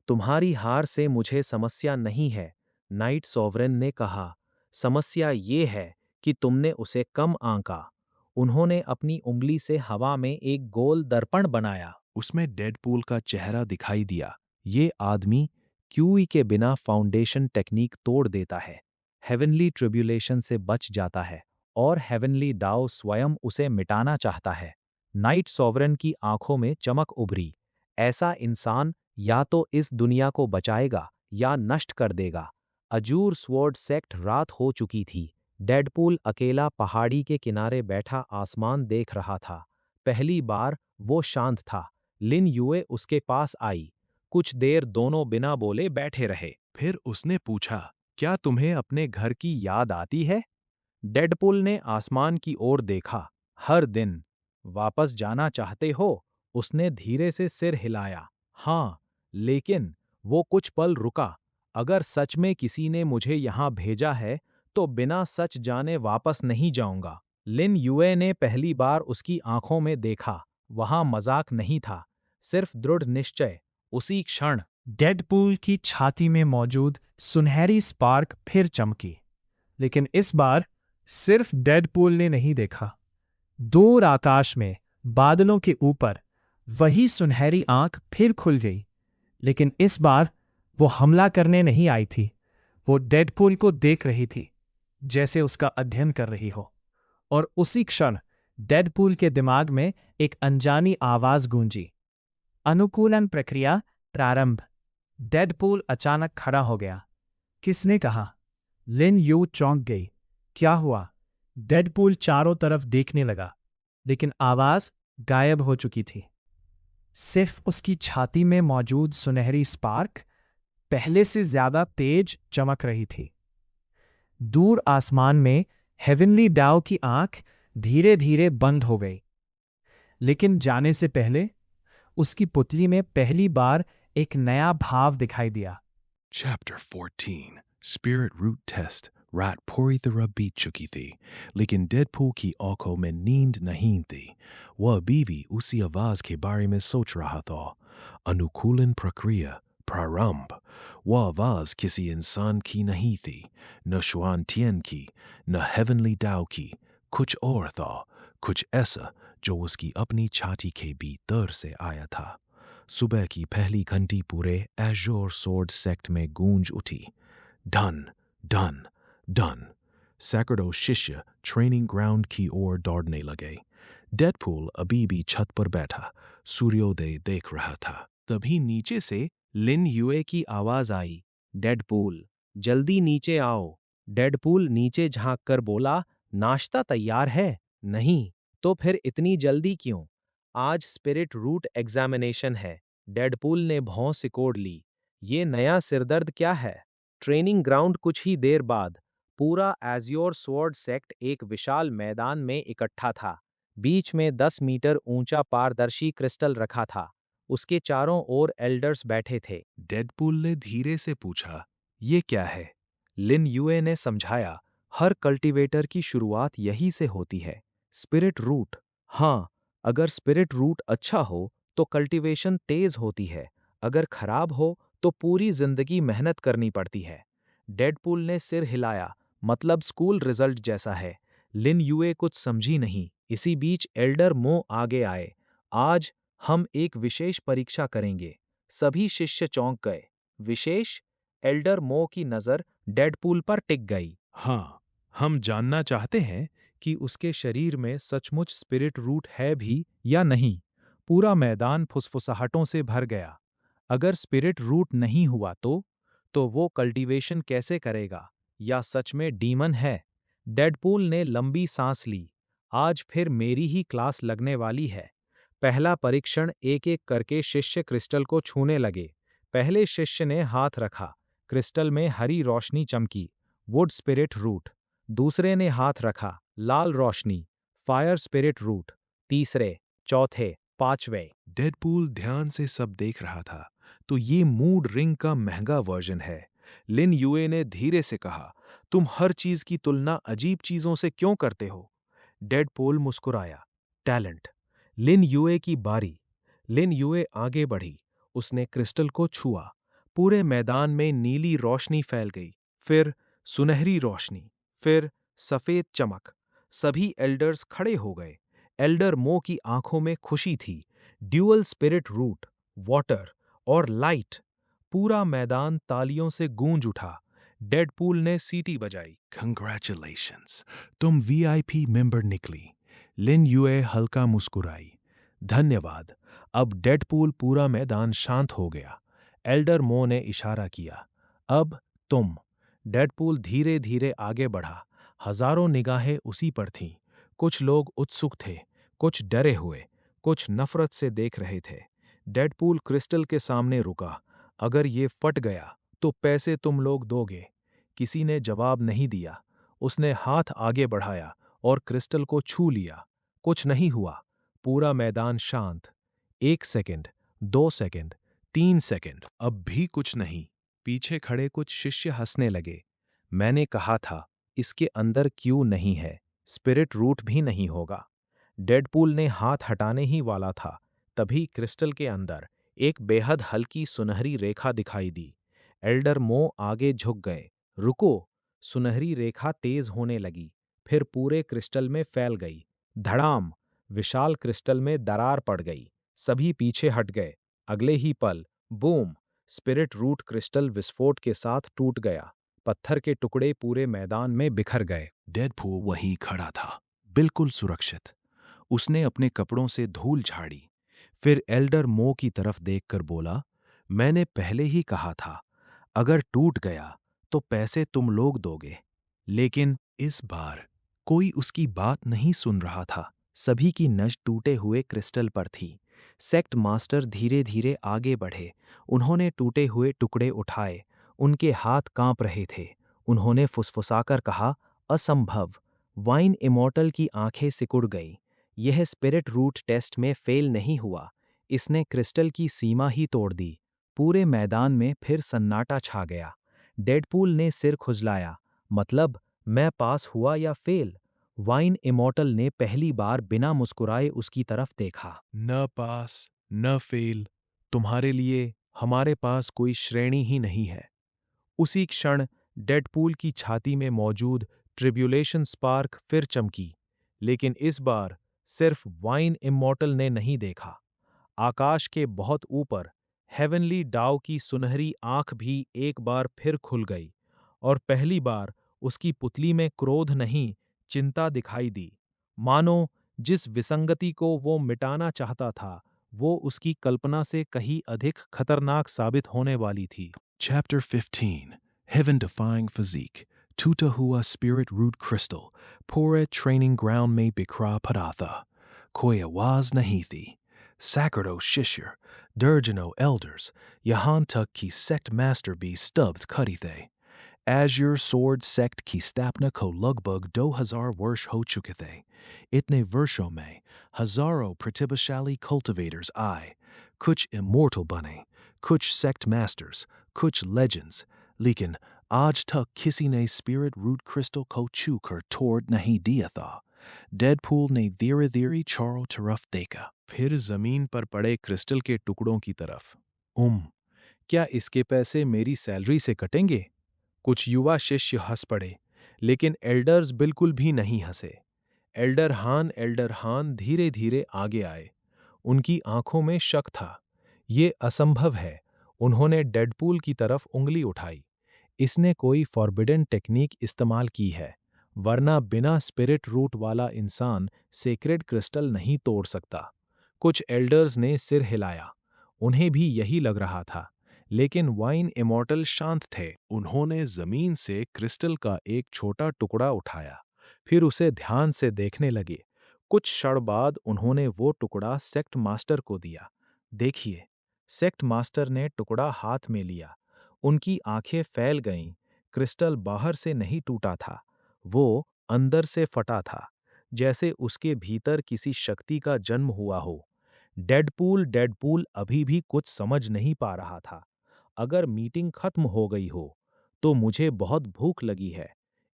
तुम्हारी हार से मुझे समस्या नहीं है, नाइट सॉवरेन ने कहा। समस्या ये है कि तुमने उसे कम आंका। उन्होंने अपनी उंगली से हवा में एक गोल दर्पण बनाया। उसमें डेडपूल का चेहरा दिखाई दिया। ये आदमी क्यूई के बिना फाउंडेशन टेक्निक तोड़ देता है, हेवनली ट्रिब्यूलेशन से बच जाता है, और हेवनली डाओ स्वयं उसे मिटाना चाहता है। नाइट सॉवरेन की आंखों में चमक उभरी। ऐसा इंसान या तो इस दुनिया को बचाएगा या नष्ट कर देगा। अजूर स्वॉर्ड सेक्ट रात हो चुकी थी। डेडपूल अकेला पहाड़ी के किनारे बैठा आसमान देख रहा था। पहली बार वो शांत था। लिन युए उसके पास आई। कुछ देर दोनों बिना बोले बैठे रहे। फिर उसने पूछा, क्या तुम्हें अपने घर की याद आती है? डेडपुल ने आसमान की ओर देखा। हर दिन। वापस जाना चाहते हो? उसने धीरे से सिर हिलाया। हाँ, लेकिन वो कुछ पल रुका। अगर सच में किसी ने मुझे यहाँ भेजा है, तो बिना सच जाने वापस नहीं जाऊंगा। लिन युए ने पहली बार उसकी आंखों में देखा। वहां मजाक नहीं था, सिर्फ दृढ़ निश्चय। उसी क्षण डेडपूल की छाती में मौजूद सुनहरी स्पार्क फिर चमकी। लेकिन इस बार सिर्फ डेडपूल ने नहीं देखा। दूर आकाश में बादलों के ऊपर वही सुनहरी आंख फिर खुल गई। लेकिन इस बार वो हमला करने नहीं आई थी। वो डेडपूल को देख रही थी, जैसे उसका अध्ययन कर रही हो। और उसी क्षण डेडपूल के दिमाग में एक अनजानी आवाज गूंजी। अनुकूलन प्रक्रिया प्रारंभ। डेडपूल अचानक खड़ा हो गया। किसने कहा? लिन यू चौंक गई। क्या हुआ? डेडपूल चारों तरफ देखने लगा, लेकिन आवाज गायब हो चुकी थी। सिर्फ उसकी छाती में मौजूद सुनहरी स्पार्क पहले से ज्यादा तेज चमक रही थी। दूर आसमान में हेवनली डाओ की आंख धीरे धीरे बंद हो गई। लेकिन जाने से पहले उसकी पुतली में पहली बार एक नया भाव दिखाई दिया। Chapter 14 Spirit Root Test रात पूरी तरह बीत चुकी थी, लेकिन डेडपूल की आंखों में नींद नहीं थी। वह अभी भी उसी आवाज के बारे में सोच रहा था। अनुकूलन प्रक्रिया प्रारंभ। वह आवाज किसी इंसान की नहीं थी, न शुआन तिएन की, न हेवनली डाओ की। कुछ और था, कुछ ऐसा जो उसकी अपनी छाती के भीतर से आया था। सुबह की पहली घंटी पूरे एज़ोर स्वॉर्ड सेक्ट में गूंज उठी। Done done done. सैकड़ों शिष्य ट्रेनिंग ग्राउंड की ओर दौड़ने लगे। डेडपूल अभी भी छत पर बैठा सूर्योदय देख रहा था। तभी नीचे से लिन युए की आवाज आई। डेडपूल, जल्दी नीचे आओ। डेडपूल नीचे झांककर बोला, नाश्ता तैयार है? नहीं। तो फिर इतनी जल्दी क्यों? आज स्पिरिट रूट एग्जामिनेशन है। डेडपूल ने भौं सिकोड़ ली। ये नया सिरदर्द क्या है? ट्रेनिंग ग्राउंड कुछ ही देर बाद। पूरा एज़्योर स्वॉर्ड सेक्ट एक विशाल मैदान में इकट्ठा था। बीच में 10 मीटर ऊंचा पारदर्शी क्रिस्टल रखा था। उसके चारों ओर एल्डर्स बैठे थे। डेडपूल ने धीरे से पूछा, ये क्या है? लिन युए ने समझाया, हर कल्टीवेटर की शुरुआत यही से होती है। Spirit root. हाँ, अगर स्पिरिट रूट अच्छा हो तो कल्टीवेशन तेज होती है। अगर खराब हो तो पूरी जिंदगी मेहनत करनी पड़ती है। डेडपूल ने सिर हिलाया, मतलब स्कूल रिजल्ट जैसा है। लिन युए कुछ समझी नहीं। इसी बीच एल्डर मो आगे आए। आज हम एक विशेष परीक्षा करेंगे। सभी शिष्य चौंक गए। विशेष? एल्डर मो की नजर डेडपूल पर टिक गई। हाँ, हम जानना चाहते हैं कि उसके शरीर में सचमुच स्पिरिट रूट है भी या नहीं। पूरा मैदान फुसफुसाहटों से भर गया। अगर स्पिरिट रूट नहीं हुआ तो वो कल्टीवेशन कैसे करेगा? या सच में डीमन है? डेडपूल ने लंबी सांस ली। आज फिर मेरी ही क्लास लगने वाली है। पहला परीक्षण एक-एक करके शिष्य क्रिस्टल को छूने लगे। पहले शिष्य ने हाथ रखा। क्रिस्टल में हरी रोशनी चमकी, वुड स्पिरिट रूट। दूसरे ने हाथ रखा, लाल रोशनी, फायर स्पिरिट रूट। तीसरे, चौथे, पांचवे। डेडपूल ध्यान से सब देख रहा था। तो ये मूड रिंग का महंगा वर्जन है। लिन यूए ने धीरे से कहा, तुम हर चीज की तुलना अजीब चीजों से क्यों करते हो? डेडपूल मुस्कुराया। टैलेंट। लिन यूए की बारी। लिन यूए आगे बढ़ी। उसने क्रिस्टल को छुआ। पूरे मैदान में नीली रोशनी फैल गई। फिर सुनहरी रोशनी। फिर सफेद चमक। सभी एल्डर्स खड़े हो गए। एल्डर मो की आंखों में खुशी थी। ड्यूअल स्पिरिट रूट, वाटर और लाइट। पूरा मैदान तालियों से गूंज उठा। डेडपूल ने सीटी बजाई। कंग्रेचुलेशंस, तुम वीआईपी मेंबर निकली। लिन यूए हल्का मुस्कुराई। धन्यवाद। अब डेडपूल पूरा मैदान शांत हो गया। एल्डर मो ने इशारा किया। अब तुम। डेडपूल धीरे धीरे आगे बढ़ा। हजारों निगाहें उसी पर थीं। कुछ लोग उत्सुक थे, कुछ डरे हुए, कुछ नफरत से देख रहे थे। डेडपूल क्रिस्टल के सामने रुका। अगर ये फट गया तो पैसे तुम लोग दोगे? किसी ने जवाब नहीं दिया। उसने हाथ आगे बढ़ाया और क्रिस्टल को छू लिया। कुछ नहीं हुआ। पूरा मैदान शांत। 1 सेकंड, 2 सेकंड, 3 सेकंड। अब भी कुछ नहीं। पीछे खड़े कुछ शिष्य हंसने लगे। मैंने कहा था, इसके अंदर क्यों नहीं है? स्पिरिट रूट भी नहीं होगा। डेडपूल ने हाथ हटाने ही वाला था, तभी क्रिस्टल के अंदर एक बेहद हल्की सुनहरी रेखा दिखाई दी। एल्डर मो आगे झुक गए। रुको! सुनहरी रेखा तेज होने लगी, फिर पूरे क्रिस्टल में फैल गई। धड़ाम! विशाल क्रिस्टल में दरार पड़ गई। सभी पीछे हट गए। अगले ही पल, बूम! स्पिरिट रूट क्रिस्टल विस्फोट के साथ टूट गया। पत्थर के टुकड़े पूरे मैदान में बिखर गए। डेडपूल वहीं खड़ा था, बिल्कुल सुरक्षित। उसने अपने कपड़ों से धूल झाड़ी। फिर एल्डर मो की तरफ देखकर बोला, मैंने पहले ही कहा था, अगर टूट गया तो पैसे तुम लोग दोगे। लेकिन इस बार कोई उसकी बात नहीं सुन रहा था। सभी की नज़र टूटे हुए क्रिस्टल पर थी। सेक्ट मास्टर धीरे धीरे आगे बढ़े। उन्होंने टूटे हुए टुकड़े उठाए। उनके हाथ कांप रहे थे। उन्होंने फुसफुसाकर कहा, असंभव। वाइन इमॉर्टल की आंखें सिकुड़ गईं। यह स्पिरिट रूट टेस्ट में फेल नहीं हुआ। इसने क्रिस्टल की सीमा ही तोड़ दी। पूरे मैदान में फिर सन्नाटा छा गया। डेडपूल ने सिर खुजलाया। मतलब, मैं पास हुआ या फेल? वाइन इमॉर्टल ने पहली बार बिना मुस्कुराए उसकी तरफ देखा। न पास, न फेल। तुम्हारे लिए हमारे पास कोई श्रेणी ही नहीं है। उसी क्षण डेडपूल की छाती में मौजूद ट्रिब्यूलेशन स्पार्क फिर चमकी। लेकिन इस बार सिर्फ वाइन इमॉर्टल ने नहीं देखा। आकाश के बहुत ऊपर हेवनली डाउ की सुनहरी आंख भी एक बार फिर खुल गई, और पहली बार उसकी पुतली में क्रोध नहीं, चिंता दिखाई दी। मानो जिस विसंगति को वो मिटाना चाहता था, वो उसकी कल्पना से कहीं अधिक खतरनाक साबित होने वाली थी। Chapter 15, Heaven Defying Physique, Tuta Hua Spirit Root Crystal, Pore Training Ground में बिखरा पदार्थ, कोई आवाज नहीं थी। सैकड़ों शिष्य, दर्जनों एल्डर्स, यहाँ तक कि सेक्ट मास्टर भी स्तब्ध खड़े थे। एज्योर स्वॉर्ड सेक्ट की स्थापना को लगभग 2000 वर्ष हो चुके थे। इतने वर्षों में हजारों प्रतिभाशाली कल्टिवेटर्स आए। कुछ इमॉर्टल बने, कुछ सेक्ट मास्टर्स, कुछ लेजेंड्स, लेकिन आज तक किसी ने स्पिरिट रूट क्रिस्टल को छू कर तोड़ नहीं दिया था। डेडपूल ने धीरे धीरे चारों तरफ देखा, फिर जमीन पर पड़े क्रिस्टल के टुकड़ों की तरफ। क्या इसके पैसे मेरी सैलरी से कटेंगे? कुछ युवा शिष्य हंस पड़े, लेकिन एल्डर्स बिल्कुल भी नहीं हंसे। एल्डर हान धीरे धीरे आगे आए। उनकी आंखों में शक था। ये असंभव है। उन्होंने डेडपूल की तरफ उंगली उठाई। इसने कोई फॉरबिडन टेक्निक इस्तेमाल की है, वरना बिना स्पिरिट रूट वाला इंसान सेक्रेड क्रिस्टल नहीं तोड़ सकता। कुछ एल्डर्स ने सिर हिलाया। उन्हें भी यही लग रहा था, लेकिन वाइन इमॉर्टल शांत थे। उन्होंने जमीन से क्रिस्टल का एक छोटा टुकड़ा उठाया, फिर उसे ध्यान से देखने लगे। कुछ क्षण बाद उन्होंने वो टुकड़ा सेक्ट मास्टर को दिया। देखिए, सेक्ट मास्टर ने टुकड़ा हाथ में लिया। उनकी आंखें फैल गईं। क्रिस्टल बाहर से नहीं टूटा था, वो अंदर से फटा था, जैसे उसके भीतर किसी शक्ति का जन्म हुआ हो। डेडपूल अभी भी कुछ समझ नहीं पा रहा था। अगर मीटिंग खत्म हो गई हो, तो मुझे बहुत भूख लगी है।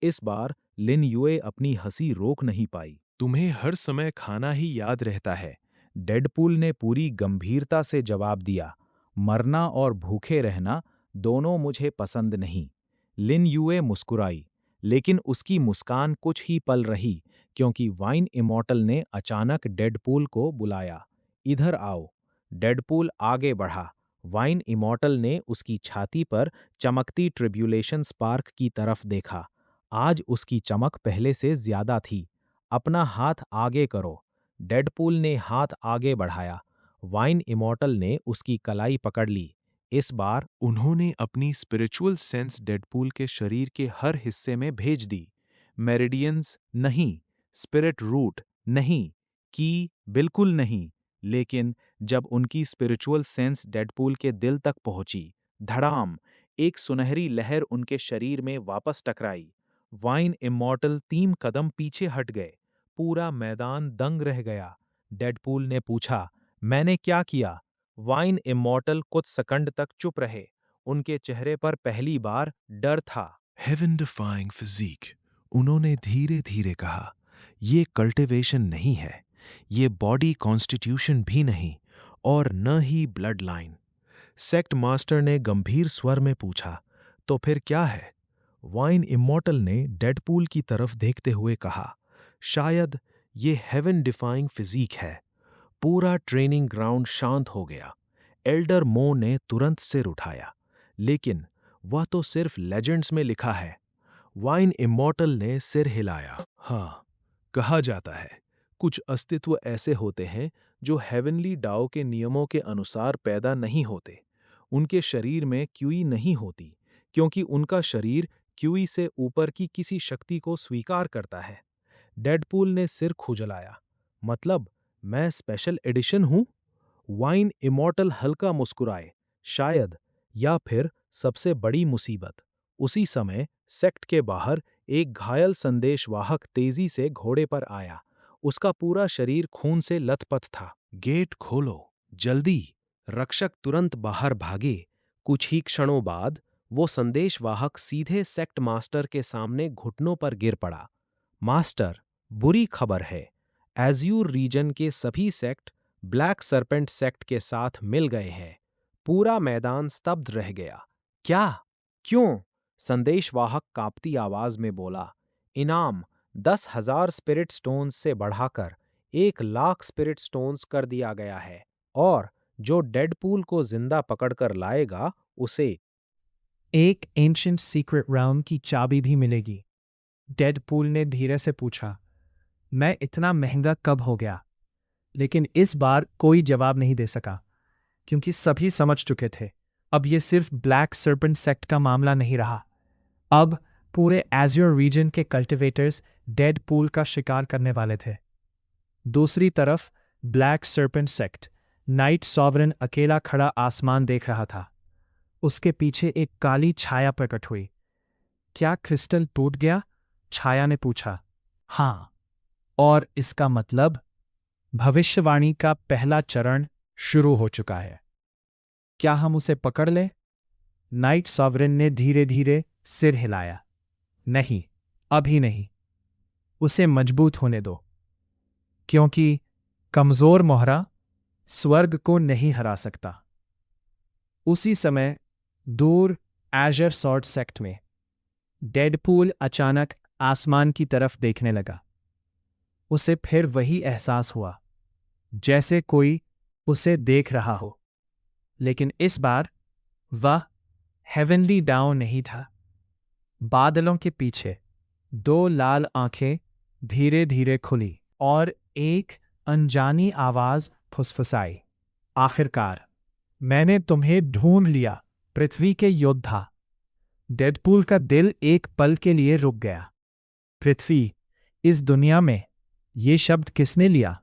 इस बार लिन युए अपनी हंसी रोक नहीं पाई। तुम्हें हर समय खाना ही याद रहता है। डेडपूल ने पूरी गंभीरता से जवाब दिया, मरना और भूखे रहना दोनों मुझे पसंद नहीं। लिन युए मुस्कुराई, लेकिन उसकी मुस्कान कुछ ही पल रही, क्योंकि वाइन इमॉर्टल ने अचानक डेडपूल को बुलाया। इधर आओ। डेडपूल आगे बढ़ा। वाइन इमॉर्टल ने उसकी छाती पर चमकती ट्रिब्यूलेशन स्पार्क की तरफ देखा। आज उसकी चमक पहले से ज्यादा थी। अपना हाथ आगे करो। डेडपूल ने हाथ आगे बढ़ाया। वाइन इमॉर्टल ने उसकी कलाई पकड़ ली। इस बार उन्होंने अपनी स्पिरिचुअल सेंस डेडपूल के शरीर के हर हिस्से में भेज दी। मेरिडियंस नहीं, स्पिरिट रूट नहीं, की बिल्कुल नहीं। लेकिन जब उनकी स्पिरिचुअल सेंस डेडपूल के दिल तक पहुंची, धड़ाम, एक सुनहरी लहर उनके शरीर में वापस टकराई। वाइन इमॉर्टल 3 कदम पीछे हट गए। पूरा मैदान दंग रह गया। डेडपूल ने पूछा, मैंने क्या किया? वाइन इमॉर्टल कुछ सेकंड तक चुप रहे। उनके चेहरे पर पहली बार डर था। हेवन डिफाइंग फिजिक, उन्होंने धीरे धीरे कहा, ये कल्टिवेशन नहीं है, ये बॉडी कॉन्स्टिट्यूशन भी नहीं, और न ही ब्लड लाइन। सेक्ट मास्टर ने गंभीर स्वर में पूछा, तो फिर क्या है? वाइन इमॉर्टल ने डेडपूल की तरफ देखते हुए कहा, शायद ये हेवन डिफाइंग फिजिक है। पूरा ट्रेनिंग ग्राउंड शांत हो गया। एल्डर मो ने तुरंत सिर उठाया, लेकिन वह तो सिर्फ लेजेंड्स में लिखा है। वाइन इमॉर्टल ने सिर हिलाया। हाँ, कहा जाता है, कुछ अस्तित्व ऐसे होते हैं जो हेवनली डाओ के नियमों के अनुसार पैदा नहीं होते। उनके शरीर में क्यूई नहीं होती, क्योंकि उनका शरीर क्यूई से ऊपर की किसी शक्ति को स्वीकार करता है। डेडपूल ने सिर खुजलाया। मतलब, मैं स्पेशल एडिशन हूं? वाइन इमॉर्टल हल्का मुस्कुराए। शायद, या फिर सबसे बड़ी मुसीबत। उसी समय सेक्ट के बाहर एक घायल संदेशवाहक तेजी से घोड़े पर आया। उसका पूरा शरीर खून से लथपथ था। गेट खोलो, जल्दी! रक्षक तुरंत बाहर भागे। कुछ ही क्षणों बाद वो संदेशवाहक सीधे सेक्ट मास्टर के सामने घुटनों पर गिर पड़ा। मास्टर, बुरी खबर है। एज्यूर रीजन के सभी सेक्ट ब्लैक सरपेंट सेक्ट के साथ मिल गए हैं। पूरा मैदान स्तब्ध रह गया। क्या? क्यों? संदेशवाहक कांपती आवाज में बोला। इनाम 10,000 स्पिरिट स्टोन्स से बढ़ाकर 1,00,000 स्पिरिट स्टोन्स कर दिया गया है, और जो डेडपूल को जिंदा पकड़कर लाएगा उसे एक एंशिएंट सीक्रेट realm की चाबी भी मिलेगी। डेडपूल ने धीरे से पूछा, मैं इतना महंगा कब हो गया? लेकिन इस बार कोई जवाब नहीं दे सका, क्योंकि सभी समझ चुके थे, अब ये सिर्फ ब्लैक सर्पेंट सेक्ट का मामला नहीं रहा। अब पूरे एज्योर रीजन के कल्टिवेटर्स डेडपूल का शिकार करने वाले थे। दूसरी तरफ black serpent sect night sovereign अकेला खड़ा आसमान देख रहा था। उसके पीछे एक काली छाया प्रकट हुई। क्या क्रिस्टल टूट गया? छाया ने पूछा। हाँ, और इसका मतलब भविष्यवाणी का पहला चरण शुरू हो चुका है। क्या हम उसे पकड़ लें? नाइट सॉवरेन ने धीरे धीरे सिर हिलाया। नहीं, अभी नहीं। उसे मजबूत होने दो, क्योंकि कमजोर मोहरा स्वर्ग को नहीं हरा सकता। उसी समय दूर एजर सॉर्ड सेक्ट में डेडपूल अचानक आसमान की तरफ देखने लगा। उसे फिर वही एहसास हुआ, जैसे कोई उसे देख रहा हो, लेकिन इस बार वह हेवनली डाओ नहीं था। बादलों के पीछे 2 लाल आंखें धीरे धीरे खुली और एक अनजानी आवाज फुसफुसाई। आखिरकार मैंने तुम्हें ढूंढ लिया, पृथ्वी के योद्धा। डेडपूल का दिल एक पल के लिए रुक गया। पृथ्वी, इस दुनिया में ये शब्द किसने लिया?